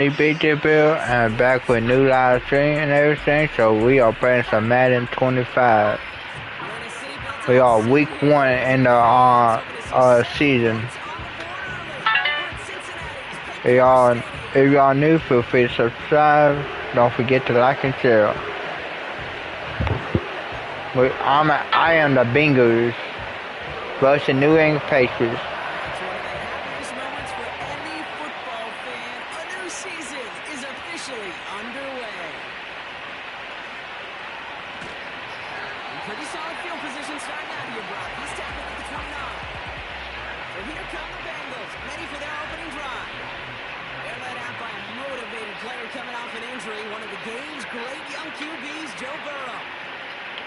They beat their bill and back with new live stream and everything, so we are playing some Madden 25. We are week 1 in the season. If y'all new, feel free to subscribe. Don't forget to like and share. I am the Bengals versus New England Patriots. Pretty solid field position starting out here, Brock. He's tackled at the 29. So here come the Bengals, ready for their opening drive. They're led out by a motivated player coming off an injury, one of the game's great young QBs, Joe Burrow.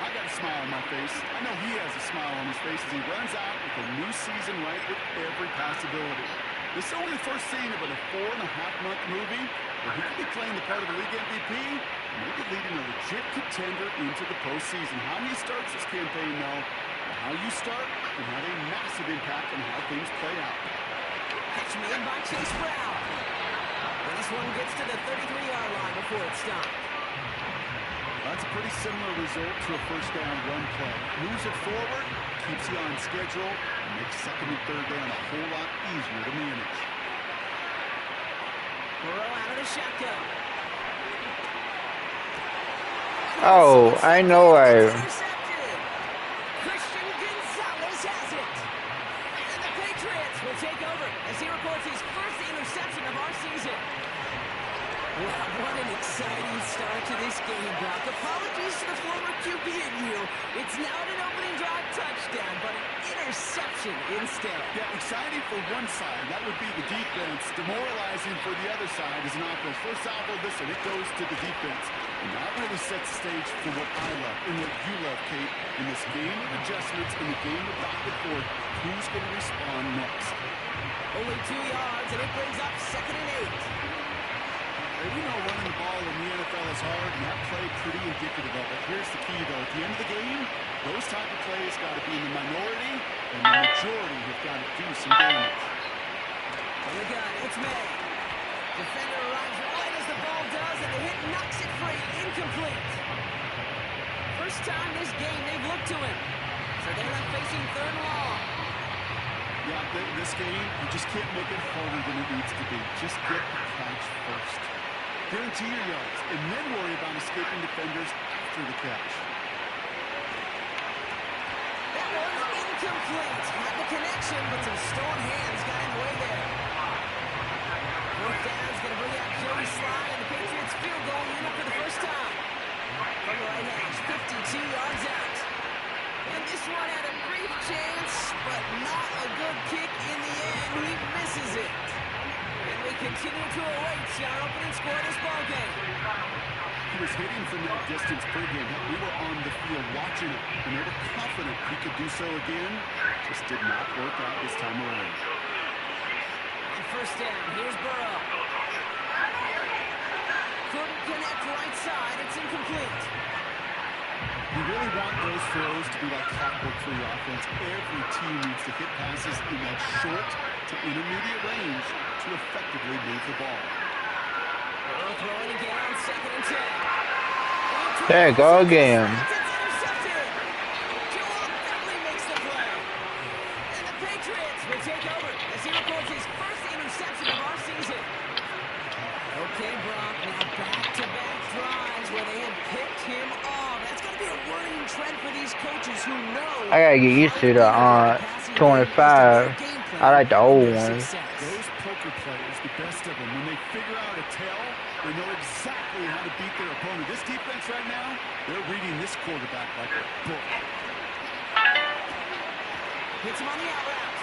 I got a smile on my face. I know he has a smile on his face as he runs out with a new season right with every possibility. This is only the first scene of a 4.5-month movie where he could be playing the part of the league MVP, maybe leading a legit contender into the postseason. How he starts this campaign, though, or how you start can have a massive impact on how things play out. Catch made by Chase Brown. And this one gets to the 33-yard line before it's stopped. That's a pretty similar result to a first down run play. Moves it forward, keeps you on schedule, and makes second and third down a whole lot easier to manage. Burrow out of the shotgun. Oh, I know I. Christian Gonzalez has it. And the Patriots will take over as he records his first interception of our season. Wow, what an exciting start to this game, Brock. Apologies to the former QB in you. It's not an opening drive touchdown, but an interception instead. Yeah, exciting for one side. That would be the defense. Demoralizing for the other side as an offense. First salvo, listen, it goes to the defense. And that really sets the stage for what I love and what you love, Kate. In this game of adjustments, in the game of back and forth, who's going to respond next? Only 2 yards, and it brings up 2nd and 8. We know running the ball in the NFL is hard, and that play pretty indicative of it. Here's the key, though. At the end of the game, those type of plays got to be in the minority, and the majority have got to do some damage. From the gun, it's May. Defender arrives right as the ball does, and the hit knocks it free. Incomplete. First time this game they've looked to him. So they're not facing 3rd and long. Yeah, this game, you just can't make it harder than it needs to be. Just get the catch first. Guarantee your yards, and then worry about escaping defenders after the catch. That one's incomplete. Had the connection, but some stone hands got in the way there. 4th down's going to bring out Joey Slye, and the Patriots field goal unit for the first time. From the right hash, 52 yards out. And this one had a brief chance, but not a good kick in the end. He misses it. And we continue to await our opening score of this ballgame. He was hitting from that distance pregame. We were on the field watching it, and they were confident he could do so again. Just did not work out this time around. And first down, here's Burrow. Couldn't connect right side. It's incomplete. You really want those throws to be like clockwork for your offense. Every team needs to hit passes in that short to intermediate range to effectively move the ball. Burrow throwing again on 2nd and 10. There you go again. It's intercepted. Joel Bentley makes the play. And the Patriots will take over as he records his first interception of our season. Okay, Brock, now back-to-back drives where they had picked him off. That's got to be a worrying trend for these coaches who know. I gotta get used to the 25. I like the old ones. Those poker players, the best of them, when they figure out a tell, they know exactly how to beat their opponent. This defense right now, they're reading this quarterback like a book. Hits him on the out route.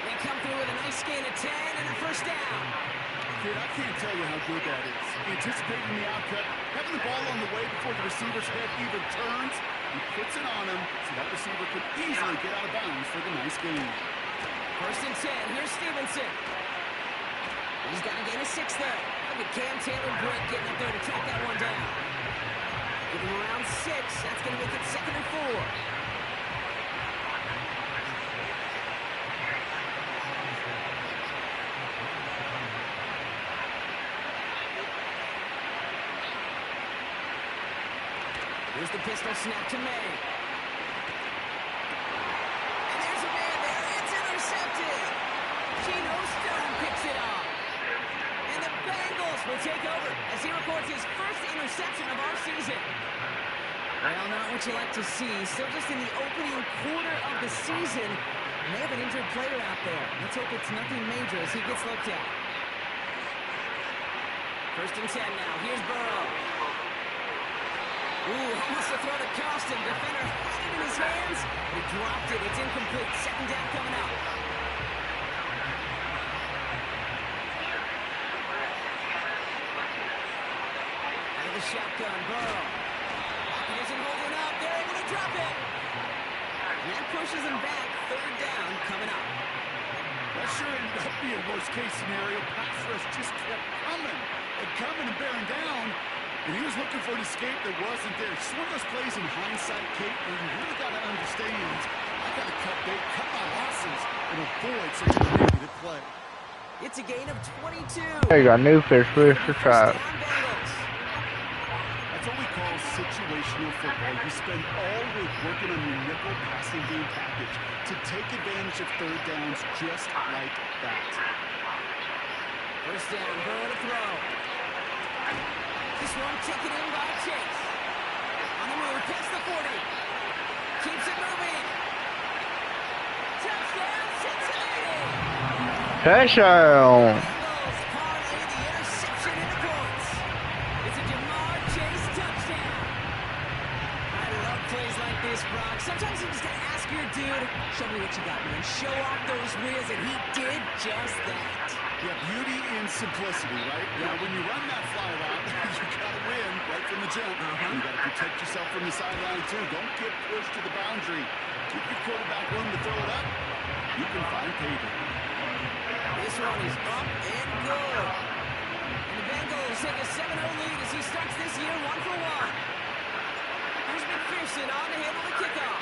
They come through with a nice gain of 10 and a first down. Kid, I can't tell you how good that is. Anticipating the outcut, having the ball on the way before the receiver's head even turns, he puts it on him so that receiver could easily get out of bounds for the nice gain. 1st and 10. Here's Stevenson. He's got to gain a 6 there. Look at Cam Taylor-Britt getting up there to track that one down. Give him around 6. That's going to make it 2nd and 4. Here's the pistol snap to May. And there's a man there. It's intercepted. Geno Stone picks it off. And the Bengals will take over as he records his first interception of our season. Well, not what you like to see. Still just in the opening quarter of the season. And they have an injured player out there. Let's hope it's nothing major as he gets looked at. 1st and 10 now. Here's Burrow. Ooh, almost a throw to cost him. Defender had it in his hands, but he dropped it. It's incomplete. 2nd down coming up. Out of the shotgun, Burrow. He isn't holding up. They're able to drop it. And that pushes him back. 3rd down coming up. That sure ended up being a worst-case scenario. Pass rush just kept coming and bearing down. And he was looking for an escape that wasn't there. It's one of those plays in hindsight, Kate, where you really got to understand, I got to cut my losses and avoid such a negative play. It's a gain of 22. There you go, new fish for try. That's what we call situational football. You spend all week working on your nickel passing game package to take advantage of 3rd downs just like that. 1st down, Burrow to throw. This one taken in by Chase. On the move, past the 40. Keeps it moving. Touchdown, Cincinnati! Touchdown! Bengals parlay the interception into points. It's a Jamar Chase touchdown. I love plays like this, Brock. Sometimes you just gotta ask your dude, show me what you got, man. Show off those wheels, and he did just that. Yeah, beauty in simplicity, right? Now, when you run that fly route, you got to win right from the jump. You got to protect yourself from the sideline, too. Don't get pushed to the boundary. Give your quarterback room to throw it up. You can find payback. This one is up and good. And the Bengals take a 7-0 lead as he starts this year 1-for-1. Here's McPherson on to handle the kickoff.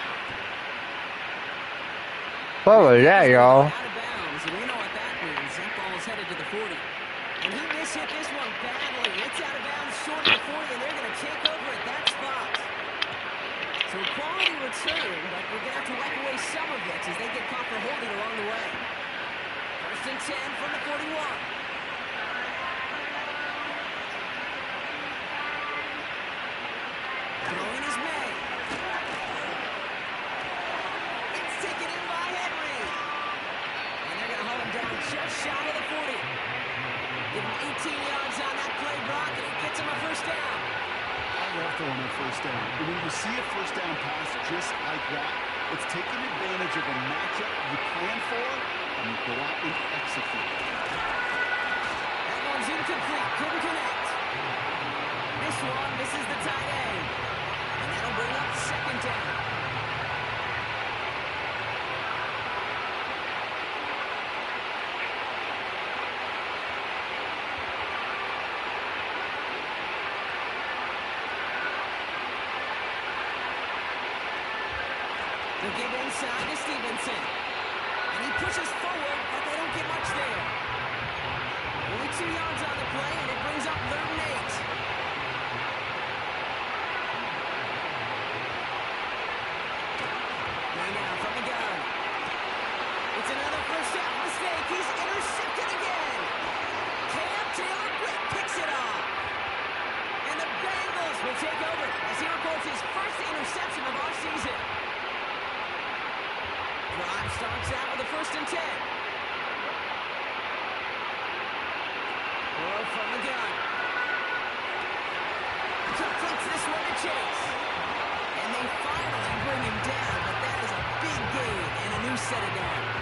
What was that, y'all? Out of bounds, and we know what that means. That ball is headed to the 40. And he mishit this one badly. It's out of bounds short of the 40, and they're going to take over at that spot. So quality return, but we're going to have to wipe away some of it as they get caught for holding along the way. 1st and 10 from the 41. Throwing is May. It's taken in by Henry. And they're going to hold him down just shy of the 40. Give him 18 yards on that play, Brock, and it gets him a 1st down. I love throwing a 1st down. And when you see a 1st down pass just like that, it's taking advantage of a matchup you plan for, and you go out and execute. That one's incomplete. Couldn't connect. This one, this is the tight end. And that'll bring up 2nd down. They'll give inside to Stevenson. And he pushes forward, but they don't get much there. Only 2 yards on the play, and it brings up 3rd and 8. Way now from the gun. It's another 1st down mistake. He's intercepted again. Cam Taylor-Britt picks it off. And the Bengals will take over as he records his first interception of our season. Drive starts out with a 1st and 10. Burrow from the gun. Completes this one to Chase. And they finally bring him down, but that is a big gain and a new set of downs.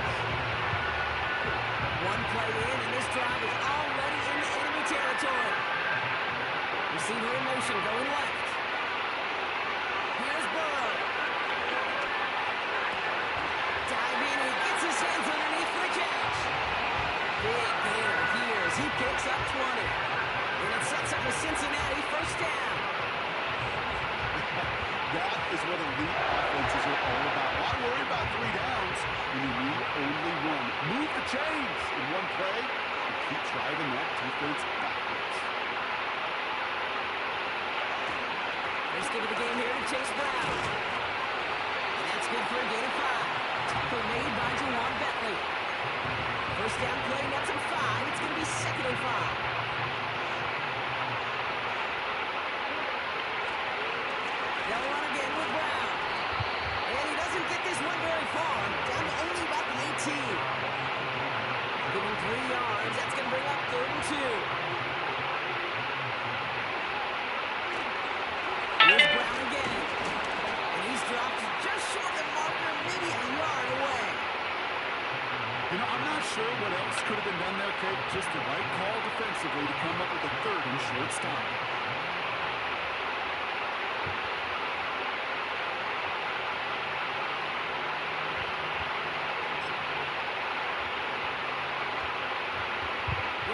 One play in, and this drive is already into enemy territory. Receiver in motion, going left. Here's Burrow. Diving, he gets his hands underneath for the catch. Big gain here as he picks up 20. And it sets up a Cincinnati 1st down. That is what elite offenses are all about. Why worry about 3 downs when you need only 1? Move the chains in one play and keep driving that defense backwards. First give of the game here to Chase Brown. And that's good for a gain of 5. Tackle made by Jawan Bentley. First down play, nets him 5. It's going to be 2nd and 5. They'll run again with Brown. And he doesn't get this one very far. Down to only about the 18. Give him 3 yards. That's going to bring up 3rd and 2. Here's Brown again. And he's dropped just short of the marker, maybe a yard away. You know, I'm not sure what else could have been done there, Kate. Just the right call defensively to come up with a 3rd and short stop.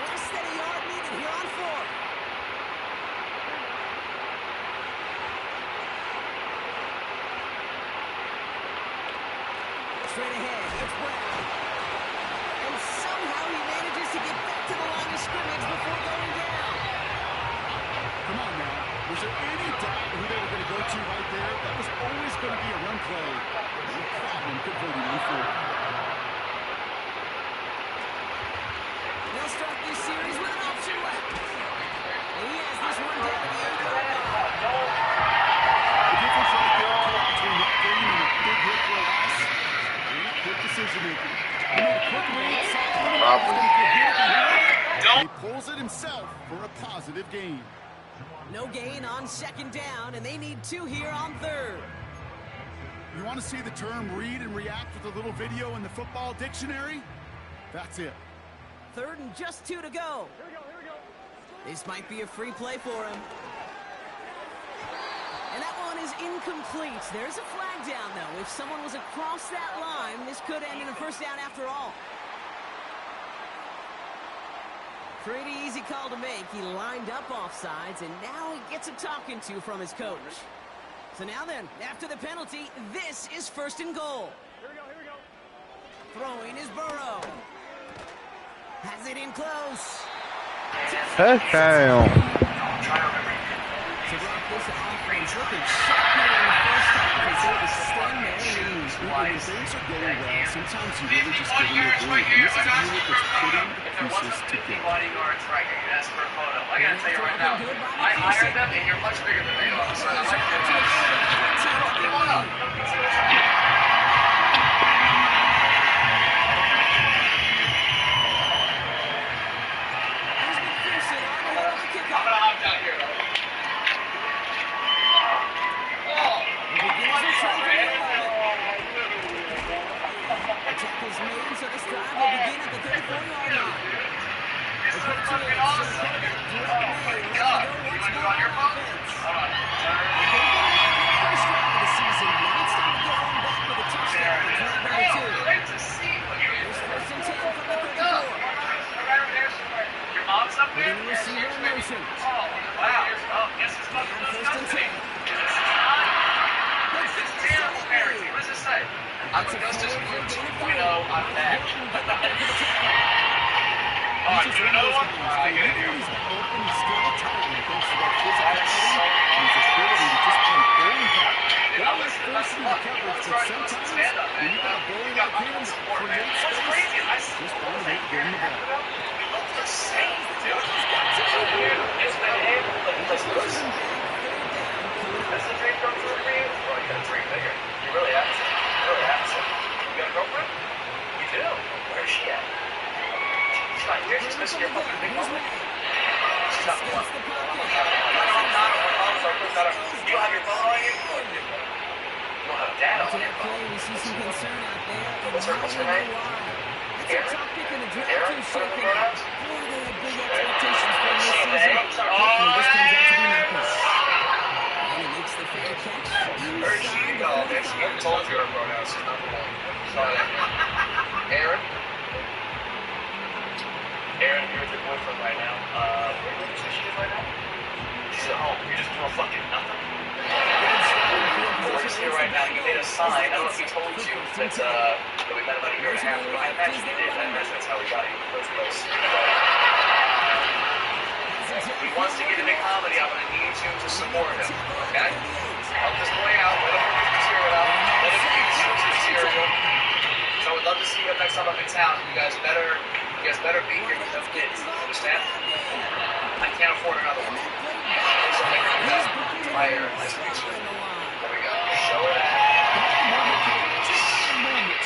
Less than a yard needed here on 4th. Straight ahead, it's Brown. And somehow he manages to get back to the line of scrimmage before going down. Come on now. Was there any doubt who they were going to go to right there? That was always going to be a run play. No problem converting on 4th. They'll start this series with an option left. And he has this one down to the 8-yard line. The difference right there between that game and a big hit for a loss. Quick decision making. He made a quick read, saw it coming up, and he pulls it himself for a positive gain. No gain on 2nd down, and they need 2 here on 3rd. You want to see the term read and react with a little video in the football dictionary? That's it. 3rd and just 2 to go. This might be a free play for him. And that one is incomplete. There's a flag down, though. If someone was across that line, this could end in a 1st down after all. Pretty easy call to make. He lined up offsides, and now he gets a talking to from his coach. So now then, after the penalty, this is 1st and goal. Here we go. Throwing is Burrow. Has it in close. Touchdown. To wrap this offense looking sharp here in the 1st half as they extend their lead. When things are going well, sometimes you really just get in your groove. And this is a unit that's putting the pieces together. Bodyguards, right? You ask for a photo. I gotta tell you right now, I hired them, and you're much bigger than they are. So I like to do this. Come on up. I'm gonna hop down here. Tackles made, so this drive will begin at the 34-yard line. The Patriots ready to go once more on offense. First drive of the season, let's start going back with a touchdown to drive number 2. Great to see. Here's 1st and 10 from the 34. Your mom's up there? Putting the receiver in motion. Oh, wow. Oh, guess it's not the First and 10. It's terrible parenting. What does it say? I'm Augustus Blue 2.0. I'm back. Oh, you do another one? I get it here. He's open, he's still tight, thanks to that physicality and his ability to just play bowling ball. They're not forcing the coverage, but sometimes when you got a bowling like him that creates space, just find a way to get him the ball. The same, dude. It's been him. Listen. That's the dream come true for you? Well, you got a dream bigger. You really have to. You got a girlfriend? You do? Where is she at? She's not here. She's missing your fucking big moment. She's not the one. I'm not. You don't have your phone on you? You don't have data on your phone. We see some concern out there. What's her name? That's a top pick in the draft. Aaron? Boy, they had big expectations for this season. Oh, This turns out to be nothing. And he makes the fair catch. where is she? Oh, man, she never told you her pronouns. She's number 1. Sorry. Aaron? Aaron, you're with your boyfriend right now. Where do you say she is right now? She's at home. You're just doing fucking nothing. We're just here right now. You made a sign. I don't know if he told you that we met about a year and a half ago. I imagine you did. I imagine that's how we got you in the first place. If he wants to get into comedy, I'm going to need you to support him, okay? Help this boy out. Let him work his material out. Let him use his material. So I would love to see him next time I'm in town. You guys better be here with them kids. Understand? I can't afford another one. So make it come right here. Nice to meet you. There we go. Show that.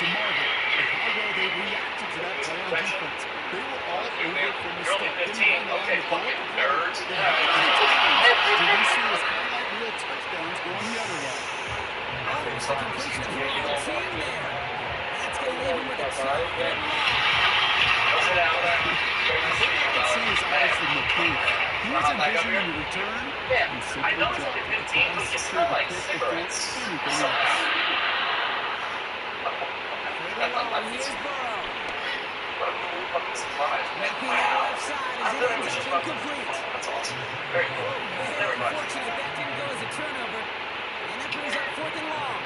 To marvel at how well they reacted to that play on defense. They were all over it from the You're only start. 15. Okay, fucking nerds. Did you see his highlight reel touchdowns going the other way? That's going to leave him with a tough good Close it out. I could see his eyes from the booth. He was envisioning the return. Yeah, I know it's only 15, but you smell like cigarettes. So, Here's Burrow. what a cool fucking surprise, man. Making that left side I as thought it it was ends just up fucking incomplete. That's awesome. Very cool. Very Never mind. unfortunate that didn't go as a turnover. And that brings up 4th and long.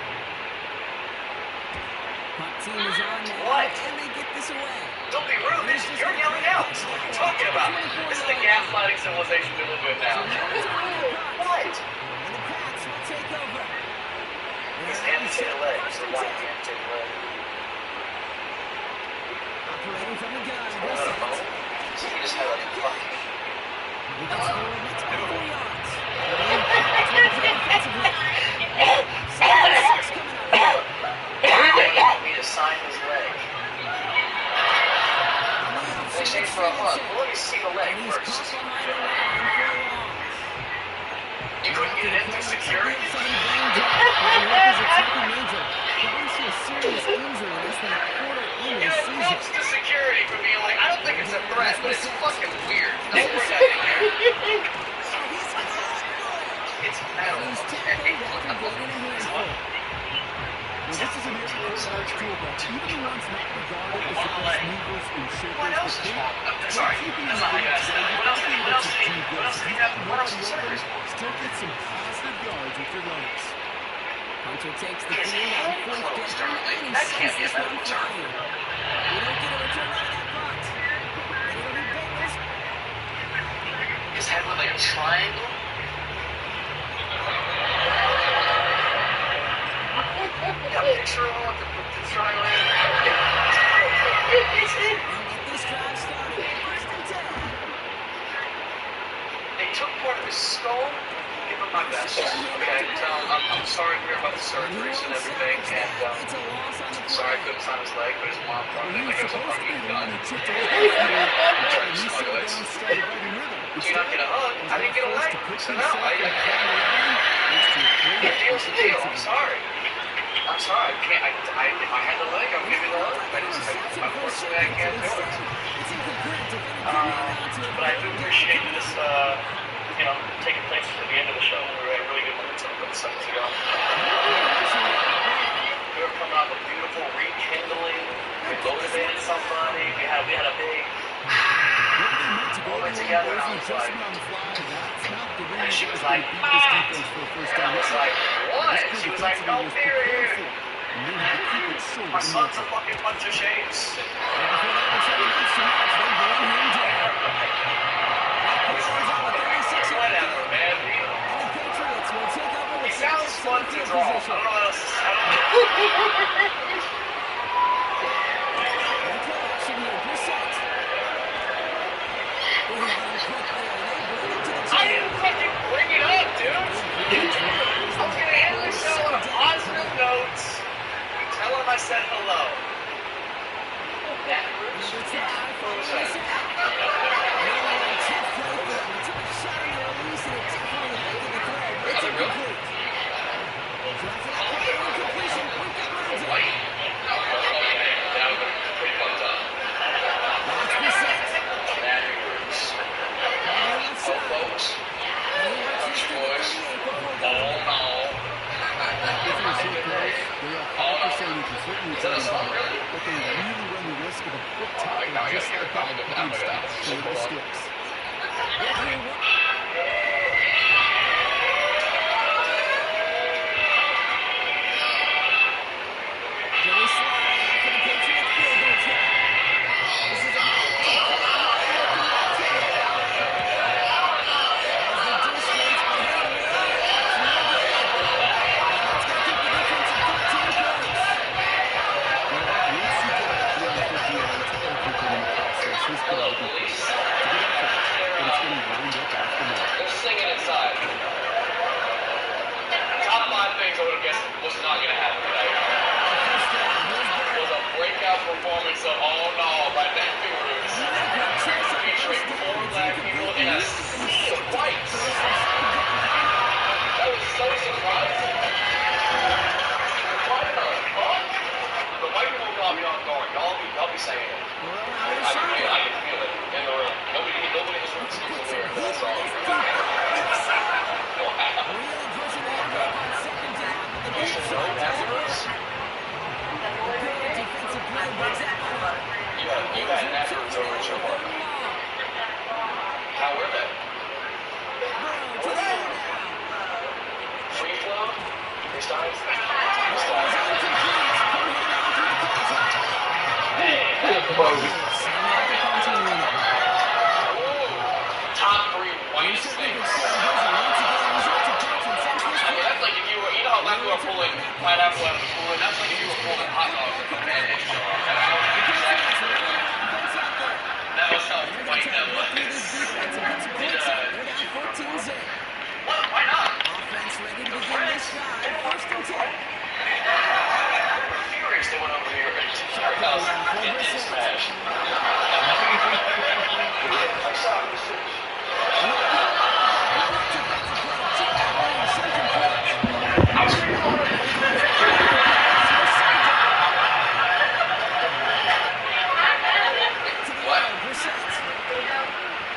Punt team is on now. What? And they get this away. Don't be rude. You're yelling out. What are you talking about? This is the gaslighting civilization we live with now. What? And the Pats will take over. He's amputated leg. So why amputated leg? Operating from the gun. What about a bone? So he just had a fucking... He gets forward. Let's go 4 yards. He wanted me to sign his leg. In exchange for a hug. Well, let me see the leg first. You couldn't get it in through security? You know, props to security for being like, I don't think it's a threat, but it's fucking weird. Don't bring that in here. It's metal. This is an area of large toolbox. Even the ones not regarded as the best movers and shakers. What else is wrong? Sorry, that's not how you asked that. What else do you have? What else do you celebrate for? Still get some positive yards with your legs. Hunter takes the His field on head 4th closed down, early. and he That sends can't be a this medical one term. flying. We don't get a return out of that punt. And it'll be Bengals. His head with like a triangle? Yeah, picture him with the triangle in. And get this drive started. 1st and 10. They took part of his skull. Give him my best. Okay, so I'm sorry to hear about the surgeries and everything, and sorry I couldn't sign his leg, but his mom brought it like it was a fucking gun. So you not get a hug? I didn't get a leg. So no, deal's the deal. I'm sorry. I'm sorry. I can't. If I had the leg, I would give you the hug. Unfortunately, I can't do it. But I do appreciate this. Taking place at the end of the show. We were at a really good moment a couple seconds ago. We were coming off a beautiful rekindling. We motivated somebody. We had a big moment together. And I was like, and she was like, ah! And I was like, what? She was like, no fear here. My son's a fucking bunch of shapes. Whatever, man. He sounds fun to draw. I don't know what else to say. I didn't fucking bring it up, dude. I was gonna end the show on a positive note. Tell him I said hello. That lined up off the mark. They're singing inside. Top 5 things I would have guessed was not going to happen today. Was a breakout performance of all in all by Ben Fearers, featuring 4 black people in a sea of whites. That was so surprising. Why the fuck? The white people caught me off guard. Y'all be saying it. I can feel it in the room. Nobody in this room sees the lyric. That's all. Pushing no efforts. You had efforts over at your work. How were they? Free flow? Freestyles? Top 3 whitest things. I mean, that's like if you were, you know how black people are pulling pineapple out of the cooler? That's like if you were pulling hot dogs from a mayonnaise jar. That was how white that was. What? Why not? Furious they went over here and just carried out and did smash. I saw this.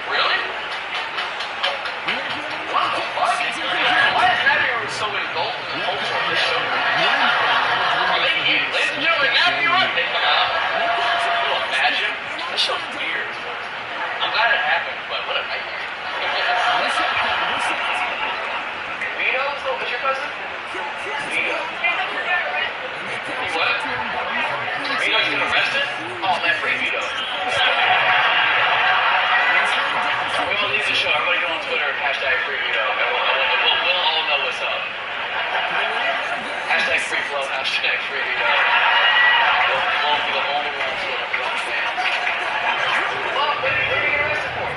Really? What the fuck? Why is Matthew so engulfed in the culture of this show? Ladies and gentlemen, Matthew Hunt, they come out. Can you imagine? This show's weird. I'm glad it happened, but what a nightmare. Vito? What's your cousin? Vito. He what? Vito, you been arrested? Oh, man, free Vito. We will leave the show. Everybody go on Twitter, hashtag free Vito. We'll all know what's up. Hashtag free flow, hashtag free Vito. We'll be the only ones who are going fans. Well, what are you getting arrested for?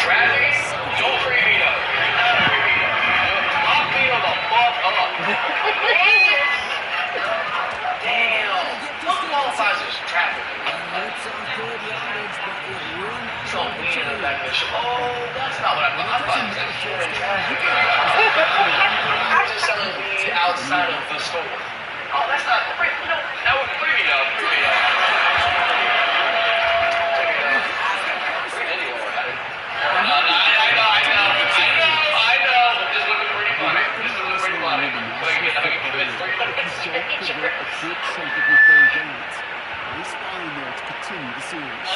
Travis, no free Vito. Free Vito. Lock Vito the fuck up. Damn. What qualifies as traffic? So weird in the back of the show. Oh, that's not what I thought. I thought it was actually in traffic. I was just selling weed outside of the store. Oh, that's not free. You know, that would be free Vito. Free Vito. Free Vito. I know. This would be pretty funny. This would be pretty funny. But I can give it 3 minutes. Responding there to continue the series.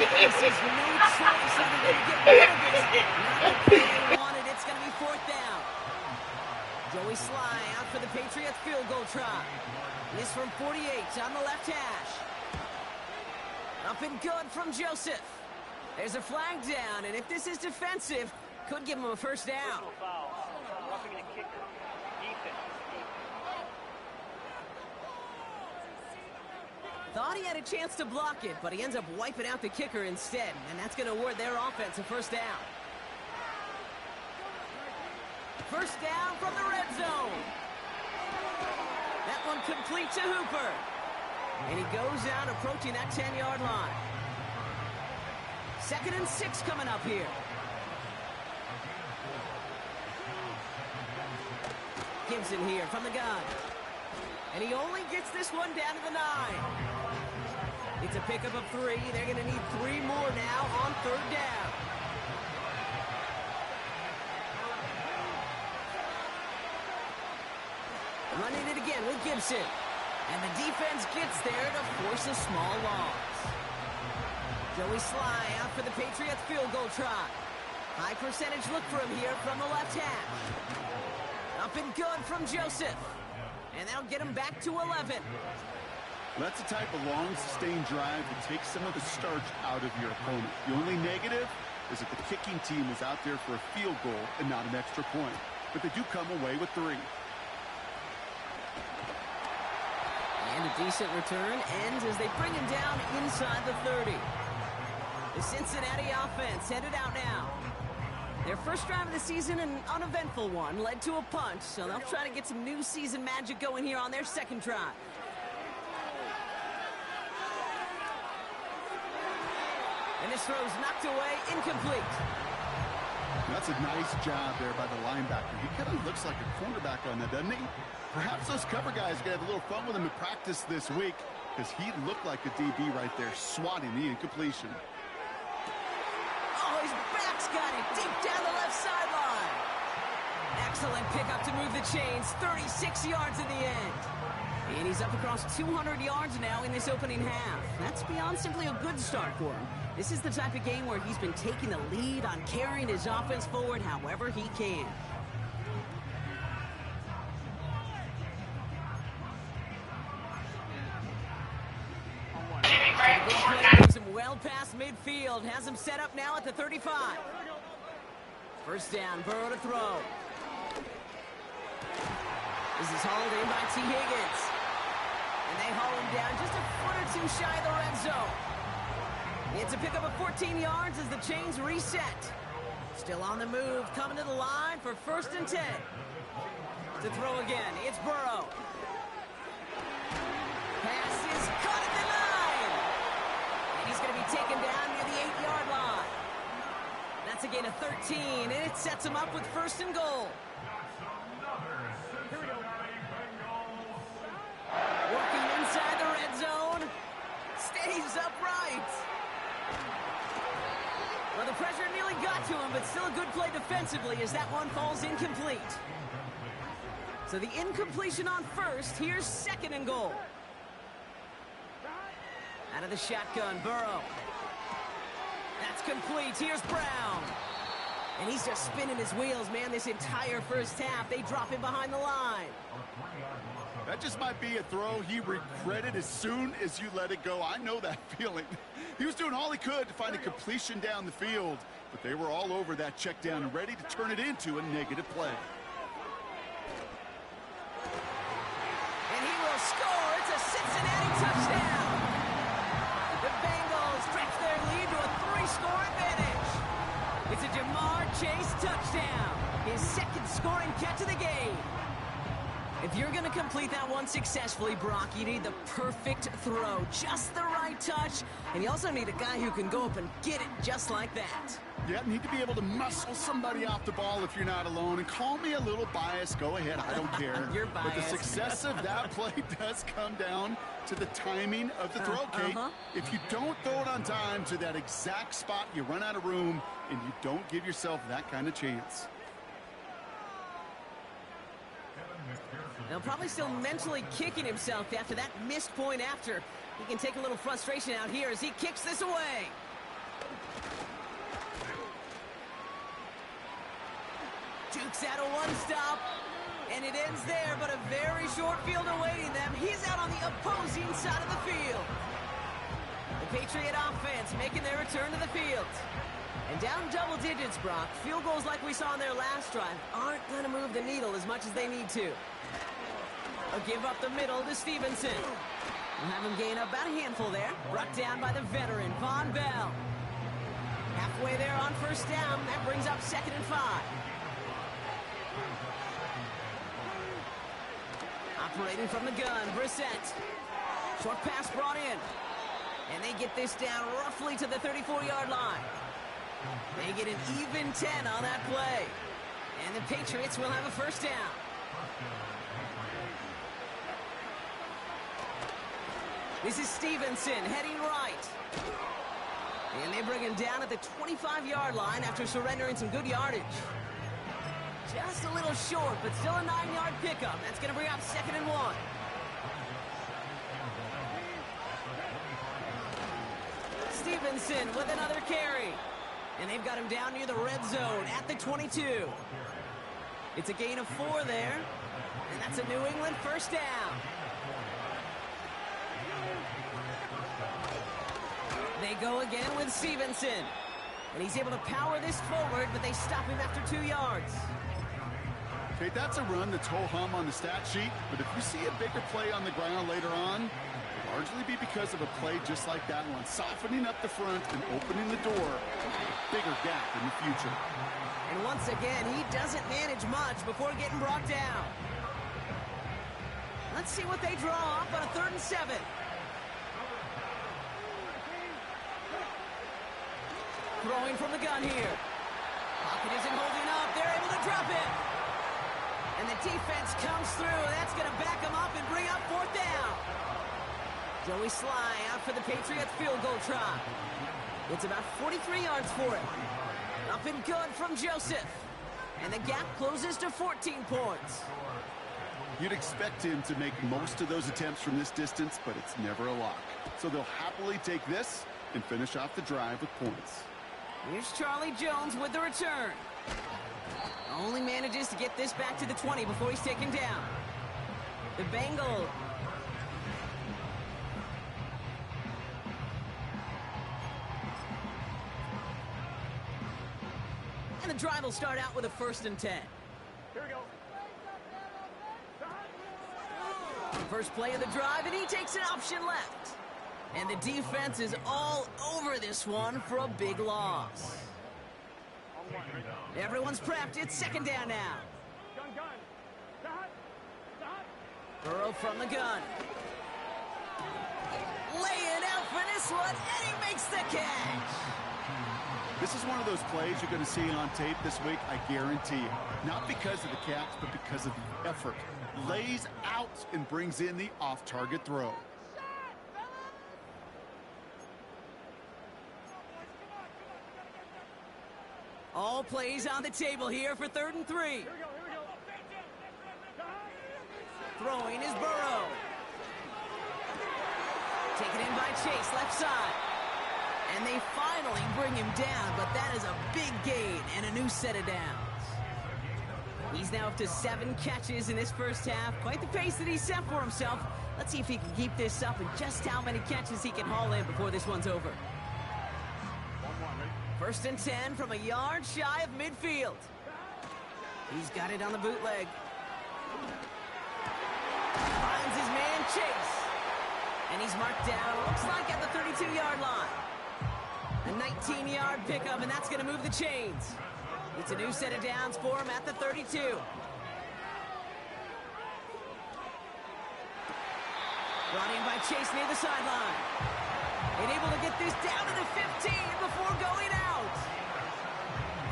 There's no choice other than to get rid of it. Not the play they wanted. It's going to be 4th down. Joey Sly out for the Patriots field goal try. This from 48 on the left hash. Up and good from Joseph. There's a flag down, and if this is defensive, could give him a first down. Thought he had a chance to block it, but he ends up wiping out the kicker instead, and that's going to award their offense a first down. First down from the red zone. That one complete to Hooper. And he goes out approaching that 10-yard line. 2nd and 6 coming up here. Gibson here from the gun. And he only gets this one down to the 9. It's a pickup of 3. They're going to need 3 more now on 3rd down. Running it again with Gibson. And the defense gets there to force a small loss. Joey Sly out for the Patriots field goal try. High percentage look for him here from the left hash. Up and good from Joseph. And that'll get him back to 11. That's the type of long, sustained drive that takes some of the starch out of your opponent. The only negative is that the kicking team is out there for a field goal and not an extra point. But they do come away with 3. And a decent return ends as they bring him down inside the 30. The Cincinnati offense headed out now. Their first drive of the season, an uneventful one, led to a punt, so they'll try to get some new season magic going here on their 2nd drive. And this throw's knocked away, incomplete. That's a nice job there by the linebacker. He kind of looks like a cornerback on that, doesn't he? Perhaps those cover guys are going to have a little fun with him in practice this week, because he looked like a DB right there, swatting the incompletion. Oh, his back's got it deep down the left sideline. Excellent pickup to move the chains, 36 yards in the end. And he's up across 200 yards now in this opening half. That's beyond simply a good start for him. This is the type of game where he's been taking the lead on carrying his offense forward however he can. Moves him well past midfield. Has him set up now at the 35. First down, Burrow to throw. This is hauled in by T. Higgins. And they haul him down just a foot or 2 shy of the red zone. It's a pickup of 14 yards as the chains reset. Still on the move, coming to the line for 1st and 10. To throw again, it's Burrow. Pass is caught at the 9. And he's going to be taken down near the 8-yard line. That's a gain of 13, and it sets him up with 1st and goal. Working inside the red zone. Stays upright. Well, the pressure nearly got to him, but still a good play defensively as that one falls incomplete. So the incompletion on 1st. Here's 2nd and goal. Out of the shotgun, Burrow. That's complete. Here's Brown. And he's just spinning his wheels, man, this entire first half. They drop him behind the line. That just might be a throw he regretted as soon as you let it go. I know that feeling. He was doing all he could to find a completion down the field, but they were all over that check down and ready to turn it into a negative play. And he will score. It's a Cincinnati touchdown. The Bengals stretch their lead to a 3-score advantage. It's a Jamar Chase touchdown. His 2nd scoring catch of the game. If you're going to complete that one successfully, Brock, you need the perfect throw. Just the right touch. And you also need a guy who can go up and get it just like that. Yeah, need to be able to muscle somebody off the ball if you're not alone. And call me a little biased. Go ahead. I don't care. You're biased. But the success of that play does come down to the timing of the throw, Kate. If you don't throw it on time to that exact spot, you run out of room, and you don't give yourself that kind of chance. Now probably still mentally kicking himself after that missed point after. He can take a little frustration out here as he kicks this away. Jukes out a one-stop, and it ends there, but a very short field awaiting them. He's out on the opposing side of the field. The Patriot offense making their return to the field. And down double digits, Brock. Field goals like we saw in their last drive aren't going to move the needle as much as they need to. A give up the middle to Stevenson. We'll have him gain about a handful there. Brought down by the veteran, Von Bell. Halfway there on 1st down. That brings up 2nd and 5. Operating from the gun, Brissett. Short pass brought in. And they get this down roughly to the 34-yard line. They get an even 10 on that play. And the Patriots will have a first down. This is Stevenson heading right. And they bring him down at the 25-yard line after surrendering some good yardage. Just a little short, but still a 9-yard pickup. That's going to bring up 2nd and 1. Stevenson with another carry. And they've got him down near the red zone at the 22. It's a gain of 4 there. And that's a New England first down. They go again with Stevenson. And he's able to power this forward, but they stop him after 2 yards. Okay, that's a run that's ho-hum on the stat sheet, but if you see a bigger play on the ground later on, it'll largely be because of a play just like that one, softening up the front and opening the door to a bigger gap in the future. And once again, he doesn't manage much before getting brought down. Let's see what they draw up on a 3rd and 7. Throwing from the gun here. Pocket isn't holding up. They're able to drop it. And the defense comes through. That's going to back them up and bring up 4th down. Joey Sly out for the Patriots field goal try. It's about 43 yards for it. Up and good from Joseph. And the gap closes to 14 points. You'd expect him to make most of those attempts from this distance, but it's never a lock. So they'll happily take this and finish off the drive with points. Here's Charlie Jones with the return. Only manages to get this back to the 20 before he's taken down. The Bengals. And the drive will start out with a 1st and 10. Here we go. First play of the drive, and he takes an option left. And the defense is all over this one for a big loss. Everyone's prepped. It's 2nd down now. Gun. Stop. Burrow from the gun. Laying out for this one, and he makes the catch. This is one of those plays you're going to see on tape this week, I guarantee you. Not because of the catch, but because of the effort. Lays out and brings in the off-target throw. All plays on the table here for 3rd and 3. Here we go. Throwing is Burrow. Taken in by Chase, left side. And they finally bring him down, but that is a big gain and a new set of downs. He's now up to 7 catches in this first half. Quite the pace that he set for himself. Let's see if he can keep this up and just how many catches he can haul in before this one's over. 1st and 10 from a yard shy of midfield. He's got it on the bootleg. Finds his man Chase. And he's marked down, looks like at the 32-yard line. A 19-yard pickup, and that's going to move the chains. It's a new set of downs for him at the 32. Brought in by Chase near the sideline. And able to get this down to the 15 before going out.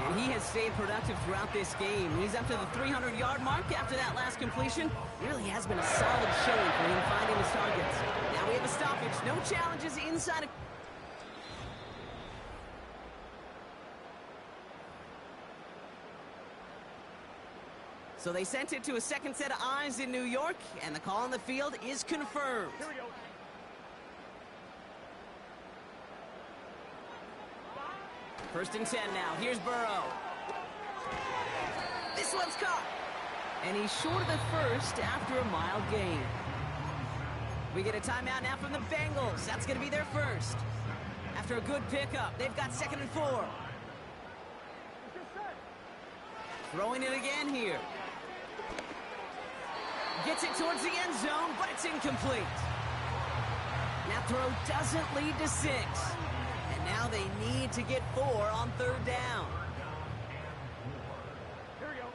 And he has stayed productive throughout this game. He's up to the 300-yard mark after that last completion. Really has been a solid showing for him finding his targets. Now we have a stoppage. No challenges inside of... So they sent it to a second set of eyes in New York, and the call on the field is confirmed. Here we go. First and 10 now. Here's Burrow. This one's caught. And he's short of the first after a mild gain. We get a timeout now from the Bengals. That's going to be their first. After a good pickup, they've got 2nd and 4. Throwing it again here. Gets it towards the end zone, but it's incomplete. That throw doesn't lead to 6. And now they need to get 4 on 3rd down. Here we go.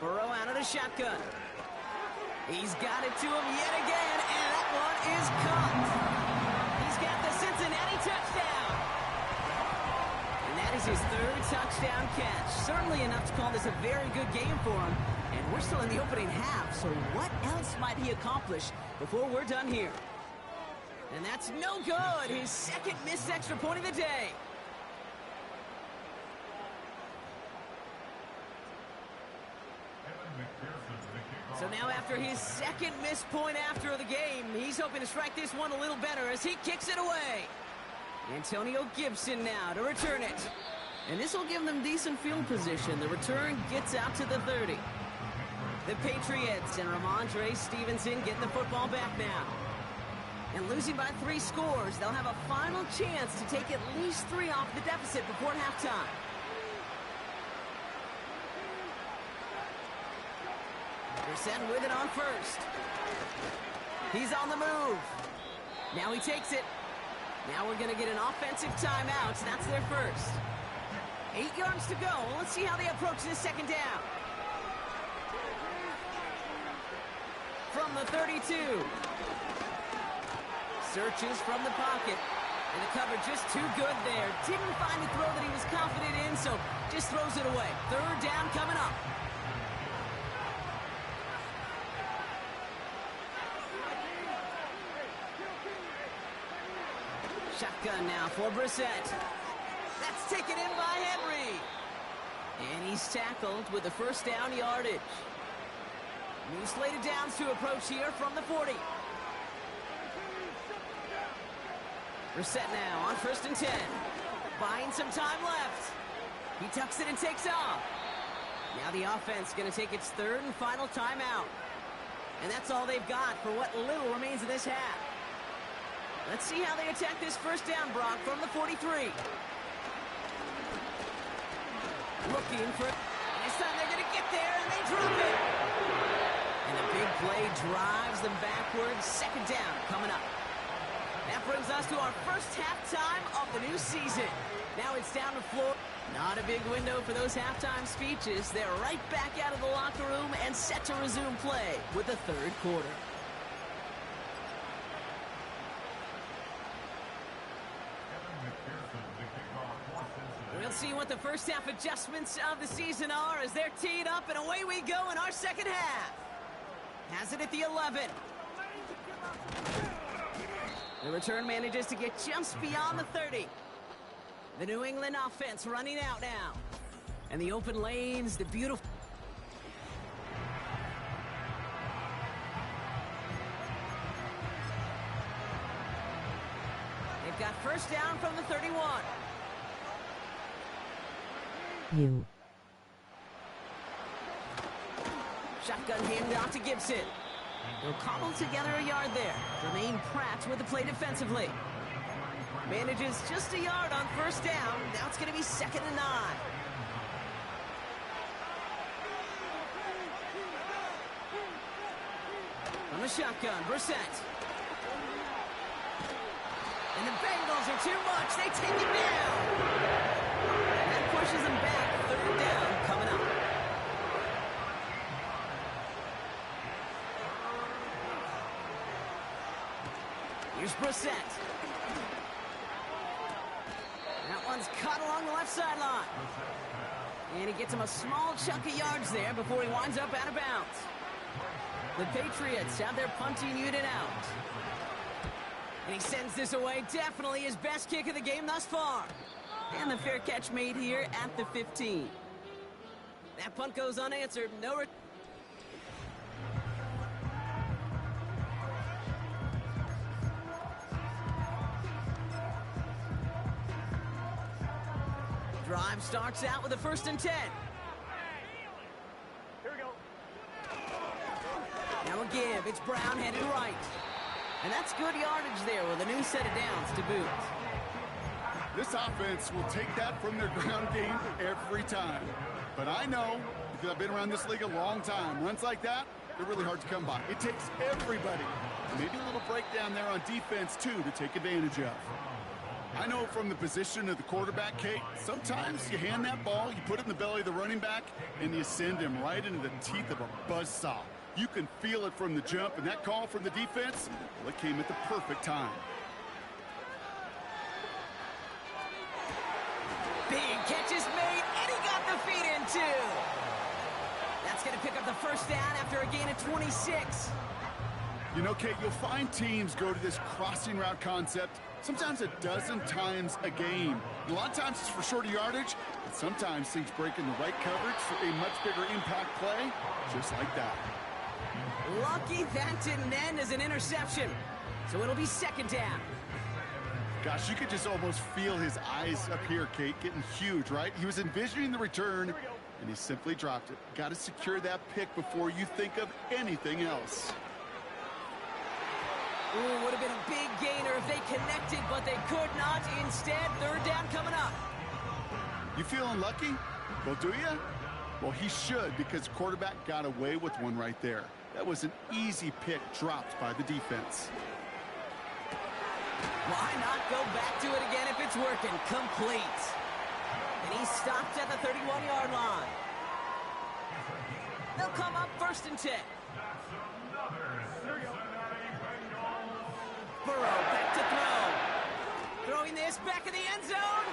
Burrow out of the shotgun. He's got it to him yet again, and that one is caught. He's got the Cincinnati touchdown. And that is his third touchdown catch. Certainly enough to call this a very good game for him. And we're still in the opening half, so what else might he accomplish before we're done here? And that's no good. His second missed extra point of the day. So now after his second missed point after the game, he's hoping to strike this one a little better as he kicks it away. Antonio Gibson now to return it. And this will give them decent field position. The return gets out to the 30. The Patriots and Ramondre Stevenson getting the football back now. And losing by 3 scores, they'll have a final chance to take at least 3 off the deficit before halftime. Brissett with it on first. He's on the move. Now he takes it. Now we're going to get an offensive timeout. That's their first. 8 yards to go. Let's see how they approach this second down. From the 32. Searches from the pocket. And the cover just too good there. Didn't find the throw that he was confident in, so just throws it away. Third down coming up. Shotgun now for Brissett. That's taken in by Henry. And he's tackled with the first down yardage. New slated downs to approach here from the 40. Brissett now on 1st and 10. Buying some time left. He tucks it and takes off. Now the offense going to take its third and final timeout. And that's all they've got for what little remains of this half. Let's see how they attack this first down, Brock, from the 43. Looking for... And this time they're going to get there, and they drop it. And a big play drives them backwards. Second down coming up. That brings us to our first halftime of the new season. Now it's down to floor. Not a big window for those halftime speeches. They're right back out of the locker room and set to resume play with the third quarter. We'll see what the first half adjustments of the season are as they're teed up, and away we go in our second half. Has it at the 11. The return manages to get just beyond the 30. The New England offense running out now. And the open lanes, the beautiful... They've got first down from the 31. Shotgun handed off to Gibson. They'll cobble together a yard there. Jermaine Pratt with the play defensively. Manages just a yard on first down. Now it's going to be 2nd and 9. From the shotgun, Brissett. And the Bengals are too much. They take it down. And that pushes them back. Third down coming up. Here's Brissett. That one's caught along the left sideline. And he gets him a small chunk of yards there before he winds up out of bounds. The Patriots have their punting unit out. And he sends this away. Definitely his best kick of the game thus far. And the fair catch made here at the 15. That punt goes unanswered. No return. Drive starts out with a 1st and 10. Here we go. Now a give. It's Brown headed right. And that's good yardage there with a new set of downs to boot. This offense will take that from their ground game every time. But I know, because I've been around this league a long time, runs like that, they're really hard to come by. It takes everybody. Maybe a little breakdown there on defense, too, to take advantage of. I know from the position of the quarterback, Kate, sometimes you hand that ball, you put it in the belly of the running back, and you send him right into the teeth of a buzzsaw. You can feel it from the jump, and that call from the defense, well, it came at the perfect time. Big catch is made, and he got the feet in, too. That's going to pick up the first down after a gain of 26. You know, Kate, you'll find teams go to this crossing route concept sometimes a dozen times a game. A lot of times it's for shorter yardage, but sometimes things break in the right coverage for a much bigger impact play, just like that. Lucky that didn't end as an interception. So it'll be second down. Gosh, you could just almost feel his eyes up here, Kate, getting huge, right? He was envisioning the return, and he simply dropped it. Got to secure that pick before you think of anything else. Ooh, would have been a big gainer if they connected, but they could not. Instead, third down coming up. You feeling lucky? Well, do you? Well, he should, because the quarterback got away with one right there. That was an easy pick dropped by the defense. Why not go back to it again if it's working? Complete. And he stopped at the 31-yard line. They'll come up first and 10. Burrow back to throw. Throwing this back in the end zone.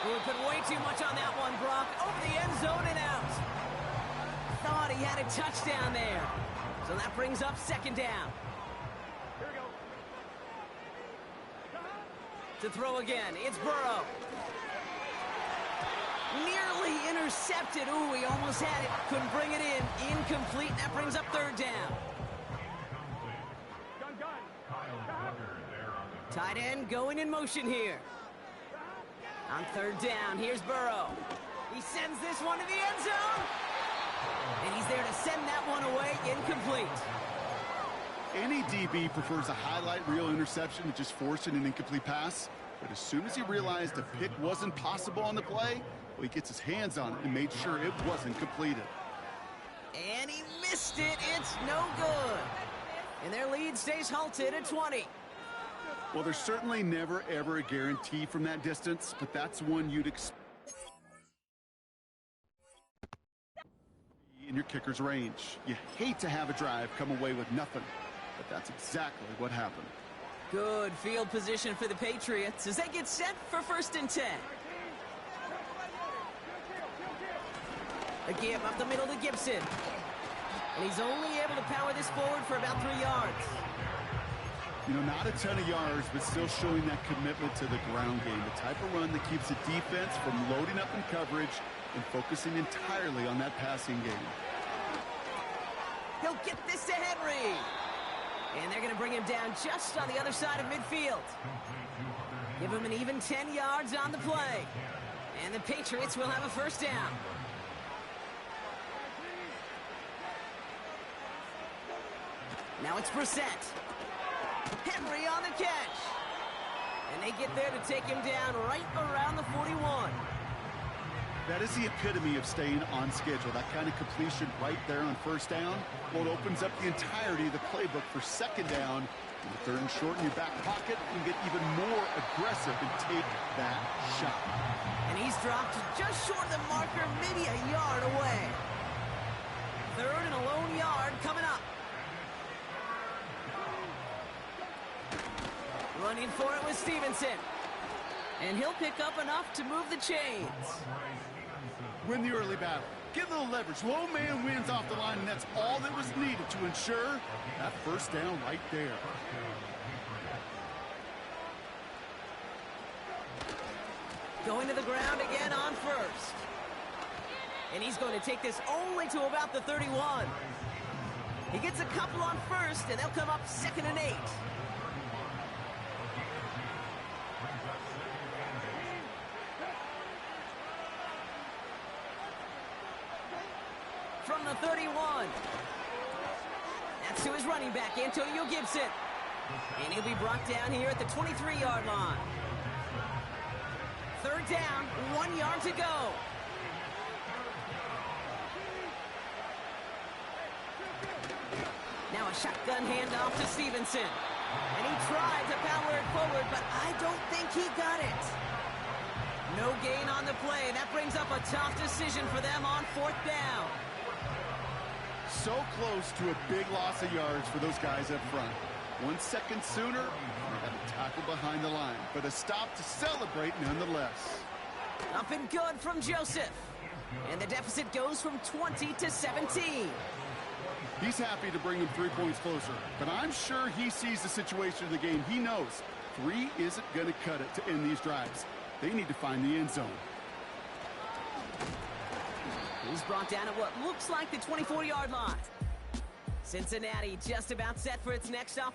Ooh, put way too much on that one, Brock. Over the end zone and out. Thought he had a touchdown there. So that brings up second down. To throw again, it's Burrow. Nearly intercepted. Ooh, he almost had it. Couldn't bring it in. Incomplete. That brings up third down. Tight end going in motion here. On third down, here's Burrow. He sends this one to the end zone. And he's there to send that one away. Incomplete. Any DB prefers a highlight reel interception to just forcing an incomplete pass. But as soon as he realized a pick wasn't possible on the play, well, he gets his hands on it and made sure it wasn't completed. And he missed it. It's no good. And their lead stays halted at 20. Well, there's certainly never, ever a guarantee from that distance, but that's one you'd expect in your kicker's range. You hate to have a drive come away with nothing, but that's exactly what happened. Good field position for the Patriots as they get set for first and 10. A give up the middle to Gibson. And he's only able to power this forward for about 3 yards. You know, not a ton of yards, but still showing that commitment to the ground game. The type of run that keeps the defense from loading up in coverage and focusing entirely on that passing game. He'll get this to Henry. And they're going to bring him down just on the other side of midfield. Give him an even 10 yards on the play. And the Patriots will have a first down. Now it's Brissett. Henry on the catch. And they get there to take him down right around the 41. That is the epitome of staying on schedule. That kind of completion right there on first down. Well, it opens up the entirety of the playbook for second down. And third and short in your back pocket, you can get even more aggressive and take that shot. And he's dropped just short of the marker, maybe a yard away. Third and a lone yard coming up. Running for it with Stevenson. And he'll pick up enough to move the chains. Win the early battle. Get a little leverage. Low man wins off the line, and that's all that was needed to ensure that first down right there. Going to the ground again on first. And he's going to take this only to about the 31. He gets a couple on first, and they'll come up second and 8. From the 31. That's to his running back, Antonio Gibson. And he'll be brought down here at the 23-yard line. Third down, 1 yard to go. Now a shotgun handoff to Stevenson. And He tried to power it forward, but I don't think he got it. No gain on the play. That brings up a tough decision for them on 4th down. So close to a big loss of yards for those guys up front. 1 second sooner, they had a tackle behind the line, but a stop to celebrate nonetheless. Up and good from Joseph. And the deficit goes from 20 to 17. He's happy to bring them 3 points closer, but I'm sure he sees the situation of the game. He knows 3 isn't going to cut it to end these drives. They need to find the end zone. He's brought down at what looks like the 24-yard line. Cincinnati just about set for its next off.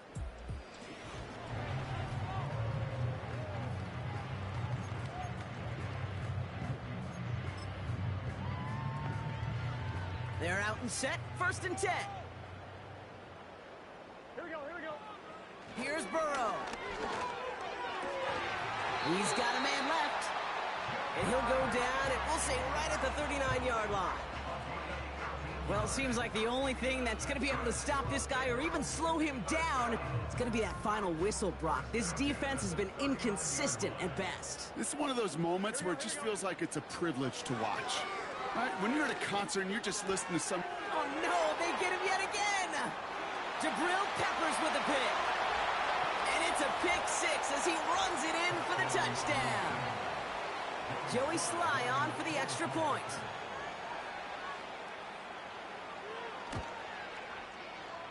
They're out and set. 1st and 10. Here we go. Here's Burrow. He's got a man left. And he'll go down, and we'll say right at the 39-yard line. Well, it seems like the only thing that's going to be able to stop this guy or even slow him down is going to be that final whistle, Brock. This defense has been inconsistent at best. This is one of those moments where it just feels like it's a privilege to watch. Right? When you're at a concert and you're just listening to some... Oh, no, they get him yet again. Jabril Peppers with a pick. And it's a pick 6 as he runs it in for the touchdown. Joey Sly on for the extra point.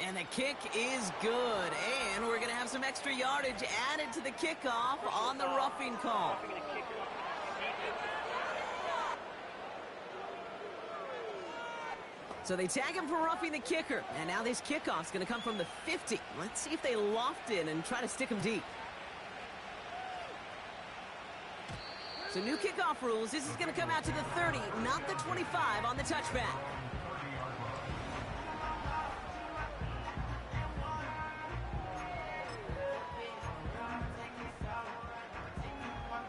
And the kick is good. And we're going to have some extra yardage added to the kickoff on the roughing call. So they tag him for roughing the kicker. And now this kickoff's going to come from the 50. Let's see if they loft in and try to stick him deep. So new kickoff rules. This is going to come out to the 30, not the 25 on the touchback.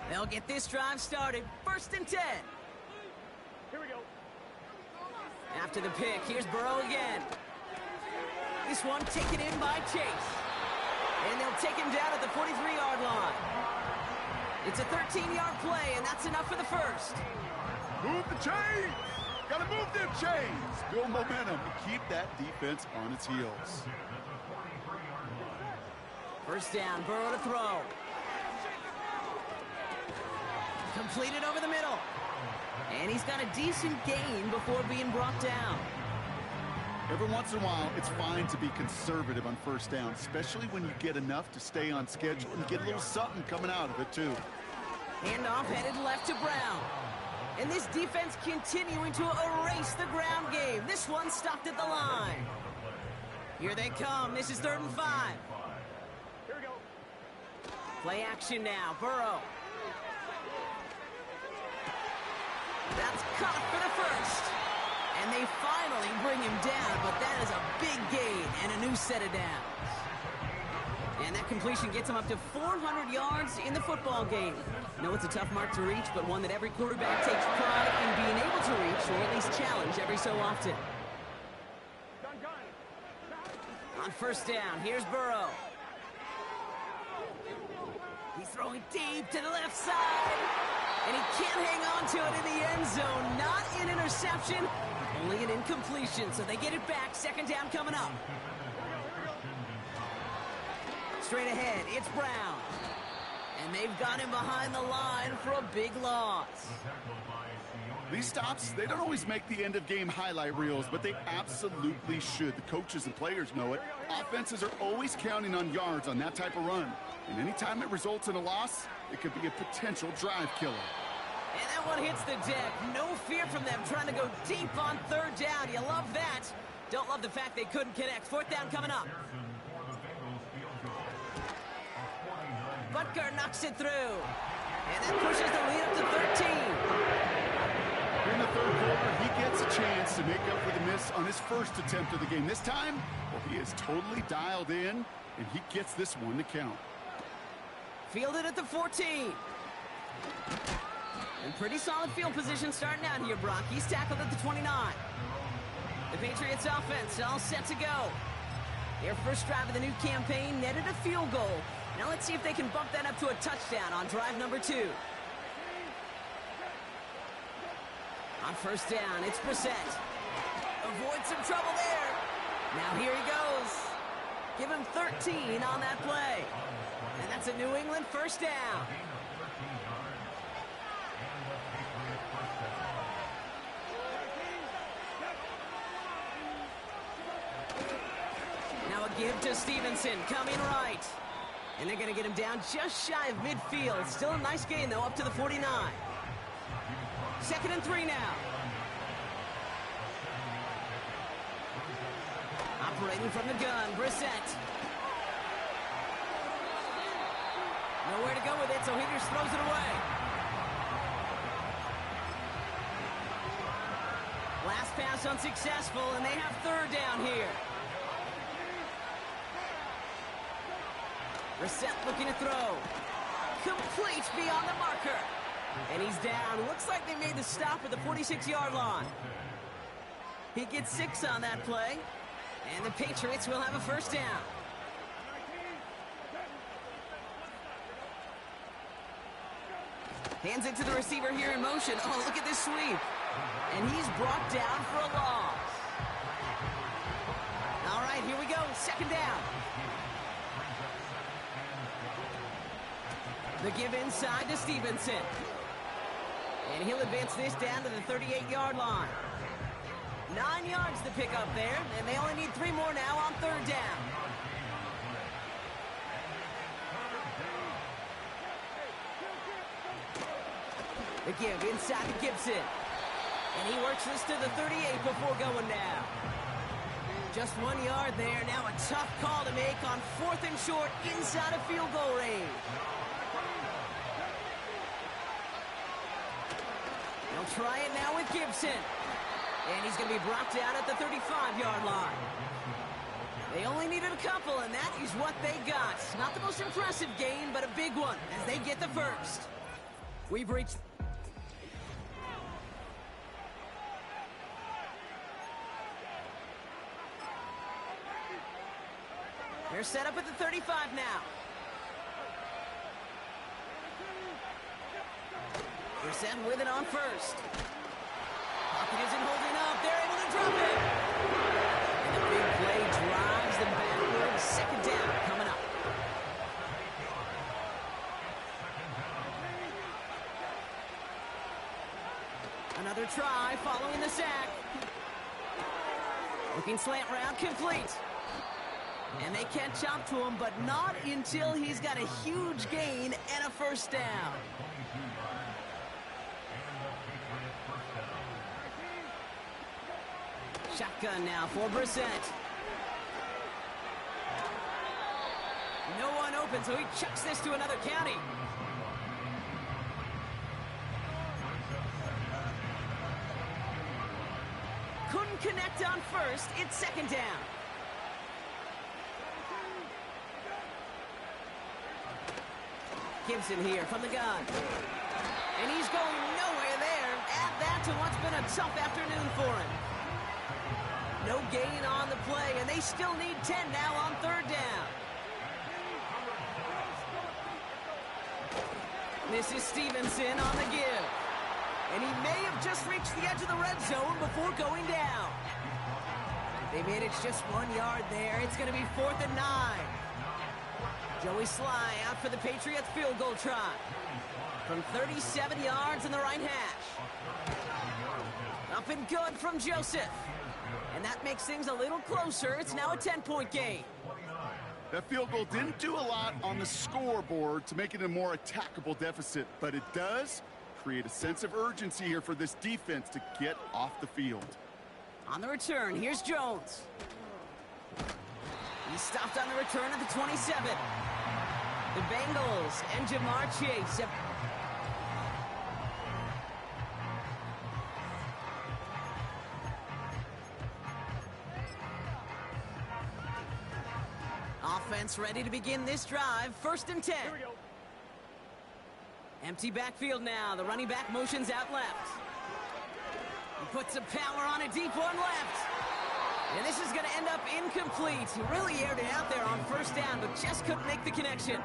They'll get this drive started. 1st and 10. Here we go. After the pick, here's Burrow again. This one taken in by Chase. And they'll take him down at the 43-yard line. It's a 13-yard play, and that's enough for the first. Move the chains! Gotta move them chains! Build momentum and keep that defense on its heels. 1st down, Burrow to throw. Completed over the middle. And he's got a decent gain before being brought down. Every once in a while, it's fine to be conservative on 1st down, especially when you get enough to stay on schedule and get a little something coming out of it, too. Handoff headed left to Brown. And this defense continuing to erase the ground game. This one stopped at the line. Here they come. This is 3rd and 5. Here we go. Play action now. Burrow. That's caught for the first. And they finally bring him down, but that is a big gain and a new set of downs. And that completion gets him up to 400 yards in the football game. No, it's a tough mark to reach, but one that every quarterback takes pride in being able to reach, or at least challenge every so often. On 1st down, here's Burrow. He's throwing deep to the left side. And he can't hang on to it in the end zone. Not an interception, only an incompletion. So they get it back. 2nd down coming up. Straight ahead, it's Brown. And they've got him behind the line for a big loss. These stops, they don't always make the end-of-game highlight reels, but they absolutely should. The coaches and players know it. Offenses are always counting on yards on that type of run. And anytime it results in a loss, it could be a potential drive killer. And that one hits the deck. No fear from them trying to go deep on 3rd down. You love that. Don't love the fact they couldn't connect. 4th down coming up. Butker knocks it through. And that pushes the lead up to 13. In the 3rd quarter, he gets a chance to make up for the miss on his first attempt of the game. This time, well, he is totally dialed in, and he gets this one to count. Fielded at the 14. And pretty solid field position starting out here, Brock. He's tackled at the 29. The Patriots offense all set to go. Their first drive of the new campaign netted a field goal. Now let's see if they can bump that up to a touchdown on drive number 2. On first down, it's Brissett. Avoid some trouble there. Now here he goes. Give him 13 on that play. And that's a New England first down. Now a give to Stevenson, coming right. And they're going to get him down just shy of midfield. Still a nice gain, though, up to the 49. 2nd and 3 now. Operating from the gun, Brissett. Nowhere to go with it, so he just throws it away. Last pass unsuccessful, and they have 3rd down here. Brissett looking to throw. Complete beyond the marker. And he's down. Looks like they made the stop at the 46-yard line. He gets 6 on that play. And the Patriots will have a first down. Hands it to the receiver here in motion. Oh, look at this sweep. And he's brought down for a loss. All right, here we go. 2nd down. The give inside to Stevenson. And he'll advance this down to the 38-yard line. 9 yards to pick up there, and they only need 3 more now on 3rd down. The give inside to Gibson. And he works this to the 38 before going down. Just 1 yard there. Now a tough call to make on 4th and short inside of field goal range. They'll try it now with Gibson. And he's going to be brought down at the 35-yard line. They only needed a couple, and that is what they got. Not the most impressive gain, but a big one as they get the first. We've reached... They're set up at the 35 now. Brissett with it on first. Pocket isn't holding up. They're able to drop it. And the big play drives them backwards. 2nd down coming up. Another try following the sack. Looking slant route complete. And they can't chop to him, but not until he's got a huge gain and a first down. Shotgun now for Brissett. No one open, so he chucks this to another county. Couldn't connect on first. It's 2nd down. Gibson here from the gun. And he's going nowhere there. Add that to what's been a tough afternoon for him. No gain on the play, and they still need 10 now on 3rd down. This is Stevenson on the give. And he may have just reached the edge of the red zone before going down. They managed just 1 yard there. It's going to be 4th and 9. Joey Sly out for the Patriots field goal try. From 37 yards in the right hash. Up and good from Joseph. And that makes things a little closer. It's now a 10-point game. That field goal didn't do a lot on the scoreboard to make it a more attackable deficit, but it does create a sense of urgency here for this defense to get off the field. On the return, here's Jones. He stopped on the return at the 27. The Bengals and Jamar Chase have... Offense ready to begin this drive. 1st and 10. Here we go. Empty backfield now. The running back motions out left. He puts some power on a deep one left. And this is going to end up incomplete. He really aired it out there on first down, but just couldn't make the connection.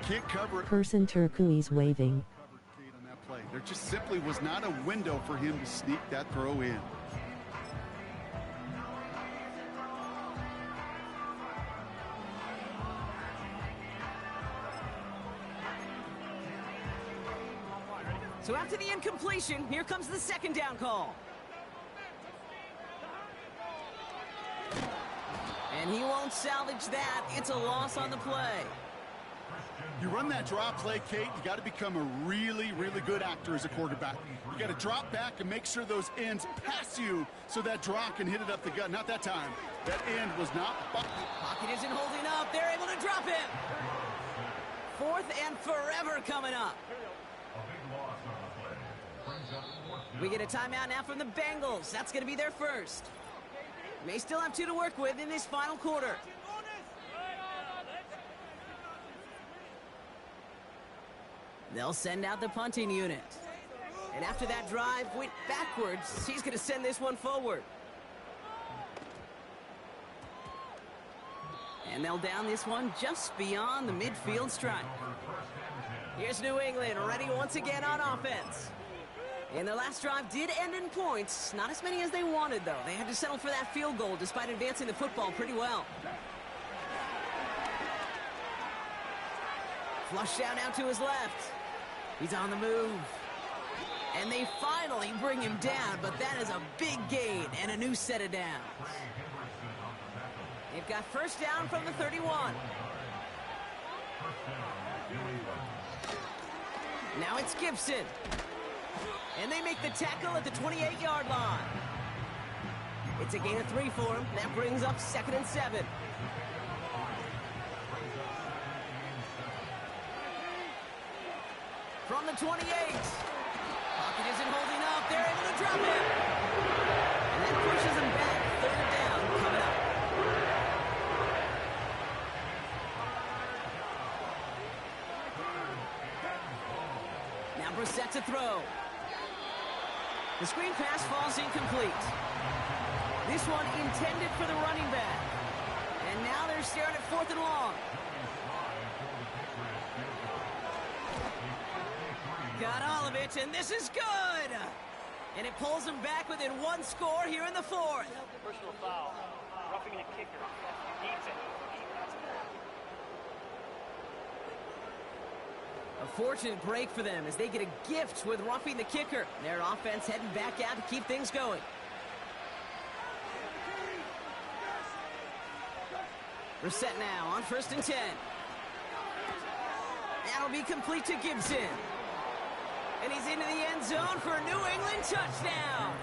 Can't cover it. Person turquoise waving. Covered Kate on that play. There just simply was not a window for him to sneak that throw in. So after the incompletion, here comes the second down call. And he won't salvage that. It's a loss on the play. You run that drop play, Kate, you got to become a really, really good actor as a quarterback. You got to drop back and make sure those ends pass you so that draw can hit it up the gut. Not that time. That end was not. Pocket isn't holding up. They're able to drop him. 4th and forever coming up. We get a timeout now from the Bengals. That's going to be their first. May still have 2 to work with in this final quarter. They'll send out the punting unit. And after that drive went backwards, he's going to send this one forward. And they'll down this one just beyond the midfield stripe. Here's New England ready once again on offense. And their last drive did end in points. Not as many as they wanted, though. They had to settle for that field goal despite advancing the football pretty well. Flush down out to his left. He's on the move. And they finally bring him down, but that is a big gain and a new set of downs. They've got first down from the 31. Now it's Gibson. And they make the tackle at the 28-yard line. It's a gain of 3 for him. That brings up 2nd and 7. From the 28. Pocket isn't holding up. They're able to drop him. And that pushes him back. 3rd down coming up. Now Brissett to throw. The screen pass falls incomplete. This one intended for the running back. And now they're staring at 4th and long. Got all of it, and this is good! And it pulls them back within 1 score here in the 4th. Personal foul. Roughing the kicker. Needs it. A fortunate break for them as they get a gift with roughing the kicker. Their offense heading back out to keep things going. Brissett now on 1st and 10. That'll be complete to Gibson. And he's into the end zone for a New England touchdown.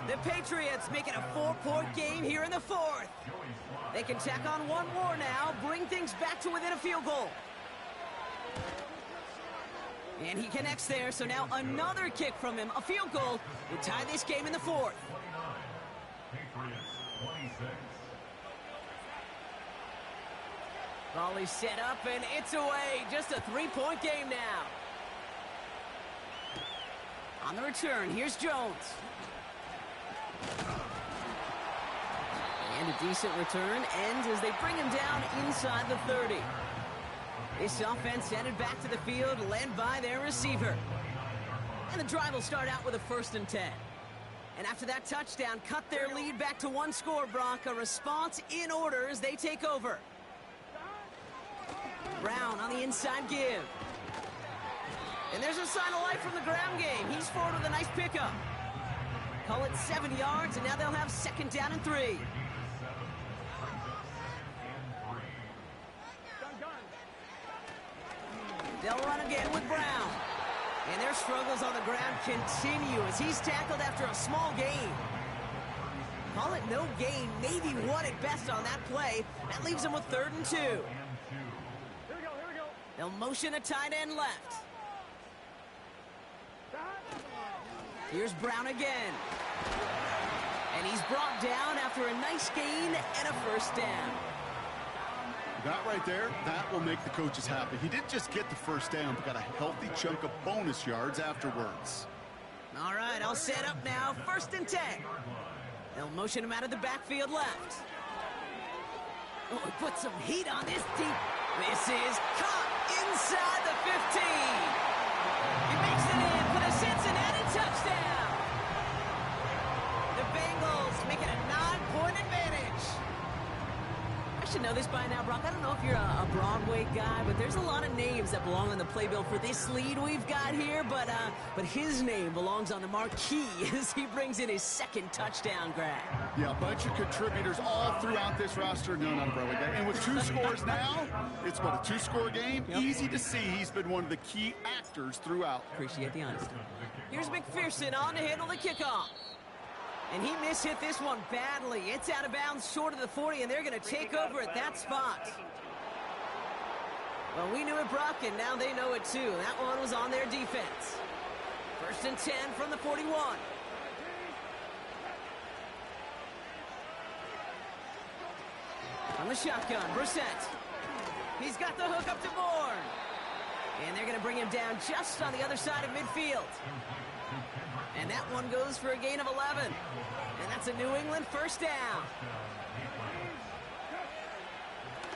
The Patriots make it a 4-point game here in the 4th. They can tack on 1 more now, bring things back to within a field goal. And he connects there, so now another kick from him, a field goal, would tie this game in the 4th. Volley set up, and it's away. Just a 3-point game now. On the return, here's Jones. And a decent return ends as they bring him down inside the 30. This offense headed back to the field, led by their receiver. And the drive will start out with a 1st and 10. And after that touchdown, cut their lead back to 1 score, Brock. A response in order as they take over. Brown on the inside give. And there's a sign of life from the ground game. He's forward with a nice pickup. Call it 7 yards, and now they'll have 2nd down and 3. They'll run again with Brown. And their struggles on the ground continue as he's tackled after a small gain. Call it no gain, maybe 1 at best on that play. That leaves them with 3rd and 2. Here we go. They'll motion a tight end left. Here's Brown again. And he's brought down after a nice gain and a 1st down. That right there, that will make the coaches happy. He didn't just get the 1st down, but got a healthy chunk of bonus yards afterwards. All right, I'll set up now. 1st and 10. They'll motion him out of the backfield left. Oh, he put some heat on this deep. This is caught inside the 15. He makes it in for the Cincinnati touchdown. The Bengals make it a 9-point advantage. I should know this by now, Brock. I don't know if you're a Broadway guy, but there's a lot of names that belong on the playbill for this lead we've got here. But his name belongs on the marquee as he brings in his second touchdown grab. Yeah, a bunch of contributors all throughout this roster. No, not a Broadway guy. And with 2 scores now, it's what, a 2-score game? Yep. Easy to see he's been one of the key actors throughout. Appreciate the honesty. Here's McPherson on to handle the kickoff. And he mishit this one badly. It's out of bounds short of the 40, and they're going to take over at that spot. Well, we knew it, Brock, and now they know it too. That one was on their defense. 1st and 10 from the 41. On the shotgun, Brissett. He's got the hook up to Bourne. And they're going to bring him down just on the other side of midfield. And that one goes for a gain of 11. And that's a New England first down.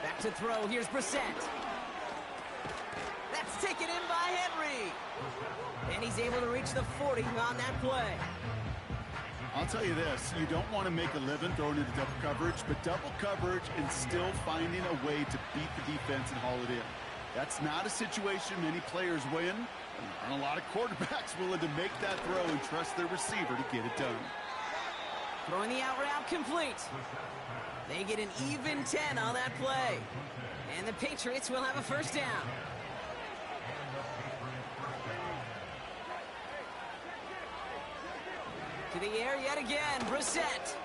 Back to throw. Here's Brissett. That's taken in by Henry. And he's able to reach the 40 on that play. I'll tell you this, you don't want to make a living throwing into double coverage, but double coverage and still finding a way to beat the defense and haul it in. That's not a situation many players win. There aren't a lot of quarterbacks willing to make that throw and trust their receiver to get it done. Throwing the out route complete. They get an even 10 on that play. And the Patriots will have a first down. To the air yet again, Brissett.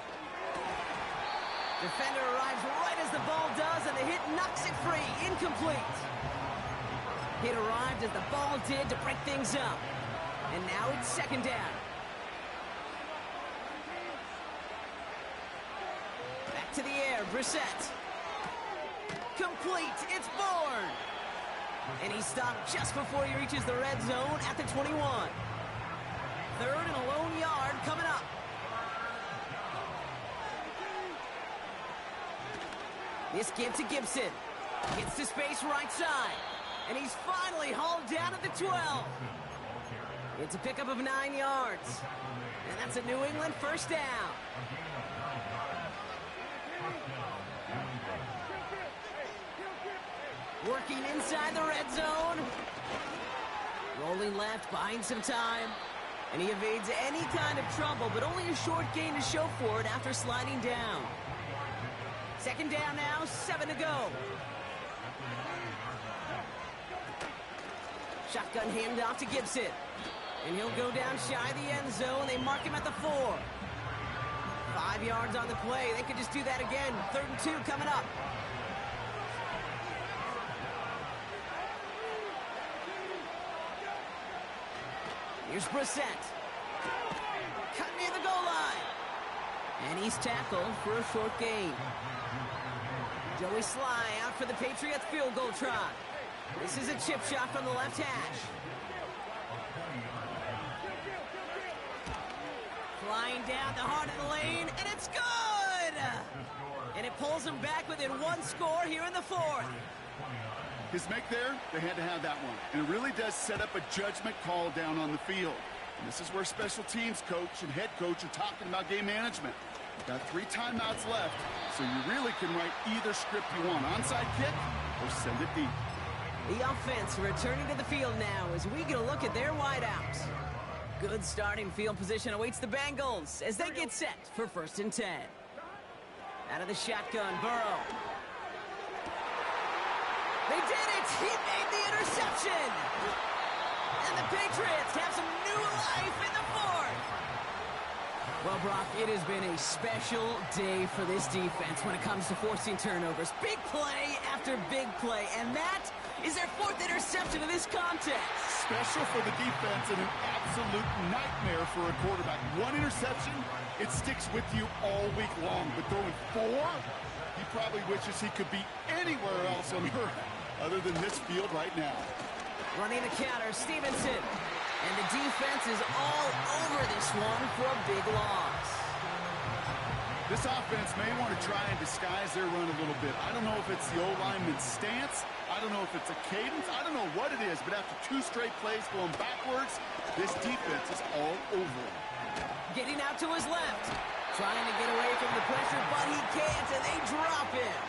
Defender arrives right as the ball does, and the hit knocks it free. Incomplete. Hit arrived as the ball did to break things up. And now it's second down. Back to the air, Brissett. Complete, it's Bourne. And he stopped just before he reaches the red zone at the 21. 3rd and a lone yard coming up. This give to Gibson. Gets to space right side. And he's finally hauled down at the 12. It's a pickup of 9 yards. And that's a New England first down. Working inside the red zone. Rolling left, buying some time. And he evades any kind of trouble, but only a short gain to show for it after sliding down. Second down now, 7 to go. Shotgun handoff to Gibson. And he'll go down shy of the end zone. They mark him at the 4. 5 yards on the play. They could just do that again. 3rd and 2 coming up. Here's Brissett. Cut near the goal line. And he's tackled for a short gain. Joey Sly out for the Patriots field goal try. This is a chip shot from the left hash. Flying down the heart of the lane, and it's good! And it pulls him back within 1 score here in the 4th. His make there, they had to have that one. And it really does set up a judgment call down on the field. And this is where special teams coach and head coach are talking about game management. You've got 3 timeouts left, so you really can write either script you want. Onside kick or send it deep. The offense returning to the field now as we get a look at their wideouts. Good starting field position awaits the Bengals as they get set for 1st and 10. Out of the shotgun, Burrow. They did it! He made the interception! And the Patriots have some new life in the 4th! Well, Brock, it has been a special day for this defense when it comes to forcing turnovers. Big play after big play, and that is their 4th interception of this contest. Special for the defense and an absolute nightmare for a quarterback. 1 interception, it sticks with you all week long. But throwing 4, he probably wishes he could be anywhere else on earth other than this field right now. Running the counter, Stevenson. And the defense is all over this one for a big loss. This offense may want to try and disguise their run a little bit. I don't know if it's the old lineman's stance. I don't know if it's a cadence. I don't know what it is, but after 2 straight plays going backwards, this defense is all over him. Getting out to his left. Trying to get away from the pressure, but he can't, and they drop him.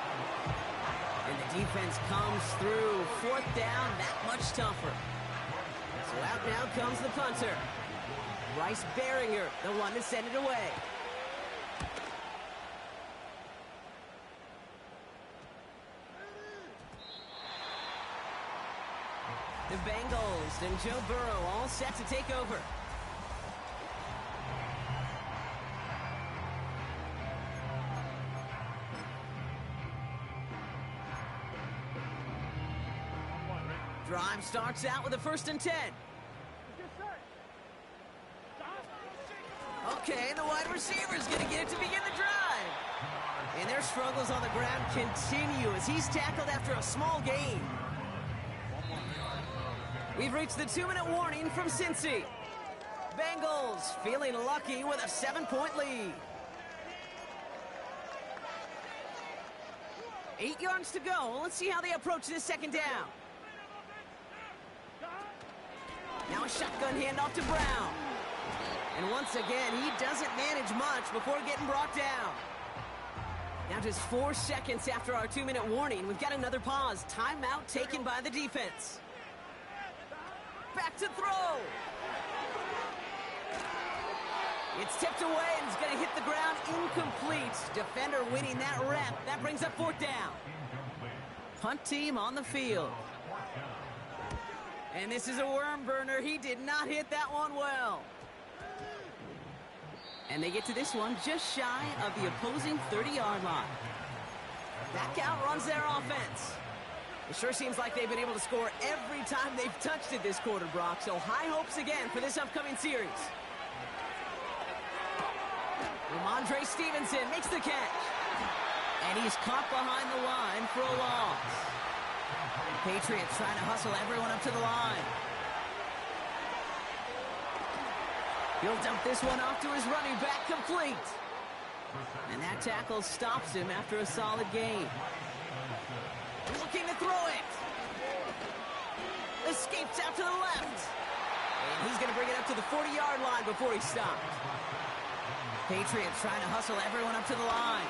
And the defense comes through. 4th down, that much tougher. So out now comes the punter. Bryce Behringer, the one to send it away. The Bengals and Joe Burrow all set to take over. Drive starts out with a 1st and 10. Okay, the wide receiver's going to get it to begin the drive. And their struggles on the ground continue as he's tackled after a small gain. We've reached the 2-minute warning from Cincy. Bengals feeling lucky with a 7-point lead. 8 yards to go. Let's see how they approach this 2nd down. Now a shotgun handoff to Brown. And once again, he doesn't manage much before getting brought down. Now just 4 seconds after our 2-minute warning, we've got another pause. Timeout taken by the defense. Back to throw. It's tipped away and it's going to hit the ground incomplete. Defender winning that rep. That brings up 4th down. Punt team on the field. And this is a worm burner. He did not hit that one well. And they get to this one just shy of the opposing 30-yard line. Back out runs their offense. It sure seems like they've been able to score every time they've touched it this quarter, Brock. So high hopes again for this upcoming series. Ramondre Stevenson makes the catch. And he's caught behind the line for a loss. Patriots trying to hustle everyone up to the line. He'll dump this one off to his running back, complete. And that tackle stops him after a solid gain. Looking to throw it. Escapes out to the left. And he's going to bring it up to the 40-yard line before he stopped. Patriots trying to hustle everyone up to the line.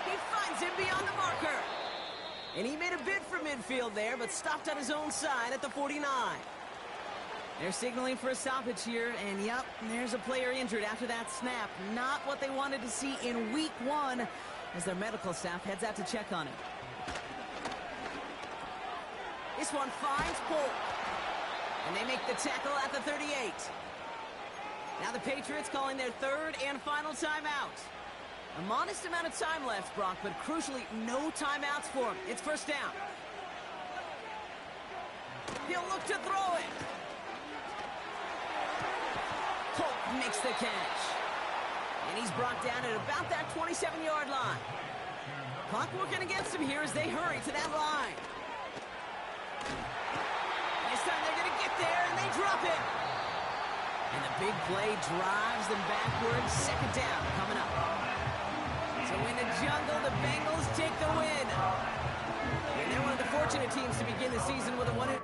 He finds him beyond the marker. And he made a bid for midfield there, but stopped on his own side at the 49. They're signaling for a stoppage here, and yep, there's a player injured after that snap. Not what they wanted to see in week 1 as their medical staff heads out to check on him. This one finds Polk, and they make the tackle at the 38. Now the Patriots calling their 3rd and final timeout. A modest amount of time left, Brock, but crucially, no timeouts for him. It's 1st down. He'll look to throw it. Polk makes the catch. And he's brought down at about that 27-yard line. Clock working against him here as they hurry to that line. This time they're going to get there, and they drop it. And the big play drives them backwards. 2nd down coming up. So in the jungle, the Bengals take the win. And they're one of the fortunate teams to begin the season with a 1-.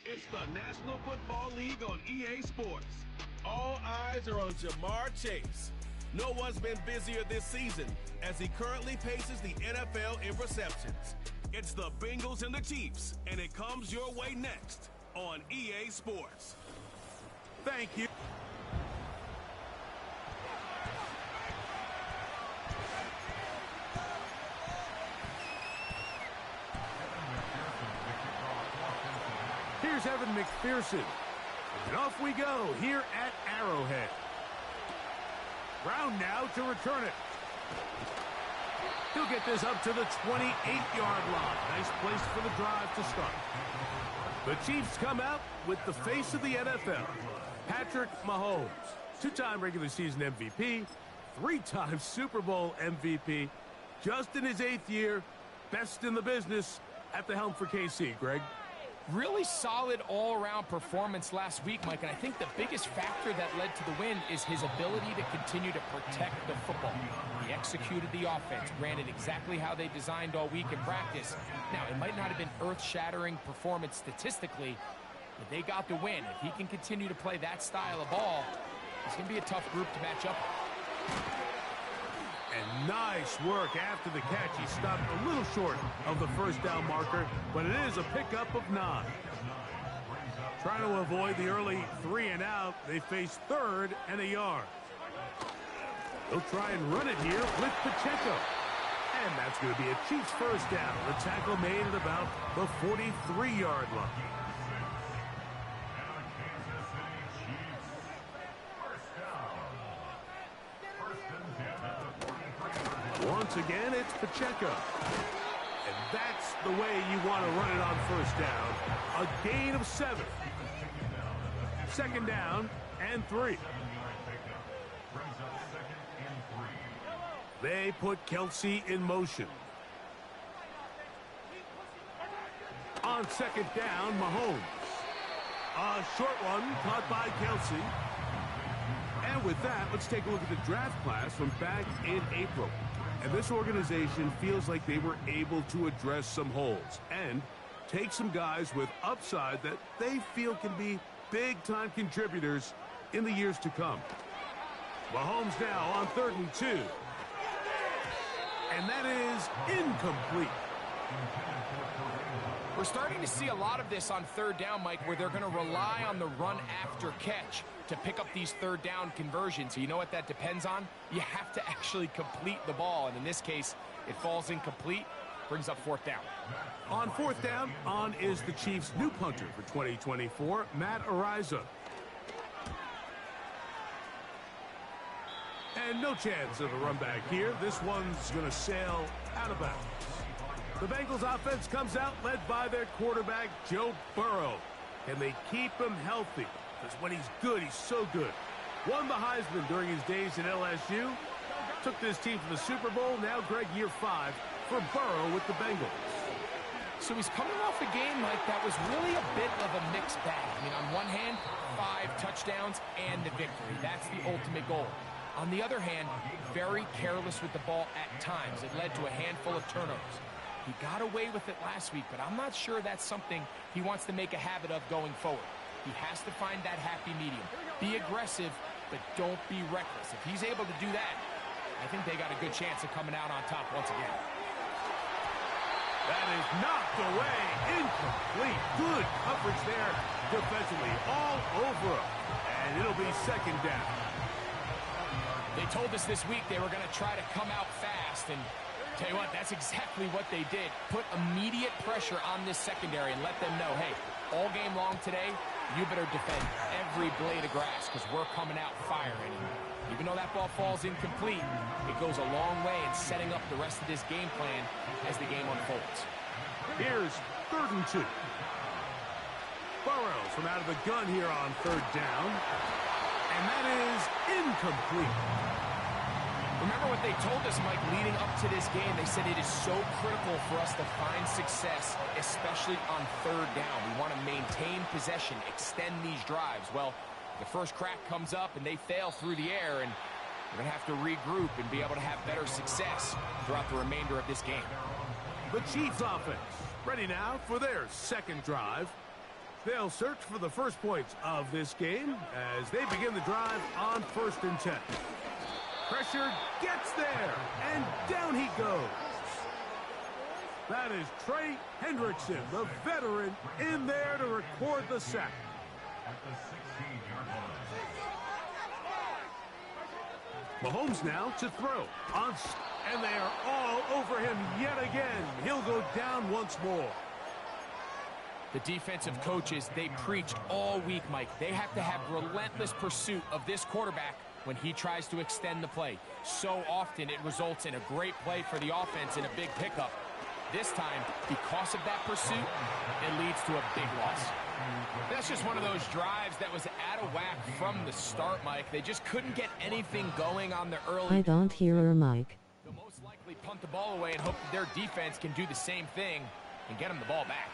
It's the National Football League on EA Sports. All eyes are on Jamar Chase. No one's been busier this season as he currently paces the NFL in receptions. It's the Bengals and the Chiefs, and it comes your way next on EA Sports. Thank you. Here's Evan McPherson. And off we go here at Arrowhead. Brown now to return it. He'll get this up to the 28-yard line. Nice place for the drive to start. The Chiefs come out with the face of the NFL, Patrick Mahomes. Two-time regular season MVP, three-time Super Bowl MVP. Just in his 8th year, best in the business at the helm for KC. Greg? Really solid all-around performance last week, Mike, and I think the biggest factor that led to the win is his ability to continue to protect the football. He executed the offense, ran it exactly how they designed all week in practice. Now, it might not have been earth-shattering performance statistically, but they got the win. If he can continue to play that style of ball, it's going to be a tough group to match up with. And nice work after the catch. He stopped a little short of the first down marker, but it is a pickup of 9. Trying to avoid the early 3 and out, they face 3rd and a yard. They'll try and run it here with Pacheco. And that's going to be a Chiefs first down. The tackle made at about the 43-yard line. Once again, it's Pacheco. And that's the way you want to run it on first down. A gain of 7. 2nd down and 3. They put Kelsey in motion. On 2nd down, Mahomes. A short one caught by Kelsey. And with that, let's take a look at the draft class from back in April. And this organization feels like they were able to address some holes and take some guys with upside that they feel can be big-time contributors in the years to come. Mahomes now on 3rd and 2. And that is incomplete. We're starting to see a lot of this on 3rd down, Mike, where they're going to rely on the run after catch to pick up these 3rd down conversions. You know what that depends on? You have to actually complete the ball, and in this case, it falls incomplete, brings up 4th down. On 4th down, on is the Chiefs' new punter for 2024, Matt Ariza. And no chance of a run back here. This one's going to sail out of bounds. The Bengals offense comes out led by their quarterback, Joe Burrow. Can they keep him healthy? Because when he's good, he's so good. Won the Heisman during his days at LSU. Took this team to the Super Bowl. Now, Greg, year 5 for Burrow with the Bengals. So he's coming off a game, Mike, that was really a bit of a mixed bag. I mean, on one hand, 5 touchdowns and the victory. That's the ultimate goal. On the other hand, very careless with the ball at times. It led to a handful of turnovers. He got away with it last week, but I'm not sure that's something he wants to make a habit of going forward. He has to find that happy medium. Be aggressive, but don't be reckless. If he's able to do that, I think they got a good chance of coming out on top once again. That is knocked away. Incomplete. Good coverage there defensively. All over him. And it'll be 2nd down. They told us this week they were going to try to come out fast, and tell you what, that's exactly what they did. Put immediate pressure on this secondary and let them know, hey, all game long today, you better defend every blade of grass because we're coming out firing. And even though that ball falls incomplete, it goes a long way in setting up the rest of this game plan as the game unfolds. Here's 3rd and 2. Burrow from out of the gun here on 3rd down. And that is incomplete. Remember what they told us, Mike, leading up to this game. They said it is so critical for us to find success, especially on 3rd down. We want to maintain possession, extend these drives. Well, the first crack comes up and they fail through the air, and we're going to have to regroup and be able to have better success throughout the remainder of this game. The Chiefs offense ready now for their 2nd drive. They'll search for the first points of this game as they begin the drive on 1st and 10. Pressure gets there, and down he goes. That is Trey Hendrickson, the veteran, in there to record the sack. Mahomes now to throw. And they are all over him yet again. He'll go down once more. The defensive coaches, they preach all week, Mike. They have to have relentless pursuit of this quarterback when he tries to extend the play. So often it results in a great play for the offense and a big pickup. This time, because of that pursuit, it leads to a big loss. That's just one of those drives that was out of whack from the start, Mike. They just couldn't get anything going on the early. I don't hear her, Mike. They'll most likely punt the ball away and hope that their defense can do the same thing and get them the ball back.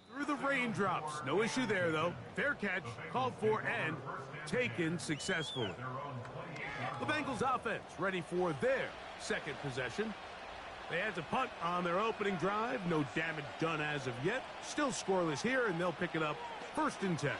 Through the raindrops. No issue there, though. Fair catch, called for, and taken successfully. The Bengals offense ready for their second possession. They had to punt on their opening drive. No damage done as of yet. Still scoreless here, and they'll pick it up 1st and 10.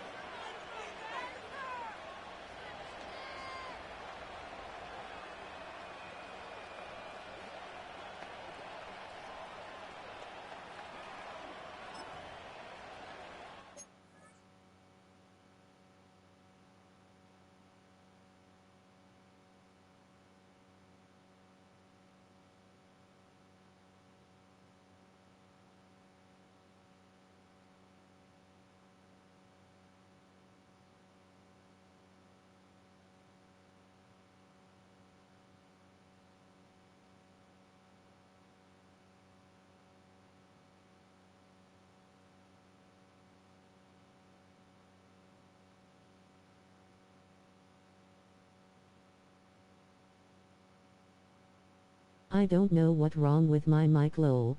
I don't know what wrong with my mic, lol.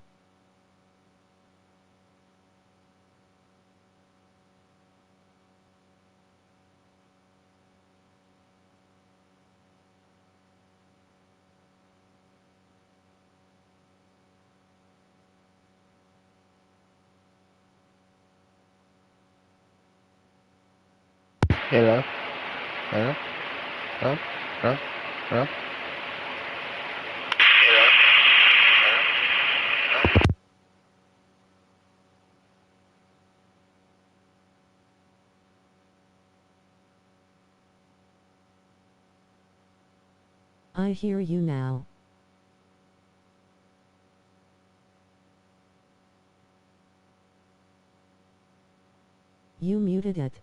Hello? Hello? Hello? Hello? Hello? I hear you now. You muted it.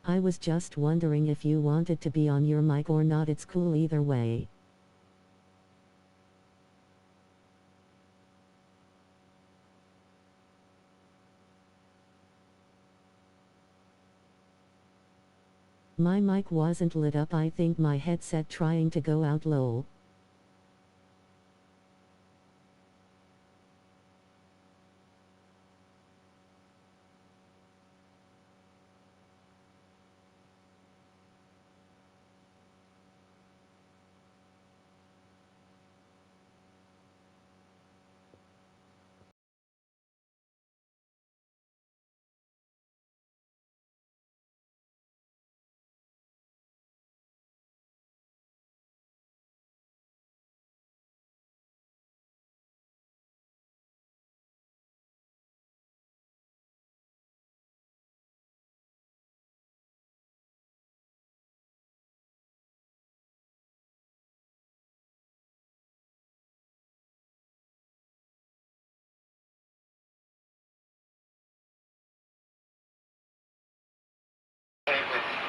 I was just wondering if you wanted to be on your mic or not. It's cool either way. My mic wasn't lit up. I think my headset trying to go out, lol.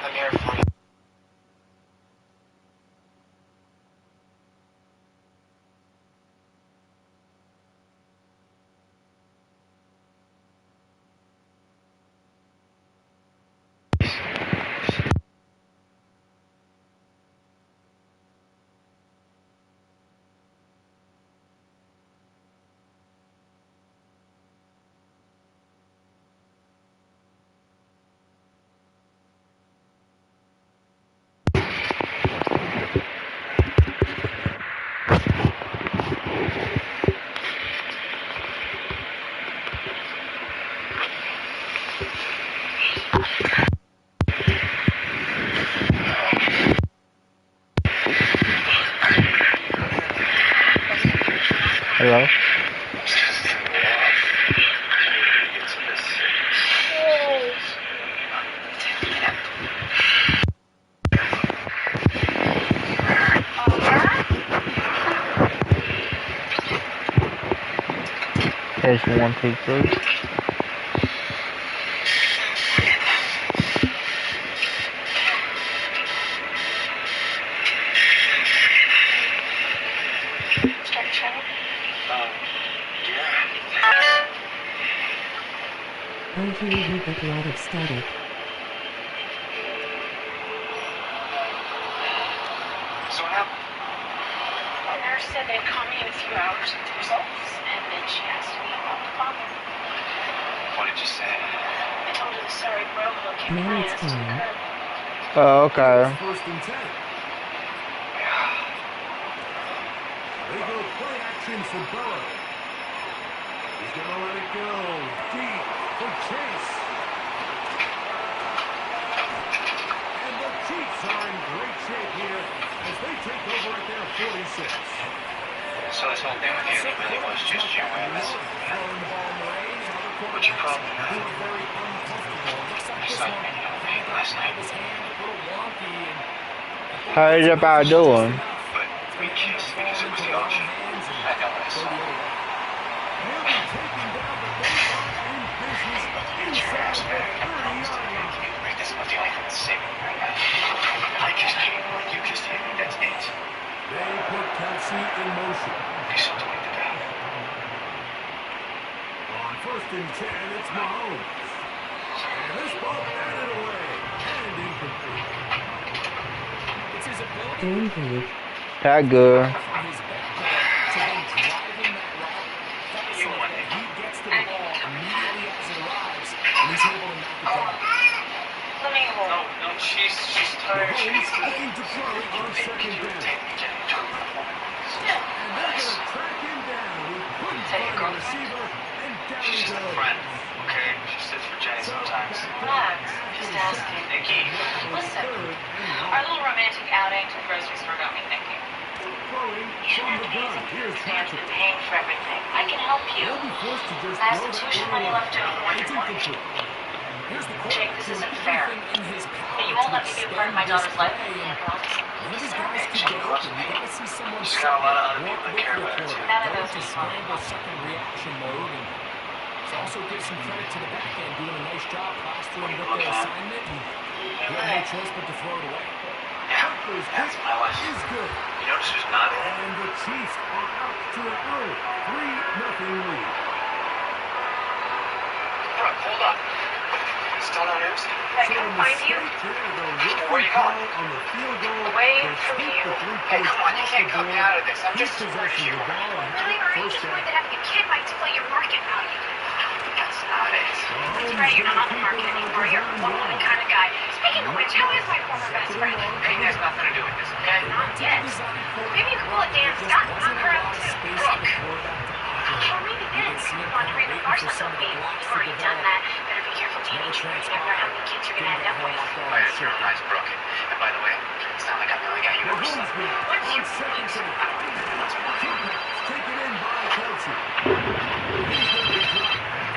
I'm here for you. Hello? Test 1, 2, 3. I hear you but lot of static. So what happened? The nurse said they'd call me in a few hours with the results, and then she asked me about the father. What did you say? I told her the sorry bro came Now flying it's us to the time. curb. Oh, okay. First and 10. They go play action for Burrow. He's going to let it go deep for Chase. And the Chiefs are in great shape here as they take over at their 46. So this whole thing with you really was just your awareness. What's your problem? I saw you in your pain last night. How is about doing? But we kissed because it was the ocean. I know what I saw. He'll be taken down, but they are in business inside the 30-yard line. Rick, that's about the only thing that's saving me right now. I kissed you. You kissed him. That's it. They put Kelsey in motion. You should do it down. On first and 10, it's Mahomes. And this ball batted away and incomplete. It's his ability Don't breathe. That good. from his back to then driving that route fast enough that he gets to the ball immediately as it arrives, and he's able to knock it down. Let me hold. No, she's tired. Mahomes looking to throw on second down. And they're going to track him down. He couldn't find the receiver, and down he She's just a goes. friend, okay? She sits for Jenny sometimes. Relax. Just asking. Nikki. Listen, our little romantic outing to the grocery store got me thinking. Throwing You shouldn't from the have to be gun. using Here's food stamps Patrick. and paying for everything. I can help you. They'll be forced to just I have throw some that tuition one money away. left over when It's you're mortgage. incomplete. Here's the Jake, this doing isn't fair. everything in his power But you won't to let me be a part of my extend daughter's this life. play, and And I'll just none of these deserve guys it. could get open. You gotta see someone She's got a lot of other work people that with care your about her, too. quarterback. None of Don't those just people. scramble second reaction mode. And so also give some credit to the back end, doing a nice job plastering with their assignment. And you have no choice but to throw it away. Yeah, that's what I was. Is good. You notice who's not in? And the Chiefs are out to an early 3-0 lead. Brooke, hold on. Still no news? Did I come find you? Where are you going? On the field goal. Away They from take you. the 3 Hey, points come on, you off can't the cut me board. out of this. I'm Keep just as possession worried as of you the are. ball and have Really, it or are you first just down. worried that having a kid might deflate your market value? That's not it. That's right, you're not on the market anymore. You're a one-woman kind of guy. Speaking of which, how is my former best friend? Payne has nothing to do with this, okay? Not yet. Maybe you could pull a Dan Scott and knock her out too. Brooke. Or maybe then, if you want to read the farce of the league, you've already done that. Better be careful, teenager. You never know how many kids you're going to end up with. I had to terrorize Brooke. And by the way, it's not like I'm the only guy you ever slept with. What's your Second point? down. Taken in by Kelsey. He's going to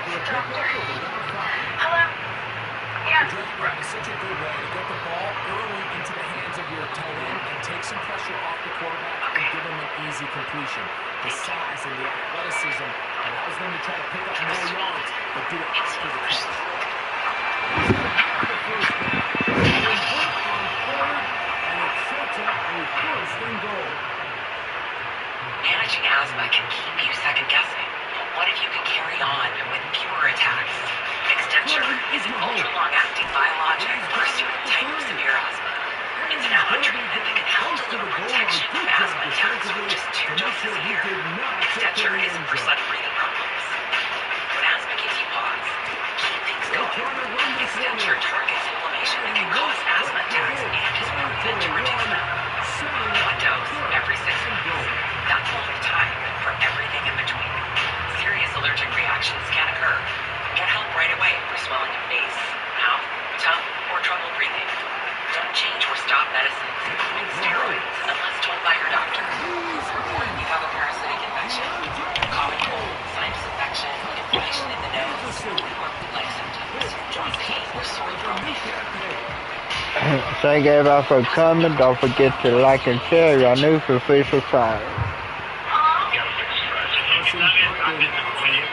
be dropped after a pickup of about 5. Hello? Yeah. Drag route is such a good way to get the ball early into the hands of your tight end and take some pressure off the quarterback and give him an easy completion. The size and the athleticism allows them to try to pick up more yards, but do it after the catch. asthma can keep you second-guessing. What if you could carry on with fewer attacks? Extenture is an ultra-long-acting biologic for a certain type of severe asthma. It's an asthma treatment that can help deliver protection from asthma attacks with just 2 doses a year. Extenture isn't for sudden breathing problems. When asthma gives you pause, keep things going. Extenture targets inflammation that can cause asthma attacks and is proven to reduce them. 1 dose every 6 months. That's a long time for everything in between. Serious allergic reactions can occur. Get help right away for swelling of face, mouth, tongue, or trouble breathing. Don't change or stop medicines, including steroids, unless told by your doctor. Report if you have a parasitic infection, common cold, sinus infection, inflammation in the nose, or flu-like symptoms, joint pain, or sore throat. Thank everybody for coming. Don't forget to like and share your new for ps5.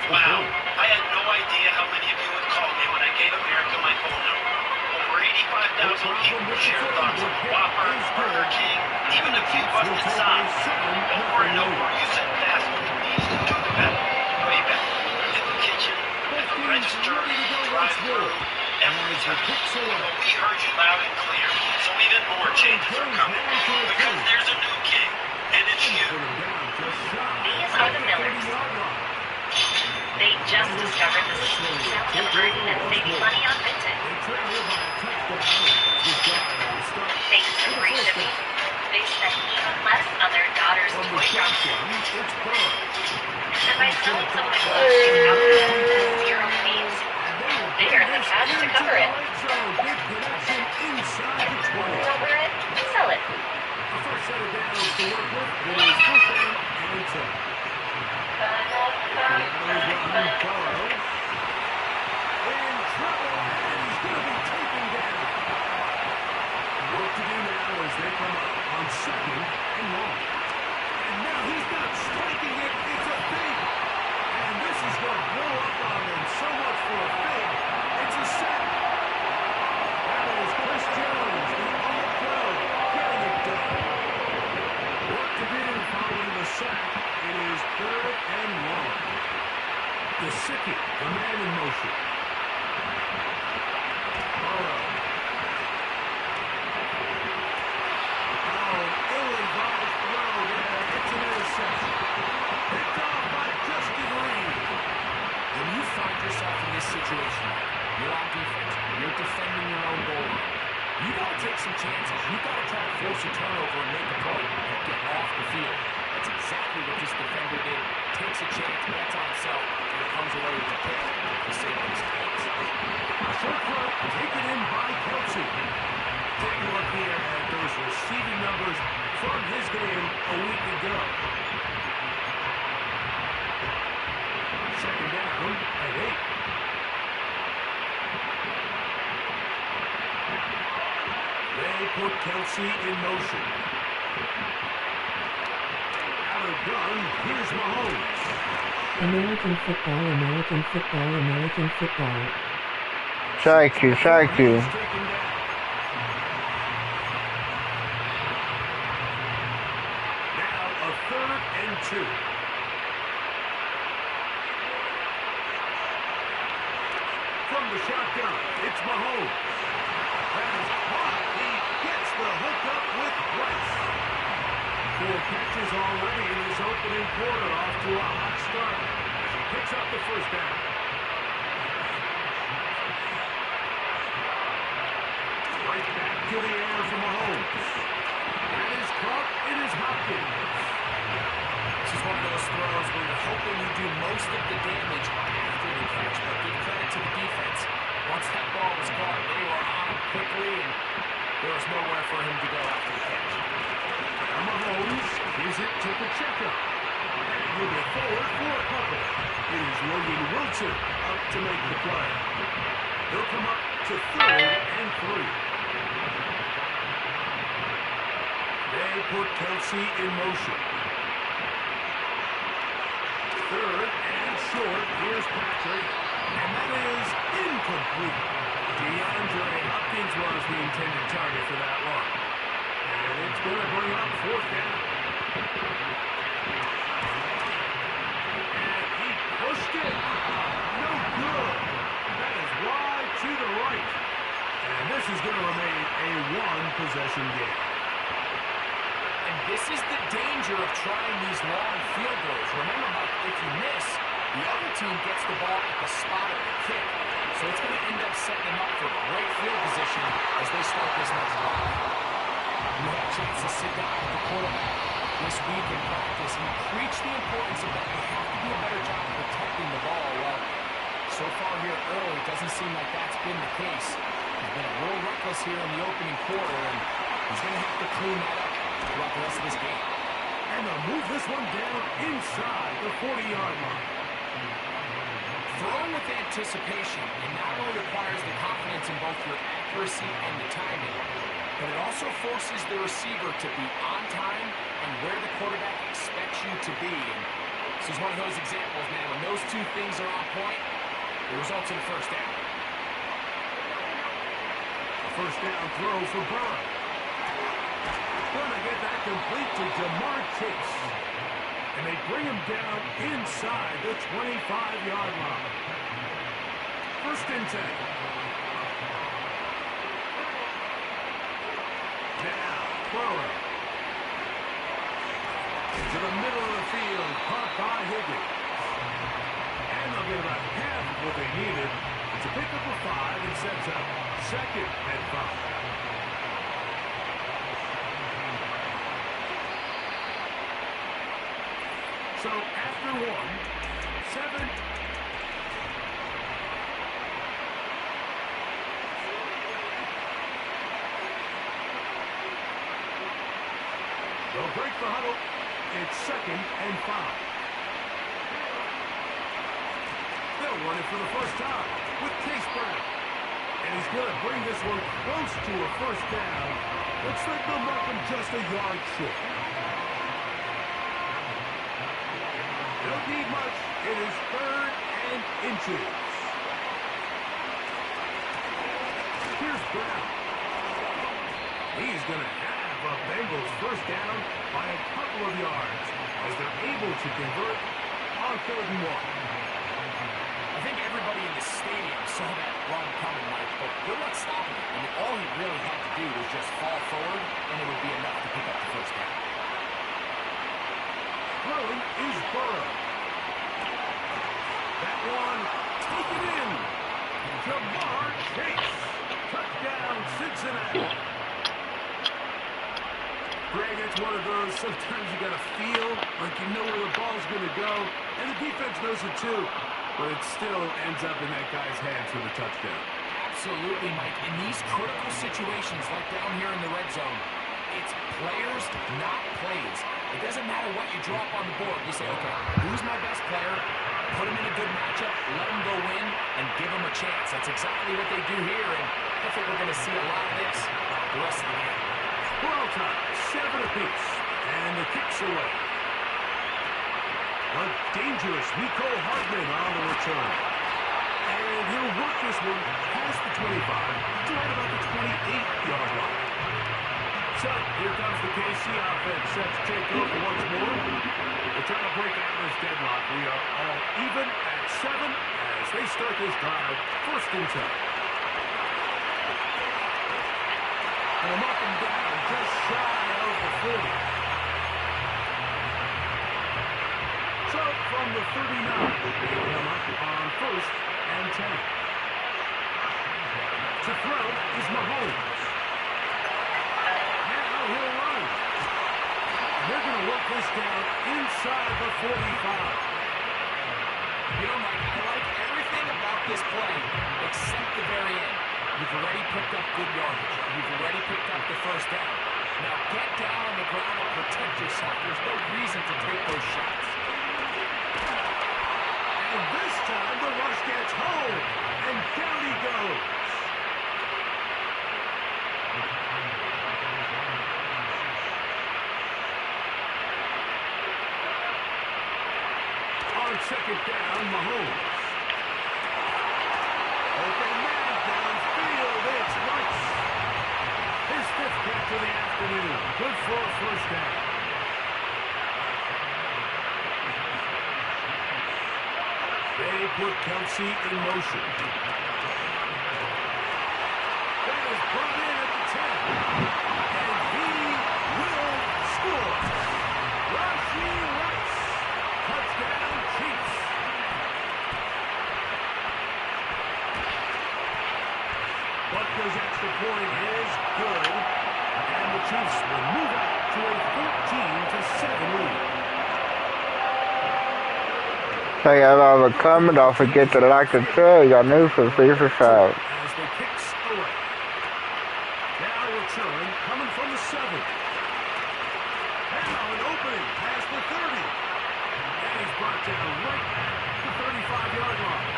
Wow, I had no idea how many of you would call me when I gave America my phone number. Over 85,000 people shared thoughts on the Whopper, Burger King, even a few busted signs. Over and over, you said fast food needs to do better, way better. In the kitchen, at the register, drive-thru, everything. But we heard you loud and clear, so even more changes are coming. Because there's a new king, and it's you. These are the Millers. They just discovered the sleek sound improved and saving money on vintage. Thanks to free shipping, they spend even less on their daughter's toy drum. And by selling some of the clothes she's outgrown at 0 fees, they earn the cash to cover it. Don't wear it, sell it. The first set of downs to work with is first down and 10. Second and long. And now he's not striking it, it's a fake. And this is going to blow up on him. So much for a fake. It's a sack. That is Chris Jones, the All-Pro, getting it done. Work to do following the sack. It is 3rd and long. Gesicki, the man in motion. Situation. You're on defense. You're defending your own goal line. You got to take some chances. You got to try to force a turnover and make a play and get off the field. That's exactly what this defender did. Takes a chance, bets on himself, and comes away with a pick to save his hands. Short front, taken in by Kelsey. Take a look here at those receiving numbers from his game a week ago. Second down at 8. They put Kelsey in motion. Out of gun, here's Mahomes. American football, American football, American football. Thank you, thank you. Now a 3rd and 2. From the shotgun, it's Mahomes. That is caught. He gets the hook up with Rice. 4 catches already in his opening quarter, off to a hot start as he picks up the first down. Right back to the air for Mahomes. That is caught. It is Hopkins. This is one of those throws where you're hoping you do most of the damage after the catch, but give credit to the defense. Once that ball was caught, they were on it quickly, and there was nowhere for him to go after the catch. Now Mahomes gives it to Pacheco. And he'll be forward for a couple. It is Logan Wilson up to make the play. They'll come up to 3rd and 3. They put Kelsey in motion. 3rd and short. Here's Patrick. And that is incomplete. DeAndre Hopkins was the intended target for that one. And it's going to bring up 4th down. one-possession game. And this is the danger of trying these long field goals. Remember, Mike, if you miss, the other team gets the ball at the spot of the kick. So it's going to end up setting them up for great field position as they start this next drive. You had a chance to sit down with the quarterback this week in practice. He preached the importance of that. They have to do a better job of protecting the ball. Well, so far here early, it doesn't seem like that's been the case. He's been a little reckless here in the opening quarter, and he's going to have to clean that up throughout the rest of this game. And they'll move this one down inside the 40-yard line. Throwing with anticipation, it not only requires the confidence in both your accuracy and the timing, but it also forces the receiver to be on time and where the quarterback expects you to be. And this is one of those examples, man, when those two things are on point, it results in a first down. A first down throw for Burrow. Gonna get that complete to Jamar Chase. And they bring him down inside the 25-yard line. First and 10. Now, Burrow. Into the middle of the field, caught by Higgins. And they'll get about half of what they needed. It's a pickup of 5 and sets up second and 5. So after 1, 7. They'll break the huddle. It's second and 5. They'll run it for the first time with Case Brown. And he's going to bring this one close to a first down. Looks like they'll mark him just a yard short. Don't need much. It is 3rd and inches. Here's Brown. He's going to have a Bengals first down by a couple of yards as they're able to convert on 3rd and 1. I think everybody in the stadium saw that run coming, Mike, but good luck stopping it. I mean, all he really had to do was just fall forward, and it would be enough to pick up the first down. Throwing is Burrow. That one taken in. Jamar Chase. Touchdown, Cincinnati. Greg, it's one of those, sometimes you got to feel like you know where the ball's going to go, and the defense knows it too, but it still ends up in that guy's hands for the touchdown. Absolutely, Mike. In these critical situations, like down here in the red zone, it's players, not plays. It doesn't matter what you drop on the board. You say, okay, who's my best player? Put him in a good matchup, let him go in, and give him a chance. That's exactly what they do here, and I think we're going to see a lot of this the rest of the game. Well time, 7 apiece, and the kick's away. A dangerous Nico Hardman on the return. And he'll work this one past the 25 to right about the 28-yard line. So here comes the KC offense set to take over once more. They're trying to break out of this deadlock. We are all even at 7 as they start this drive, 1st and 10. And they'll knock him down just shy of the 40. So from the 39, they come up on 1st and 10. To throw is Mahomes. Now he'll run. They're going to work this down inside the 45. You know, Mike, I like everything about this play except the very end. You've already picked up good yardage. You've already picked up the first down. Now get down on the ground and protect yourself. There's no reason to take those shots. And this time the rush gets home. And down he goes. On 2nd down, Mahomes. Open man downfield. It's Rice. His 5th catch of the afternoon. Good for a first down. They put Kelsey in motion. That is brought in at the 10. Steelers' extra point is good. And the Chiefs will move out to a 14-7 lead. Hey, y'all are coming. Don't forget to like and share. Y'all new for ps5. As they kicks away. Now return coming from the 7. Now an opening past the 30. And he's brought down right at the 35-yard line.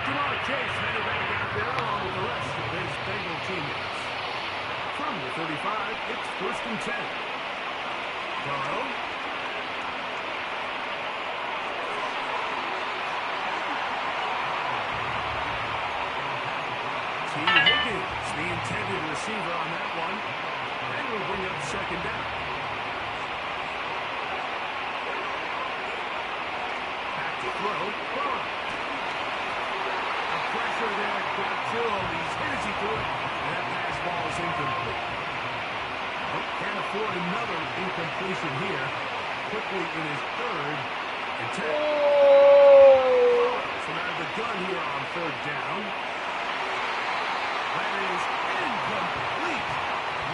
Jamar Chase headed back out there along with the rest of his Bengal teammates. From the 35, it's 1st and 10. Burrow. T. Higgins, the intended receiver on that one. And will bring up 2nd down. Back to throw. Burrow. The pressure there got to him. He's hit as he threw it. And that pass ball is incomplete. Oh, can't afford another incompletion here. Quickly in his 3rd and 10. So now the gun here on 3rd down. That is incomplete.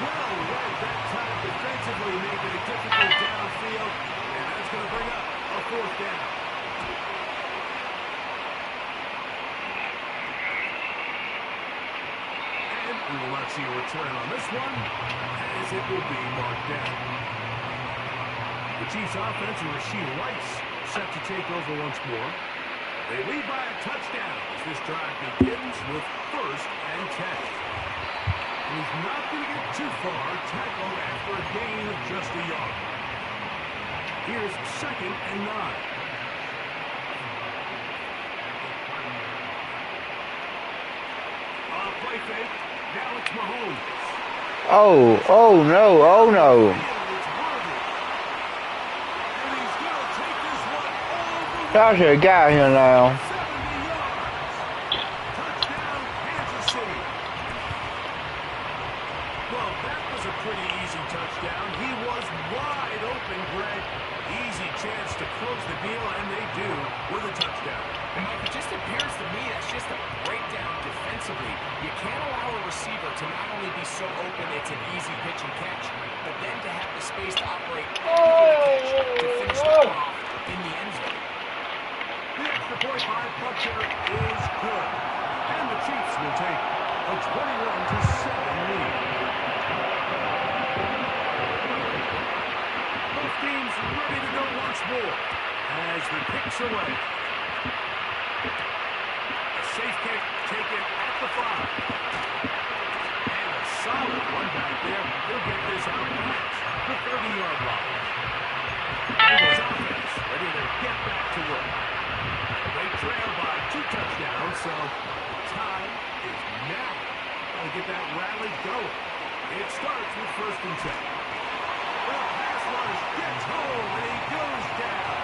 Well read that time defensively, making it difficult downfield. And that's going to bring up a 4th down. And we will not see a return on this one, as it will be marked down. The Chiefs offense and Rasheed Rice set to take over once more. They lead by a touchdown as this drive begins with 1st and 10. He's not going to get too far, tackled after a gain of just a yard. Here's 2nd and 9. Play fake. Now it's Mahomes. Oh no, oh no. Y'all should have got him now. Touchdown, Kansas City. Well, that was a pretty easy touchdown. He was wide open, Greg. Easy chance to close the deal, and they do with a touchdown. And Mike, it just appears to me that's just a breakdown defensively. You can't allow a receiver to not only be so open it's an easy pitch and catch, but then to have the space to operate to finish the ball off in the end zone. The extra point by Butcher is good. And the Chiefs will take a 21-7 lead. Both teams ready to go once more as the kicks away. A safe kick taken at the 5. And a solid one back there. He'll get this out past the 30-yard line. Eagles offense ready to get back to work. They trail by 2 touchdowns, so time is now. Gotta get that rally going. It starts with 1st and 10. The pass rush gets home, and he goes down.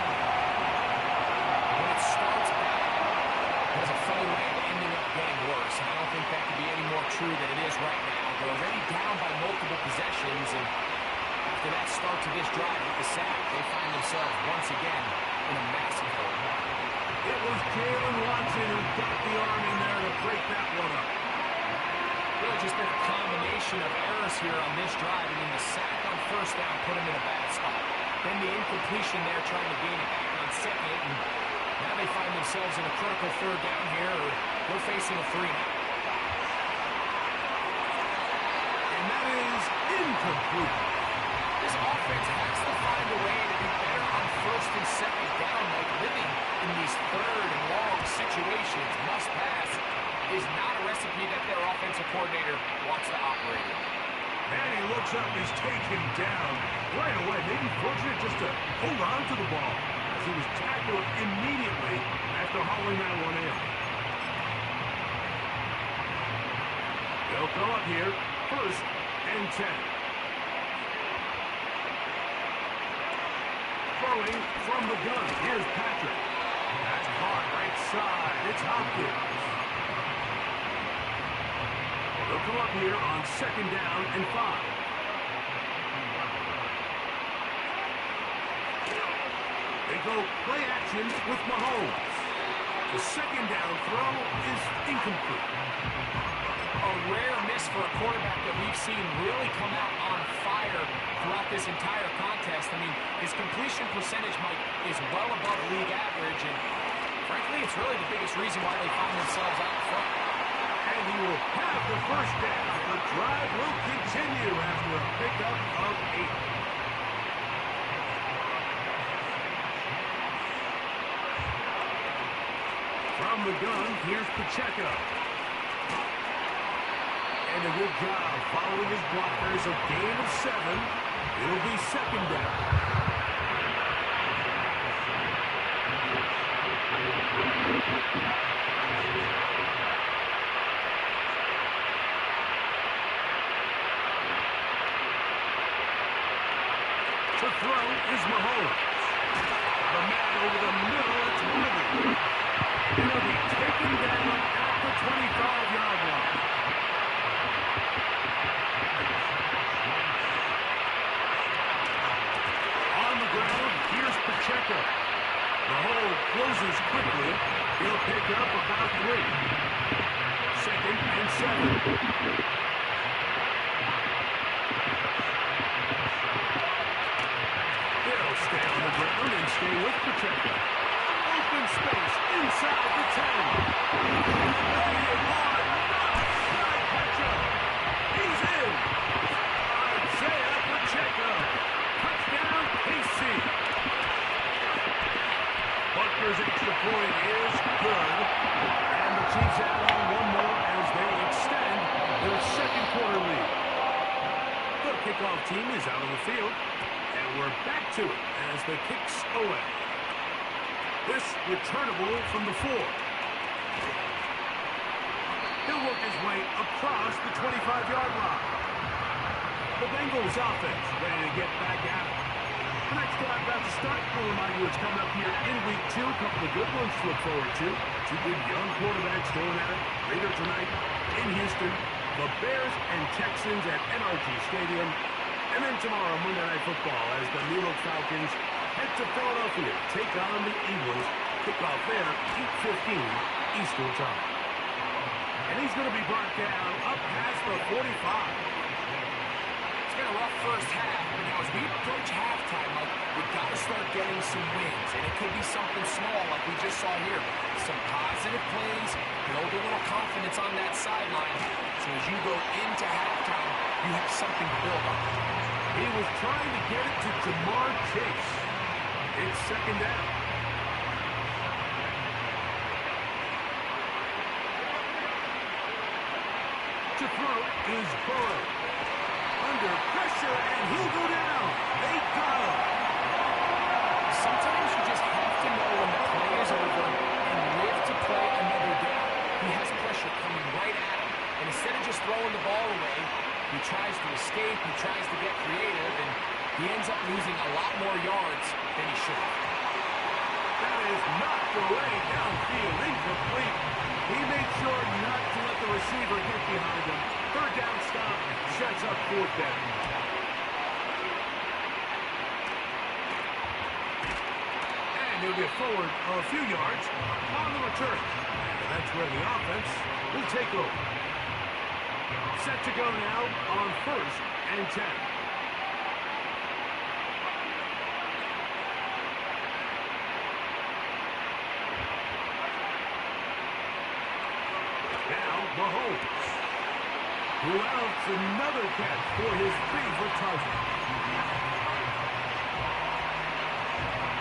When it starts bad, there's a funny way of ending up getting worse, and I don't think that could be any more true than it is right now. They're already down by multiple possessions, and after that start to this drive with the sack, they find themselves once again in a massive hole. It was Jalen Watson who got the arm in there to break that one up. Really just been a combination of errors here on this drive. I mean, the sack on 1st down put him in a bad spot. Then the incompletion there trying to gain it back on 2nd. And now they find themselves in a critical 3rd down here, or they're facing a 3 and out. And that is incomplete. This offense has to find a way to be better on 1st and 2nd down, like living in these 3rd and long situations. Must pass is not a recipe that their offensive coordinator wants to operate in. And he looks up, he's taken down right away. Maybe fortunate just to hold on to the ball as he was tackled immediately after hauling that one in. They'll come up here, 1st and 10. Throwing from the gun, here's Patrick. That's caught right side, it's Hopkins. They'll come up here on 2nd down and 5. They go play action with Mahomes. The second down throw is incomplete. A rare miss for a quarterback that we've seen really come out on fire throughout this entire contest. I mean, his completion percentage, Mike, is well above league average, and frankly, it's really the biggest reason why they find themselves out front. And he will have the first down. The drive will continue after a pickup of 8. From the gun, here's Pacheco. And a good job following his blockers. A gain of 7. It'll be second down. The throw is Mahomes. The man over the middle, it's Madden. He'll be taken down at the 25-yard line. On the ground, here's Pacheco. The hole closes quickly. He'll pick up about 3. Second and 7. He'll stay on the ground and stay with Pacheco. Open space inside the 10. They are not shy Pacheco. He's in. Isaiah Pacheco. Touchdown, KC. Butker's extra point is good. And the Chiefs add on one more as they extend their second quarter lead. The kickoff team is out on the field. And we're back to it as the kick's away. This returnable from the 4. He'll work his way across the 25-yard line. The Bengals offense ready to get back at it. The next drive about to start. We'll remind you it's coming up here in week 2. A couple of good ones to look forward to. 2 good young quarterbacks going at it later tonight in Houston. The Bears and Texans at NRG Stadium. And then tomorrow, Monday Night Football, as the New York Falcons head to Philadelphia, take on the Eagles. Kickoff there, 8:15 Eastern Time. And he's going to be brought down up past the 45. It's been a rough first half, but now as we approach halftime, Mike, we've got to start getting some wins. And it could be something small like we just saw here. Some positive plays, build a little confidence on that sideline. So as you go into halftime, you have something to build on. He was trying to get it to Jamar Chase. It's second down. To throw is Burrow. Under pressure, and he'll go down. They got him. Sometimes you just have to know when the play is over and live to play another down. He has pressure coming right at him. And instead of just throwing the ball away, he tries to escape, he tries to get creative, and he ends up losing a lot more yards than he should. That is knocked away downfield, incomplete. He made sure not to let the receiver get behind him. Third down stop, sets up fourth down. And he'll get forward a few yards on the return. And that's where the offense will take over. Set to go now on 1st and 10. Now Mahomes, who outs another catch for his favorite target.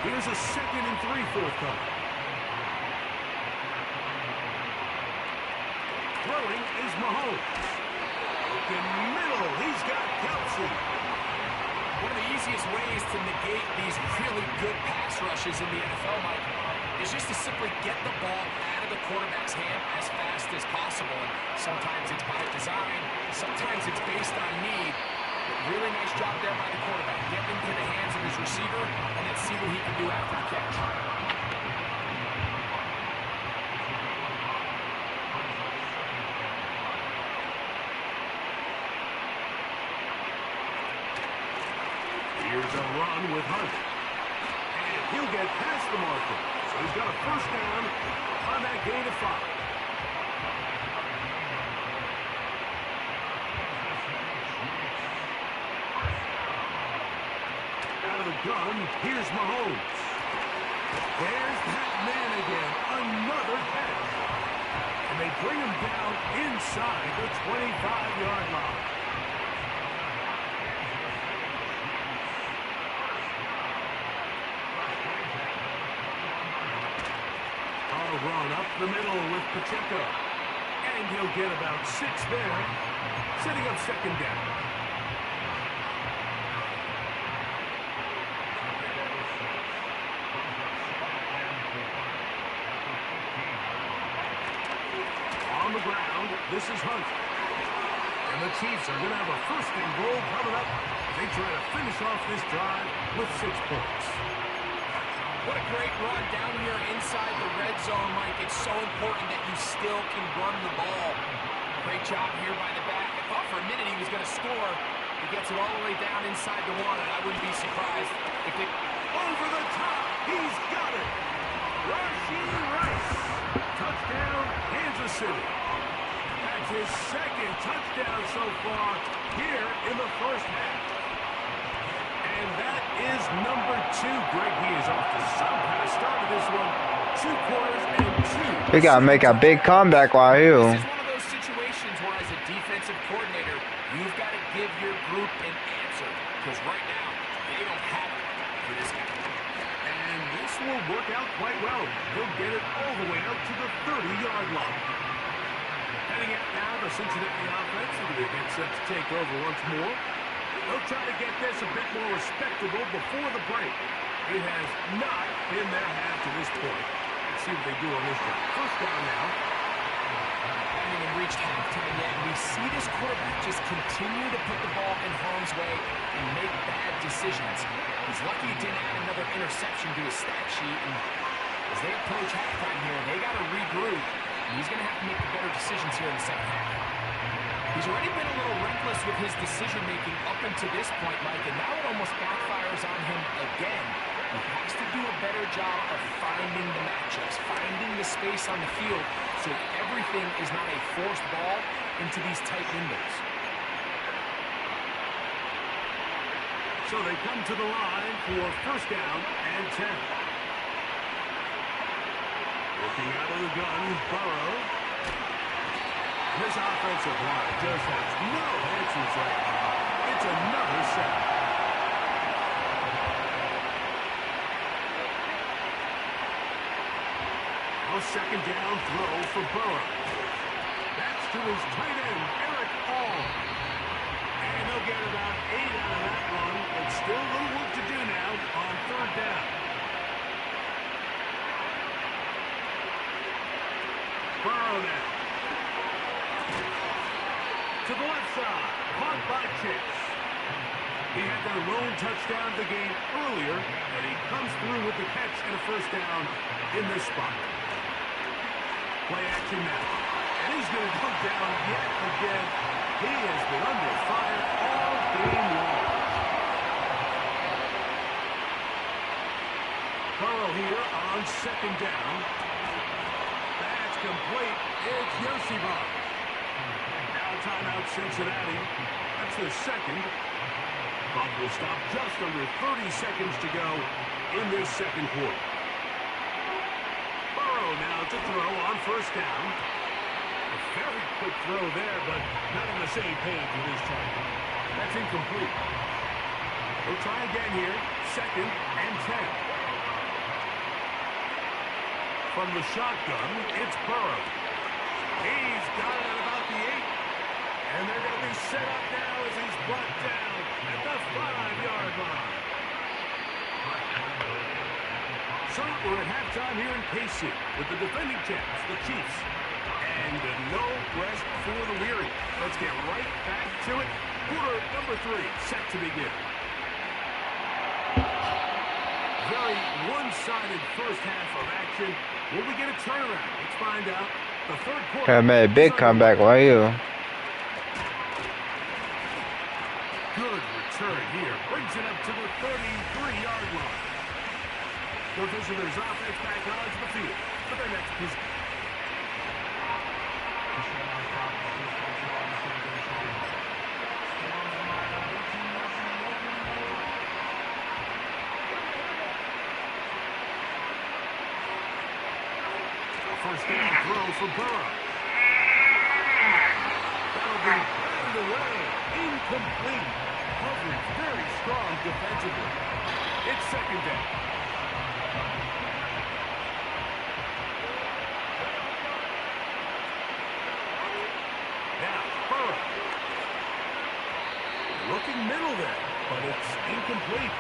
Here's a 2nd and 3 forthcoming. Throwing is Mahomes. In middle, he's got Kelsey. One of the easiest ways to negate these really good pass rushes in the NFL, Mike, is just to simply get the ball out of the quarterback's hand as fast as possible. And sometimes it's by design, sometimes it's based on need. But really nice job there by the quarterback. Get into the hands of his receiver, and then see what he can do after the catch. Here's a run with Hunt. And He'll get past the marker. So he's got a first down on that gain of 5. Out of the gun, here's Mahomes. There's that man again. Another catch. And they bring him down inside the 25-yard line. Run up the middle with Pacheco. And he'll get about 6 there, setting up second down. On the ground, this is Hunt. And the Chiefs are going to have a first and goal coming up as they try to finish off this drive with 6 points. What a great run down here inside the red zone, Mike. It's so important that you still can run the ball. Great job here by the back. I thought for a minute he was going to score. He gets it all the way down inside the 1, and I wouldn't be surprised if it... Over the top! He's got it! Rashee Rice! Touchdown, Kansas City. That's his second touchdown so far here in the first half. And that is number 2. Greg, he is off to some kind of start of this one. 2 quarters and 2. We gotta make a big comeback while here. This is one of those situations where, as a defensive coordinator, you've got to give your group an answer. Because right now, they don't have it for this guy. And this will work out quite well. He'll get it all the way out to the 30-yard line. Heading out now, the Cincinnati offense. They get set to take over once more. They'll try to get this a bit more respectable before the break. It has not been their half to this point. Let's see what they do on this one. First down now. Haven't even reached halftime yet. We see this quarterback just continue to put the ball in harm's way and make bad decisions. He's lucky he didn't add another interception to his stat sheet. And as they approach halftime here, they got to regroup. And he's going to have to make the better decisions here in the second half. He's already been a little reckless with his decision-making up until this point, Mike, and now it almost backfires on him again. He has to do a better job of finding the matchups, finding the space on the field, so everything is not a forced ball into these tight windows. So they come to the line for first down and 10. Looking out of the gun, Burrow. This offensive line just has no answers right now. It's another sack. A second down throw for Burrow. That's to his tight end, Eric All. And he'll get about 8 out of that one, but still a little work to do now on third down. Burrow now. To the left side, caught by Chase. He had their lone touchdown of the game earlier, and he comes through with the catch and a first down in this spot. Play action now. And he's going to go down yet again. He has been under fire all game long. Burrow here on second down. That's complete. It's Yoshiba. Timeout Cincinnati. That's their second. Clock will stop just under 30 seconds to go in this second quarter. Burrow now to throw on first down. A very quick throw there, but not on the same page with his target. That's incomplete. We'll try again here. Second and 10. From the shotgun, it's Burrow. He's got it at about the 8. And they're going to be set up now as he's brought down at the 5-yard line. So we're at halftime here in KC with the defending champs, the Chiefs. And no rest for the weary. Let's get right back to it. Quarter number 3 set to begin. Very one-sided first half of action. Will we get a turnaround? Let's find out. The third quarter. I made a big comeback while here. Good return here. Brings it up to the 33-yard line. The visitors' offense back onto the field for their next possession. First down throw for Burrow. That'll be batted away. Incomplete. Coverage very strong defensively. It's second down. Now, Burrow. Looking middle there, but it's incomplete.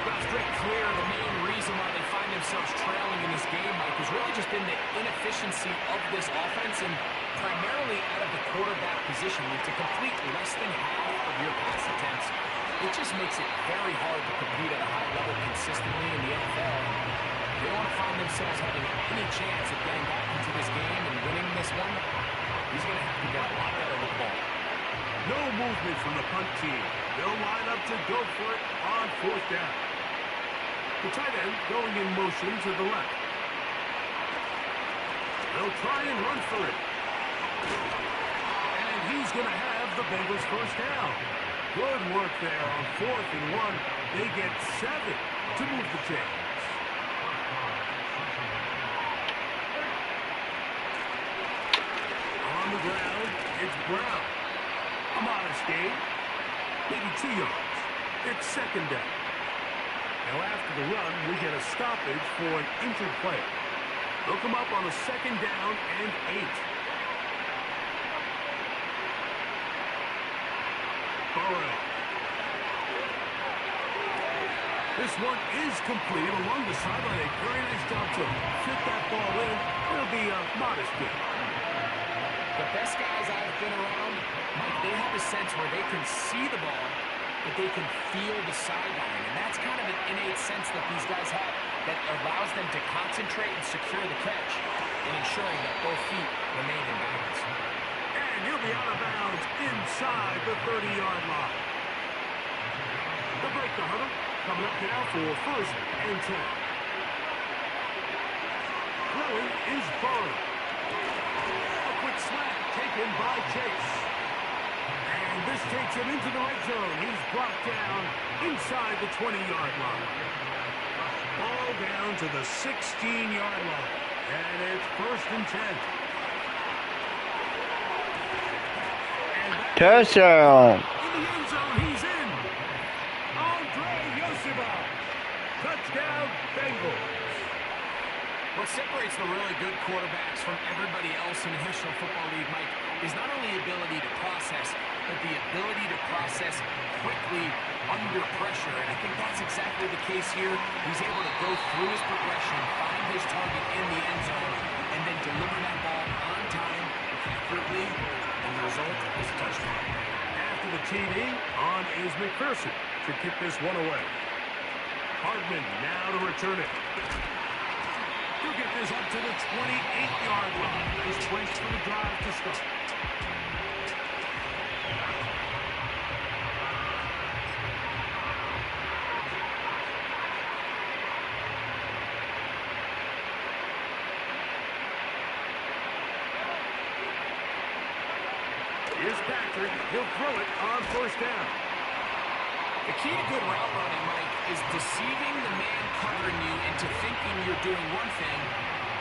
Well, it's pretty clear the main reason why they find themselves trailing in this game, Mike, has really just been the inefficiency of this offense and primarily out of the quarterback position. To complete less than half of your pass attempts, it just makes it very hard to compete at a high level consistently in the NFL. They want to find themselves having any chance of getting back into this game and winning this one. He's going to have to get a lot better with the ball. No movement from the punt team. They'll line up to go for it on fourth down. The tight end going in motion to the left. They'll try and run for it. And he's going to have the Bengals first down. Good work there on 4th and 1. They get 7 to move the chains. On the ground, it's Brown. A modest gain, maybe 2 yards. It's second down. Now after the run, we get a stoppage for an injured player. They'll come up on a second down and 8. Burrow. This one is complete along the sideline. A very nice job to fit that ball in. It'll be a modest gain. The best guys I've been around, Mike, they have a sense where they can see the ball, but they can feel the sideline. And that's kind of an innate sense that these guys have that allows them to concentrate and secure the catch and ensuring that both feet remain in bounds. And he'll be out of bounds inside the 30-yard line. The break the huddle coming up now for 1st and 10. Throwing is Burrow. A quick slant taken by Chase. And this takes him into the red zone. He's brought down inside the 20-yard line. Ball down to the 16-yard line. And it's 1st and 10. Touchdown. In the end zone, he's in. Andre Yoseba. Touchdown, Bengals. What separates the really good quarterbacks from everybody else in the National Football League, Mike, is not only the ability to process, but the ability to process quickly under pressure. And I think that's exactly the case here. He's able to go through his progression, find his target in the end zone, and then deliver that ball on time, accurately, and the result is a touchdown. After the TD, on is McPherson to kick this one away. Hardman now to return it. He'll get this up to the 28-yard line. His place for the drive to start. Here's Patrick. He'll throw it on 1st down. The key to good route running, Mike, is deceiving the man covering you into thinking you're doing one thing,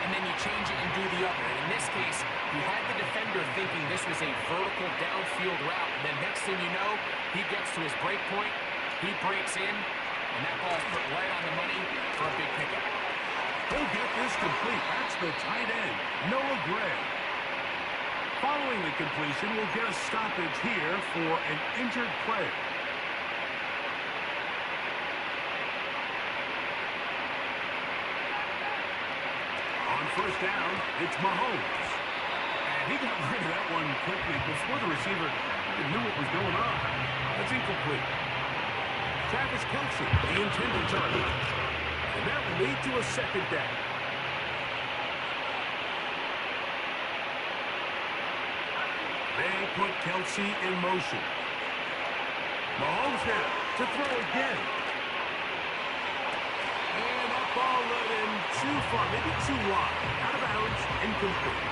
and then you change it and do the other. And in this case, you had the defender thinking this was a vertical downfield route. And then next thing you know, he gets to his break point, he breaks in, and that ball's put right on the money for a big pickup. He'll get this complete. That's the tight end, Noah Gray. Following the completion, we'll get a stoppage here for an injured player. On 1st down, it's Mahomes. And he got rid of that one quickly before the receiver knew what was going on. That's incomplete. Travis Kelce, the intended target. And that will lead to a second down. They put Kelce in motion. Mahomes now to throw again. And ball led in too far, maybe too wide. Out of bounds, incomplete.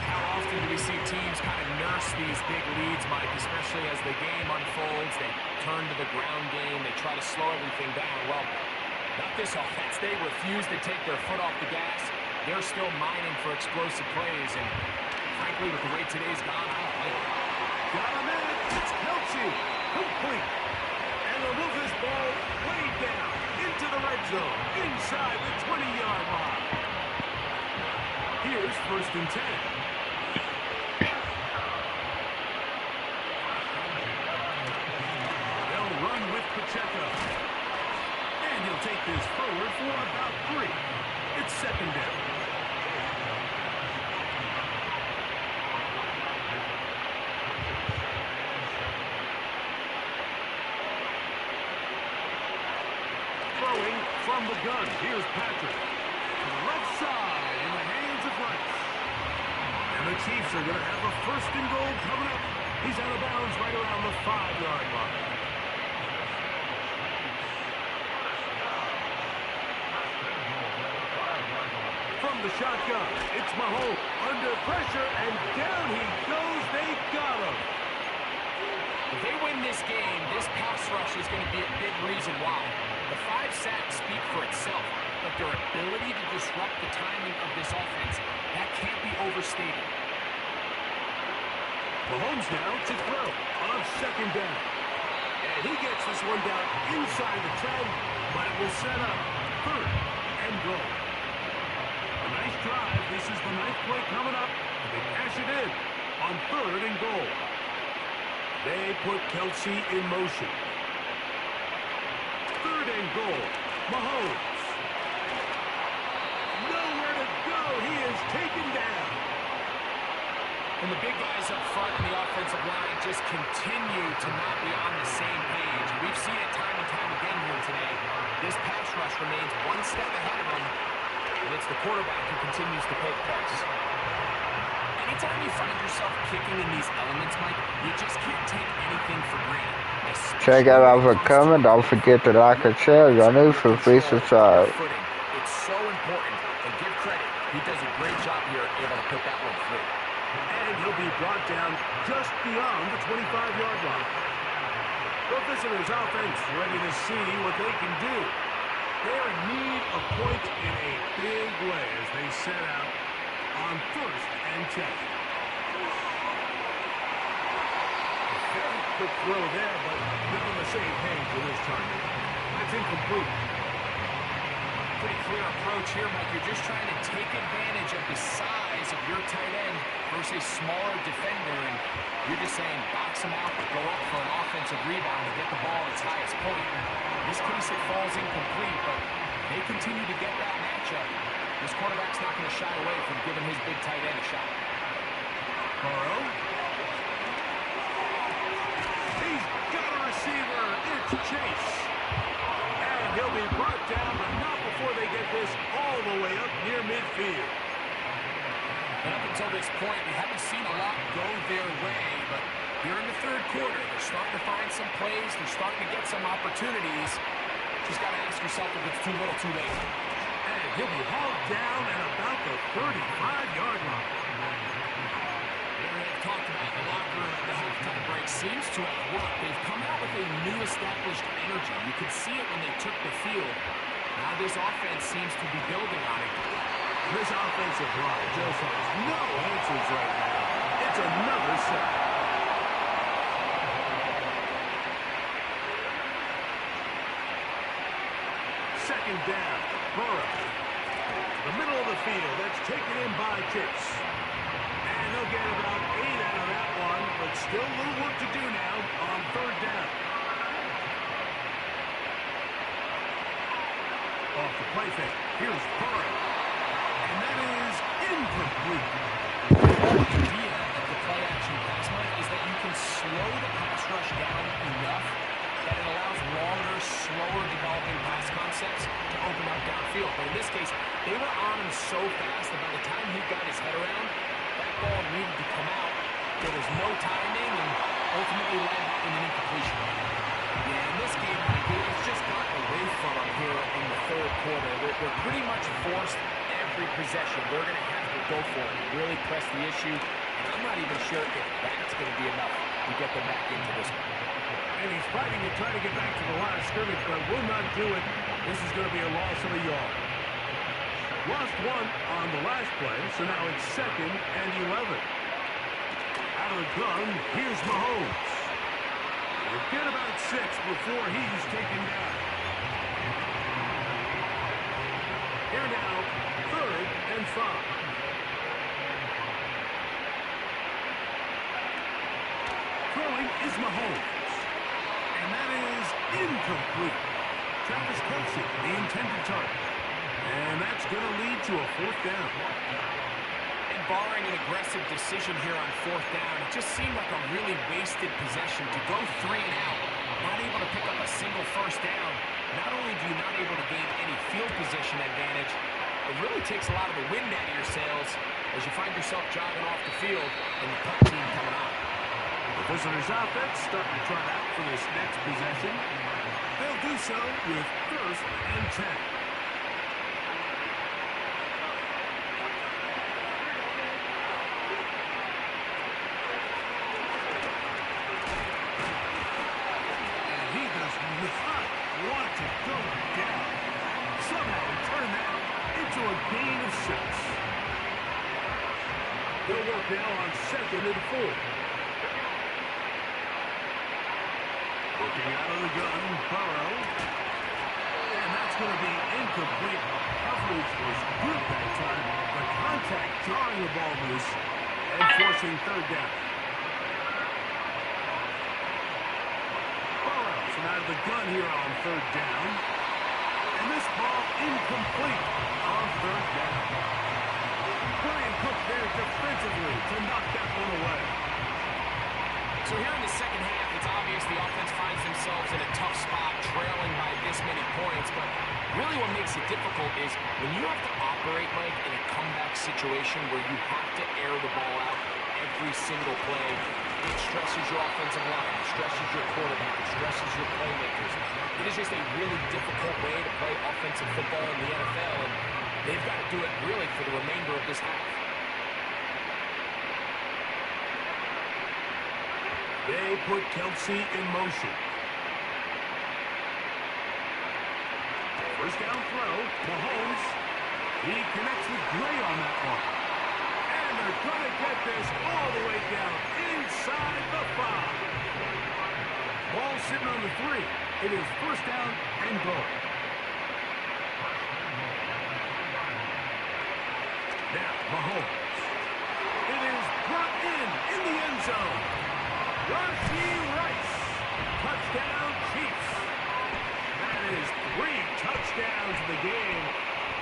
How often do we see teams kind of nurse these big leads, Mike, especially as the game unfolds? They turn to the ground game. They try to slow everything down. Well, not this offense. They refuse to take their foot off the gas. They're still mining for explosive plays, and frankly, with the way today's gone, I don't like it. Got him in. It's Kelce. Complete. And they'll move this ball way down into the red zone, inside the 20-yard line. Here's 1st and 10. They'll run with Pacheco. And he'll take this forward for about 3. It's 2nd down. Throwing from the gun. Here's Patrick. To the left side in the hands of Rice. And the Chiefs are going to have a 1st and goal coming up. He's out of bounds right around the 5-yard line. From the shotgun, it's Mahomes under pressure, and down he goes. They got him. If they win this game, this pass rush is going to be a big reason why. The 5 sacks speak for itself, but their ability to disrupt the timing of this offense, that can't be overstated. Mahomes now to throw on 2nd down. And he gets this one down inside the 10, but it will set up 3rd and goal. A nice drive. This is the 9th play coming up. They cash it in on 3rd and goal. They put Kelce in motion. 3rd and goal. Mahomes. Nowhere to go. He is taken down. And the big guys up front in the offensive line just continue to not be on the same page. We've seen it time and time again here today. This pass rush remains one step ahead of them, and it's the quarterback who continues to pay the price. Anytime you find yourself kicking in these elements, Mike, you just can't take anything for granted. Check out our coming. Don't forget to like and share. Your new for free subscribe. It's so important, and give credit. He does a great job here able to put that one through. And he'll be brought down just beyond the 25-yard line. The visitors' offense ready to see what they can do. They're in need of points in a big way as they set out on 1st and 10. Very quick throw there, but they're on the same page with this target. That's incomplete. Pretty clear approach here, Mike. You're just trying to take advantage of the size of your tight end versus a smaller defender, and you're just saying box him out, go up for an offensive rebound to get the ball at its highest point. In this case, it falls incomplete, but they continue to get that matchup. This quarterback's not going to shy away from giving his big tight end a shot. Burrow. He's got a receiver. It's Chase. And he'll be brought down, but not before they get this all the way up near midfield. And up until this point, we haven't seen a lot go their way, but here in the 3rd quarter, they're starting to find some plays. They're starting to get some opportunities. Just got to ask yourself if it's too little, too late. And he'll be hauled down at about the 35-yard line. They've talked about the locker room at the halftime break. Seems to have worked. They've come out with a new established energy. You could see it when they took the field. Now this offense seems to be building on it. This offensive line just has no answers right now. It's another sack. Second down. Burrow. The middle of the field. That's taken in by Chase. And they'll get about 8 out of that one, but still a little work to do now on 3rd down. Off the play fake. Here's Burrow. And that is incomplete. The idea of the play-action pass, Mike, is that you can slow the pass rush down enough that it allows longer, slower developing pass concepts to open up downfield. But in this case, they were on him so fast that by the time he got his head around, that ball needed to come out. There was no timing and ultimately led in an incompletion. Yeah, in this game, Mikey, it's just gotten away from them here in the third quarter. They're pretty much forced every possession. They're going to have to go for it, really press the issue. And I'm not even sure if that's going to be enough to get them back into this one. And he's fighting to try to get back to the line of scrimmage, but will not do it. This is going to be a loss of a yard. Lost one on the last play, so now it's 2nd and 11. Out of the gun, here's Mahomes. We'll get about 6 before he's taken down. Here now, 3rd and 5. Throwing is Mahomes. And that is incomplete. Travis Kelce, the intended target. And that's going to lead to a 4th down. And barring an aggressive decision here on 4th down, it just seemed like a really wasted possession to go 3 and out, not able to pick up a single 1st down. Not only do you not able to gain any field position advantage, it really takes a lot of the wind out of your sails as you find yourself jogging off the field and the punt team coming on. The visitors' offense starting to try out for this next possession. They'll do so with 1st and 10. And he does not want to go down. Somehow he turned that into a gain of 6. They'll work now on 2nd and 4. Looking out of the gun, Burrow. And that's going to be incomplete. Coverage was good that time. The contact drawing the ball loose and forcing 3rd down. Burrow from out of the gun here on 3rd down. And this ball incomplete on 3rd down. Brian Cook there defensively to knock that one away. So here in the second half, it's obvious the offense finds themselves in a tough spot, trailing by this many points. But really what makes it difficult is when you have to operate, Mike, in a comeback situation where you have to air the ball out every single play, it stresses your offensive line, it stresses your quarterback, it stresses your playmakers. It is just a really difficult way to play offensive football in the NFL, and they've got to do it really for the remainder of this half. They put Kelce in motion. 1st down throw, Mahomes. He connects with Gray on that one. And they're going to get this all the way down inside the 5. Ball sitting on the 3. It is 1st down and goal. Now, Mahomes. It is brought in the end zone. Rashee Rice, touchdown Chiefs. That is 3 touchdowns in the game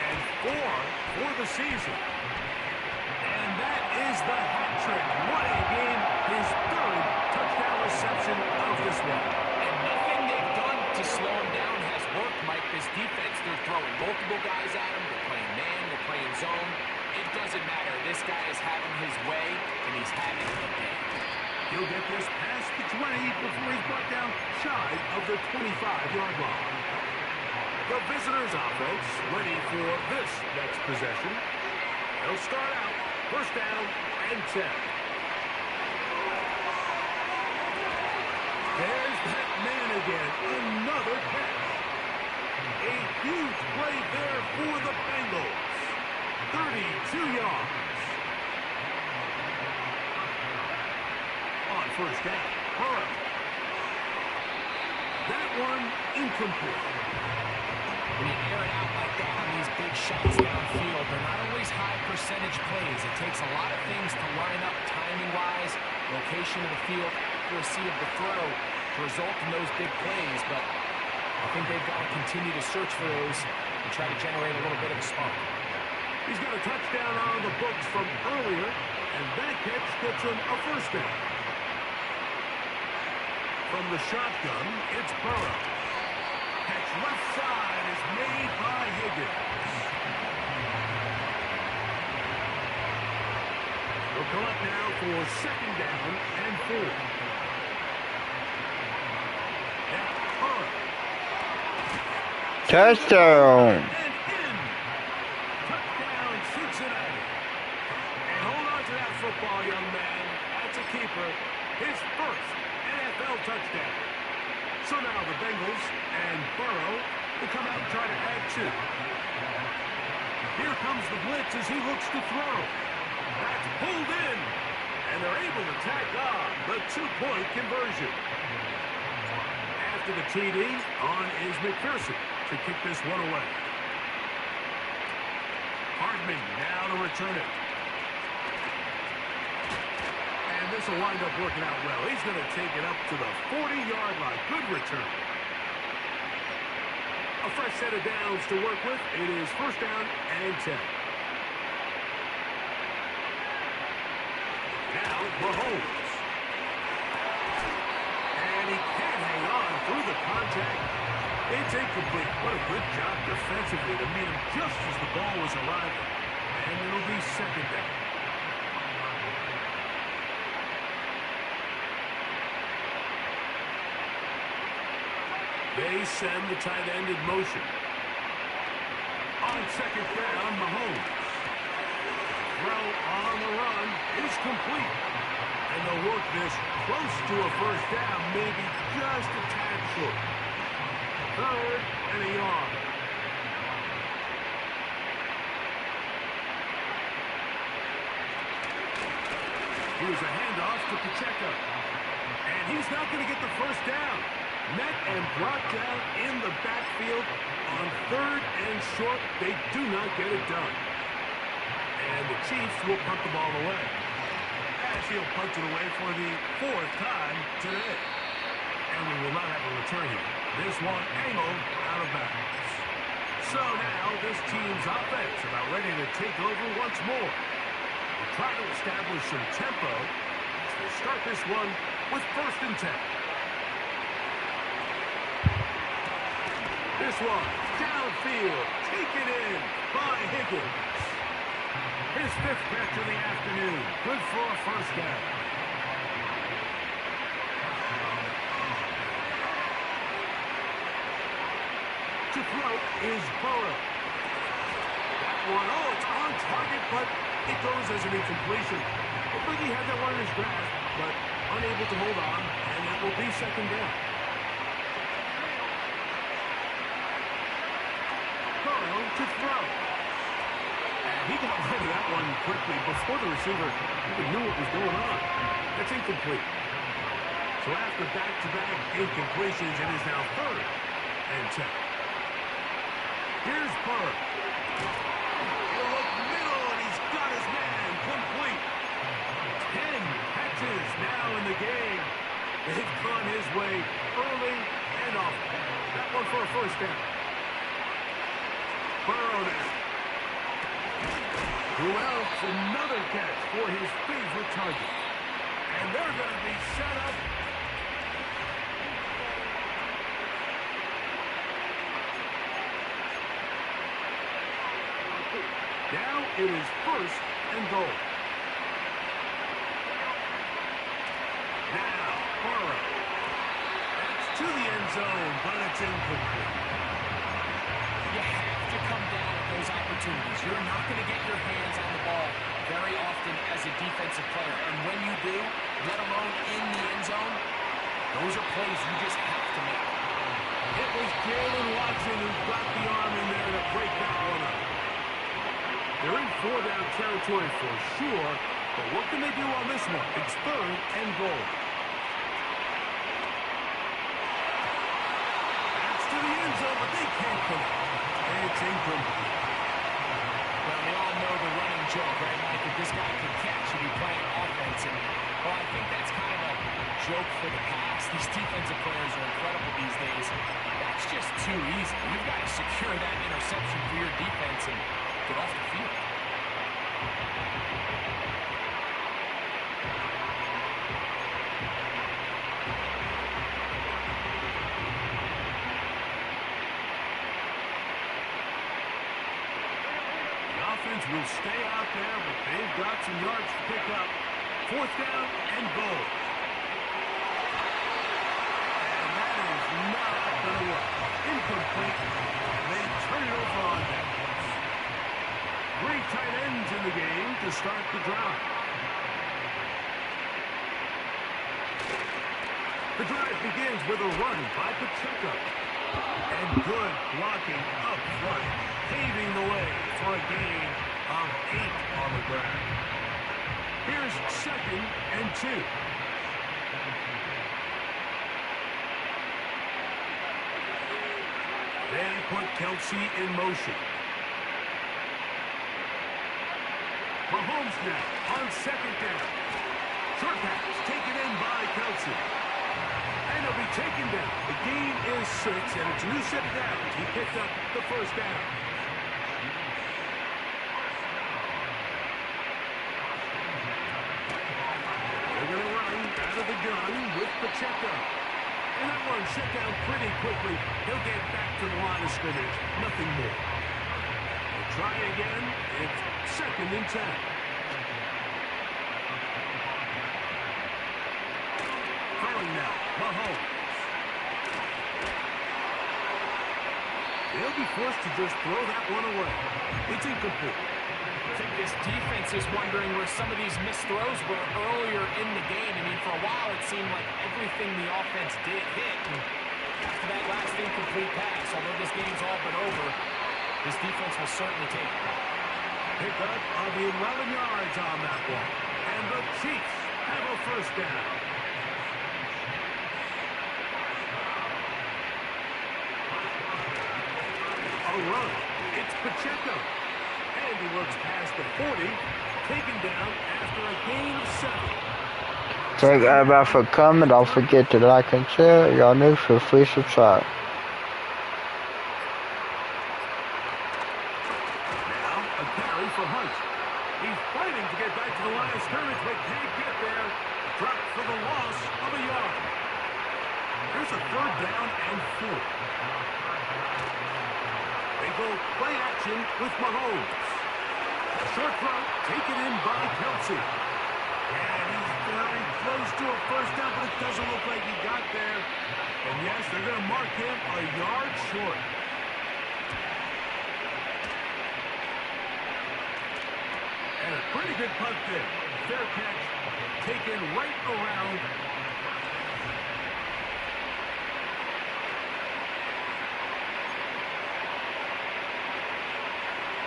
and 4 for the season. And that is the hat trick. What a game. His 3rd touchdown reception of this one. And nothing they've done to slow him down has worked, Mike. This defense, they're throwing multiple guys at him. They're playing man, they're playing zone. It doesn't matter. This guy is having his way, and he's having a good game. He'll get this past the 20 before he's brought down shy of the 25-yard line. The visitors' offense ready for this next possession. They'll start out 1st down and 10. There's that man again. Another catch. A huge play there for the Bengals. 32 yards. On 1st down, Burrow. That one incomplete. When you air it out like that on these big shots downfield, they're not always high percentage plays. It takes a lot of things to line up timing-wise, location of the field, accuracy of the throw to result in those big plays. But I think they've got to continue to search for those and try to generate a little bit of a spark. He's got a touchdown on the books from earlier, and that catch gets him a 1st down. From the shotgun, it's Burrow. Catch left side is made by Higgins. We'll collect now for 2nd down and 4. Now, Touchdown. And in. Touchdown, Cincinnati. And hold on to that football, young man. That's a keeper. His first NFL touchdown. So now the Bengals and Burrow will come out and try to add two. Here comes the blitz as he looks to throw. That's pulled in. And they're able to tack on the two-point conversion. After the TD, on is McPherson to kick this one away. Hardman now to return it. And this will wind up working out well. He's going to take it up to the 40-yard line. Good return. A fresh set of downs to work with. It is first down and 10. Now, Mahomes. And he can't hang on through the contact. It's incomplete. What a good job defensively to meet him just as the ball was arriving. And it'll be second down. They send the tight end in motion. On second down, Mahomes. Throw on the run is complete. And they'll work this close to a first down, maybe just a tad short. Third and a yard. Here's a handoff to Pacheco. And he's not going to get the first down. Met and brought down in the backfield on third and short. They do not get it done. And the Chiefs will punt the ball away. As he'll punt it away for the fourth time today. And we will not have a return here. This one angled out of bounds. So now this team's offense about ready to take over once more. We'll try to establish some tempo as they start this one with first and 10. This one, downfield, taken in by Higgins. His fifth catch of the afternoon. Good for a first down. To throw is Burrow. That one, oh, it's on target, but it goes as an incompletion. Looked like he had that one in his grasp, but unable to hold on, and it will be second down. Burrow to throw. And he got rid of that one quickly before the receiver even knew what was going on. That's incomplete. So after back-to-back incompletions, it is now third and 10. Here's Burrow. He'll look middle, and he's got his man complete. 10 catches now in the game. They've gone his way early and often. That one for a first down. Burrow now. Who else? Another catch for his favorite target. And they're going to be set up. Now it is first and goal. Now, Burrow. That's to the end zone, but it's incomplete. You have to come down at those opportunities. You're not going to get your hands on the ball very often as a defensive player. And when you do, let alone in the end zone, those are plays you just have to make. It was Jalen Watson who got the arm in there to break that one up. They're in four-down territory for sure, but what can they do on this one? It's third and goal. That's to the end zone, but they can't connect. It's incomplete. Well, we all know the running joke, right, Mike? If this guy could catch, he'd be playing offense. And, well, I think that's kind of a joke for the past. These defensive players are incredible these days. That's just too easy. You've got to secure that interception for your defense and get off the field. Will stay out there, but they've got some yards to pick up. Fourth down and goal. And that is not going to work. Incomplete. They turn it over on that. 3 tight ends in the game to start the drive. The drive begins with a run by Pacheco. And good blocking up front, paving the way for a gain of 8 on the ground. Here's 2nd and 2. They put Kelsey in motion. Mahomes now on 2nd down. Short pass taken in by Kelsey. And he'll be taken down. The gain is 6, and it's a new set of downs. He picked up the 1st down. They're going to run out of the gun with Pacheco. And that one shut down pretty quickly. He'll get back to the line of scrimmage. Nothing more. They'll try again. It's 2nd and 10. Throwing now. Mahomes. They'll be forced to just throw that one away. It's incomplete. I think this defense is wondering where some of these missed throws were earlier in the game. I mean, for a while it seemed like everything the offense did hit. And after that last incomplete pass, although this game's all but over, this defense will certainly take it. Pick up of 11 yards on that one. And the Chiefs have a 1st down. A run. It's Pacheco. And he looks past the 40, taken down after a gain of 7. Thank everybody for coming. Don't forget to like and share. Y'all new, feel free to subscribe. Now a carry for Hunt. He's fighting to get back to the line of scrimmage, but can't get there. Dropped for the loss of a yard. Here's a 3rd down and 4. They go play action with Mahomes. A short throw taken in by Kelsey. And he's very close to a 1st down, but it doesn't look like he got there. And yes, they're going to mark him a yard short. And a pretty good punt there. Fair catch, taken right around.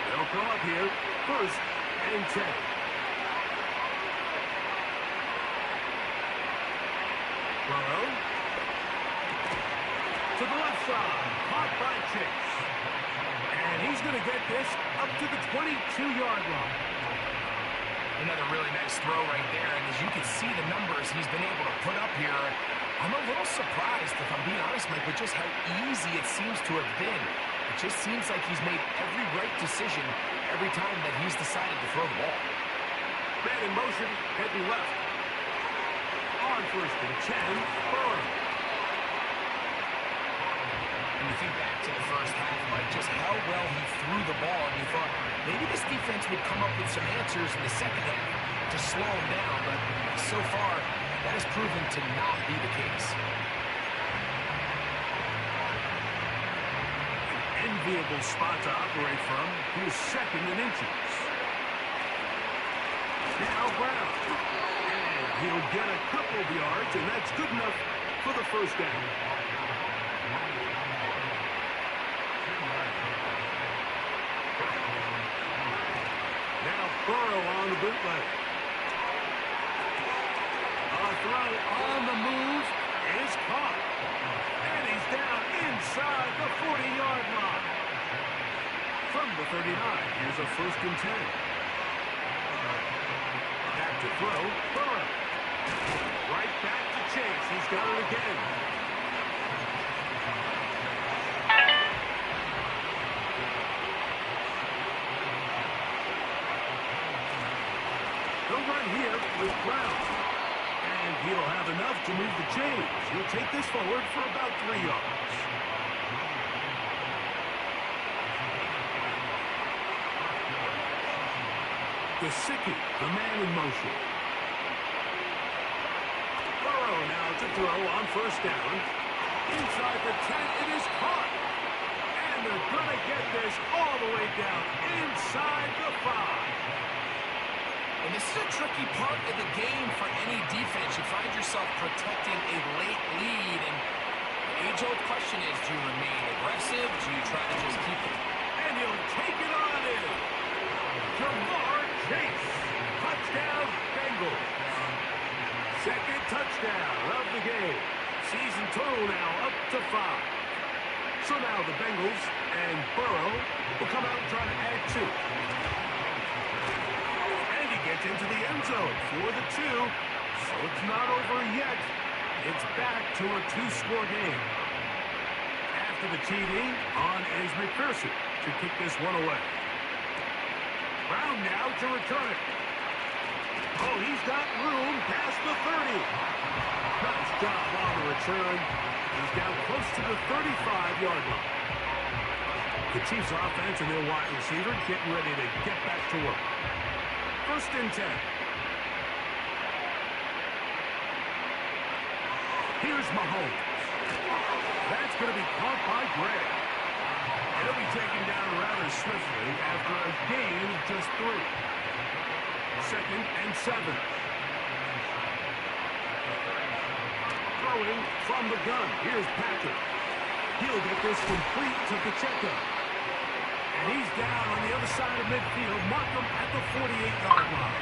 They'll come up here, 1st and 10. Burrow. To the left side, caught by Chase. And he's going to get this up to the 22-yard line. Another really nice throw right there, and as you can see the numbers he's been able to put up here, I'm a little surprised, if I'm being honest, Mike, with just how easy it seems to have been. It just seems like he's made every right decision every time that he's decided to throw the ball. Man in motion, heading left. On 1st and 10, Burrow. And you think back to the 1st half, Mike, just how well he threw the ball, and you thought maybe this defense would come up with some answers in the 2nd half to slow him down, but so far, that has proven to not be the case. Enviable spot to operate from. He's 2nd in inches. Now Brown. And he'll get a couple of yards, and that's good enough for the 1st down. Now Burrow on the bootleg. A throw on the move is caught. And he's down inside the 40-yard line. From the 39, here's a 1st and 10. Back to throw, Burrow. Right back to Chase. He's got it again. He'll run here with Brown. And he'll have enough to move the chains. He'll take this forward for about 3 yards. Gesicki, the man in motion. Burrow now to throw on 1st down. Inside the 10, it is caught. And they're going to get this all the way down inside the 5. And this is a tricky part of the game for any defense. You find yourself protecting a late lead, and the age-old question is, do you remain aggressive? Do you try to just keep it? And he'll take it on in. Jamar Chase. Touchdown, Bengals. Second touchdown of the game. Season total now up to 5. So now the Bengals and Burrow will come out and try to add 2. And he gets into the end zone for the 2. So it's not over yet. It's back to a 2-score game. After the TD, on is McPherson to kick this one away. Brown now to return it. Oh, he's got room past the 30. Nice job on the return. He's down close to the 35-yard line. The Chiefs offense and their wide receiver getting ready to get back to work. 1st and 10. Here's Mahomes. That's going to be caught by Gray. And he'll be taken down rather swiftly after a gain of just 3. 2nd and 7. Throwing from the gun. Here's Patrick. He'll get this complete to Pacheco. And he's down on the other side of midfield. Mark him at the 48-yard line.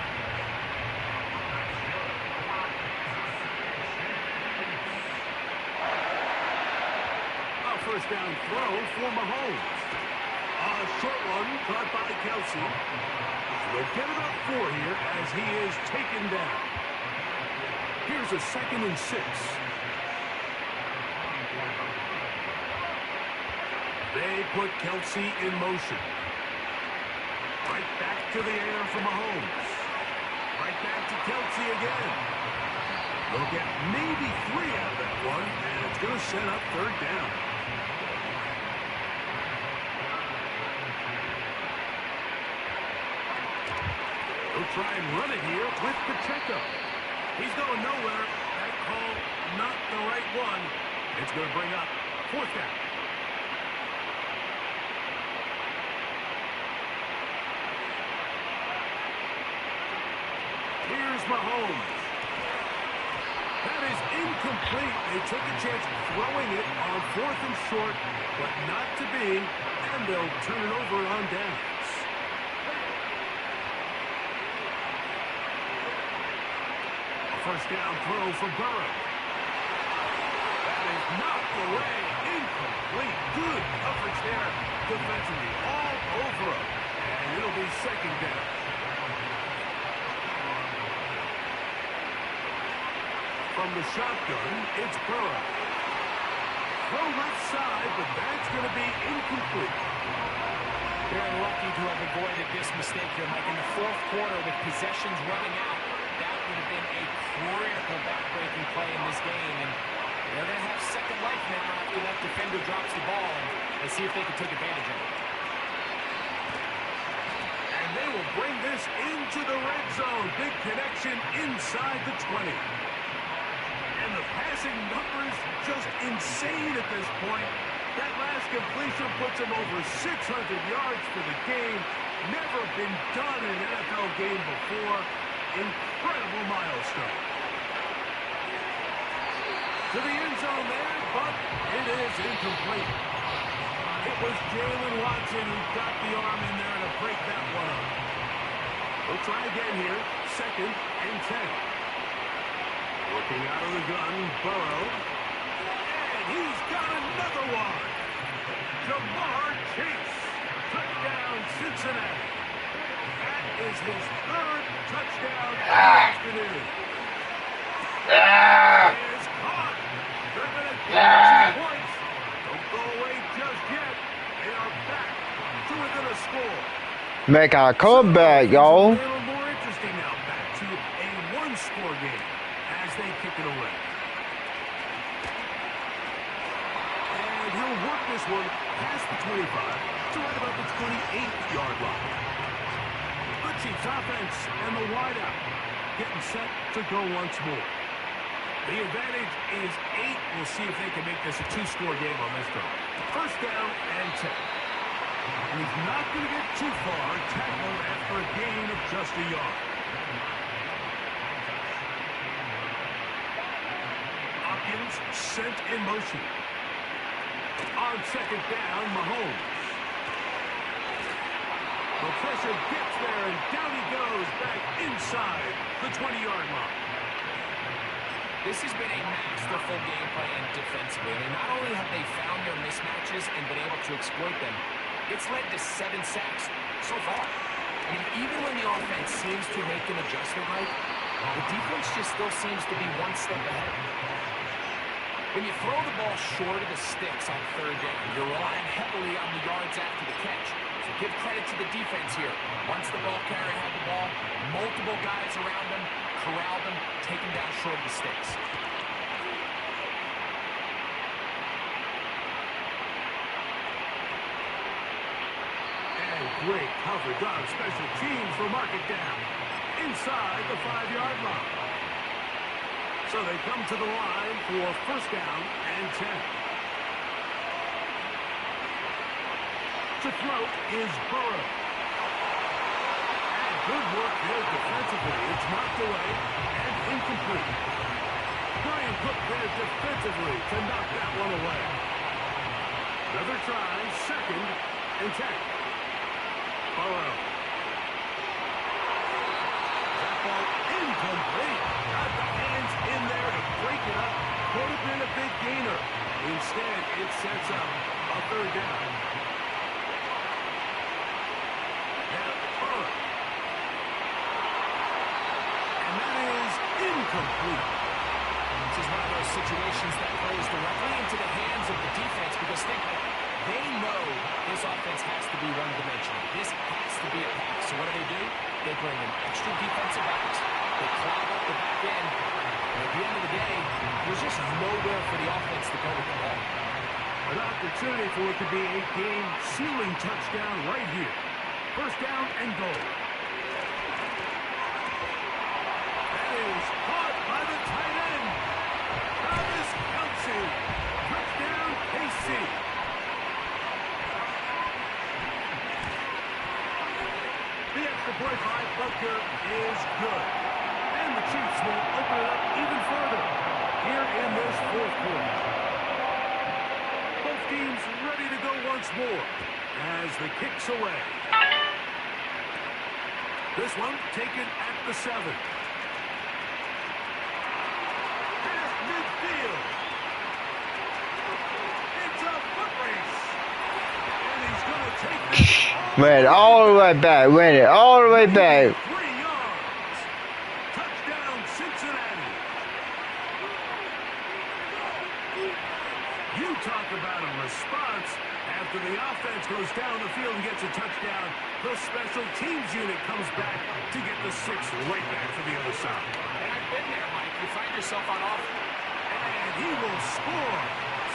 A first down throw for Mahomes. A short one caught by Kelsey. They'll get about 4 here as he is taken down. Here's a 2nd and 6. They put Kelsey in motion. Right back to the air for Mahomes. Right back to Kelsey again. They'll get maybe 3 out of that one, and it's going to set up 3rd down. They'll try and run it here with Pacheco. He's going nowhere. That call, not the right one. It's going to bring up 4th down. Here's Mahomes. That is incomplete. They took a chance throwing it on 4th and short, but not to be, and they'll turn it over on downs. A first down throw for Burrow. That is knocked away. Incomplete. Good coverage there defensively. All over him. And it'll be 2nd down. From the shotgun, it's Burrow. Throw left side, but that's going to be incomplete. They're lucky to have avoided this mistake here, Mike. In the 4th quarter, with possessions running out, that would have been a critical back-breaking play in this game. And they're going to have second life now after that defender drops the ball. And see if they can take advantage of it. And they will bring this into the red zone. Big connection inside the 20. And the passing numbers just insane at this point. That last completion puts him over 600 yards for the game. Never been done in an NFL game before. Incredible milestone. To the end zone there, but it is incomplete. It was Jalen Watson who got the arm in there to break that one up. We'll try again here. 2nd and 10. Looking out of the gun, Burrow. And he's got another one. Jamar Chase. Touchdown, Cincinnati. That is his 3rd touchdown of the afternoon. Is caught. They're going to get 2 points. Don't go away just yet. They are back to within a score. Make our comeback, y'all. A little more interesting now. Back to a 1-score game. As they kick it away. And he'll work this one past the 25 to right about the 28-yard line. The Chiefs offense and the wideout getting set to go once more. The advantage is 8. We'll see if they can make this a 2-score game on this drive. First down and 10. He's not going to get too far. Tackled after a gain of just a yard. Hopkins sent in motion. On second down, Mahomes. The pressure gets there, and down he goes back inside the 20-yard line. This has been a masterful game plan defensively. I mean, not only have they found their mismatches and been able to exploit them, it's led to 7 sacks so far. I mean, even when the offense seems to make an adjustment, right, the defense just still seems to be one step ahead. When you throw the ball short of the sticks on third down, you're relying heavily on the yards after the catch. So give credit to the defense here. Once the ball carrier had the ball, multiple guys around him, corralled him, take him down short of the sticks. And great coverage on special teams for mark it down inside the 5-yard line. So they come to the line for first down and 10. To throw is Burrow. And good work there defensively. It's knocked away and incomplete. Brian Cook there defensively to knock that one away. Another try, second and 10. Burrow. That ball incomplete. Got the hands in there to break it up. Could have been a big gainer. Instead, it sets up a third down. Now, Burrow. And that is incomplete. This is one of those situations that goes directly into the hands of the defense because they know this offense has to be one-dimensional. This has to be a pass. So what do? They bring in extra defensive backs. They clog up the back end. And at the end of the day, there's just nowhere for the offense to go with the ball. An opportunity for it to be a game-sealing touchdown right here. First down and goal. That is caught by the tight end. Travis Kelce. Touchdown, KC. The extra point by Butker is good. And the Chiefs will open it up even further here in this fourth quarter. Both teams ready to go once more as the kick's away. This one taken at the 7. At midfield. It's a foot race. And he's going to take this Went all the way back, went it all the way back. 3 yards. Touchdown, Cincinnati. You talk about a response. After the offense goes down the field and gets a touchdown, the special teams unit comes back to get the 6 right back to the other side. And I've been there, Mike. You find yourself on offense. And he will score.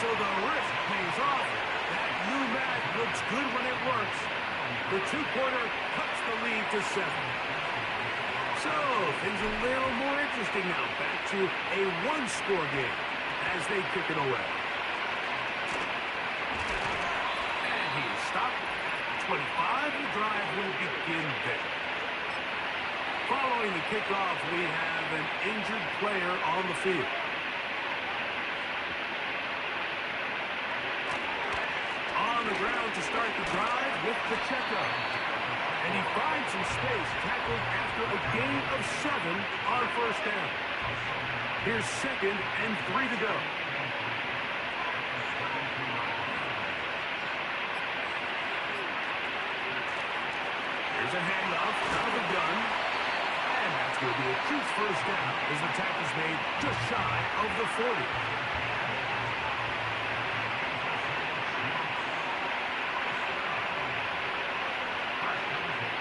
So the risk pays off. That new math looks good when it works. The 2-quarter cuts the lead to 7. So things a little more interesting now. Back to a 1-score game as they kick it away. And he stopped at 25. The drive will begin there. Following the kickoff, we have an injured player on the field. On the ground to start the drive with Pacheco. And he finds some space, tackled after a gain of 7 on first down. Here's second and 3 to go. Here's a handoff out of the gun. And that's going to be a Chiefs first down as the tackle's made just shy of the 40.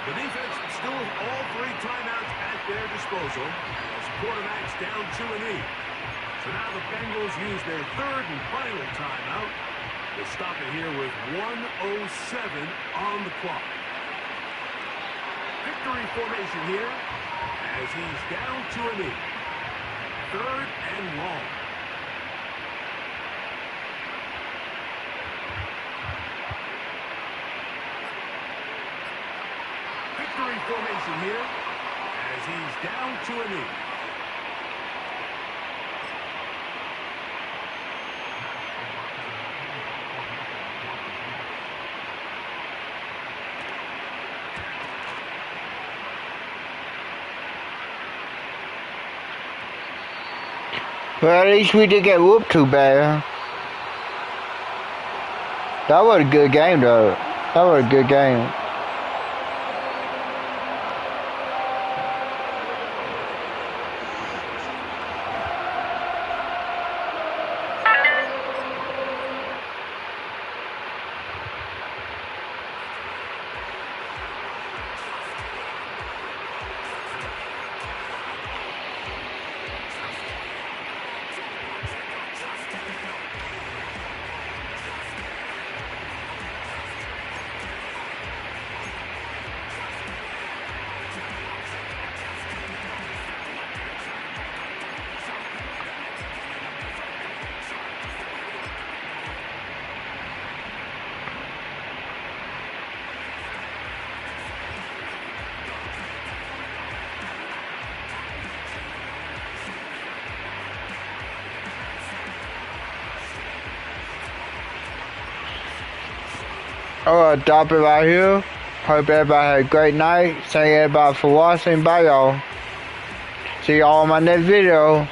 The defense still with all 3 timeouts at their disposal as quarterbacks down 2-8. So now the Bengals use their 3rd and final timeout. They'll stop it here with 1:07 on the clock. Victory formation here as he's down 2-8. 3rd and long. Victory formation here as he's down to a knee. Well, at least we didn't get whooped too bad. That was a good game, though. That was a good game. I'm gonna drop it right here. Hope everybody had a great night. Thank everybody for watching. Bye, y'all. See y'all on my next video.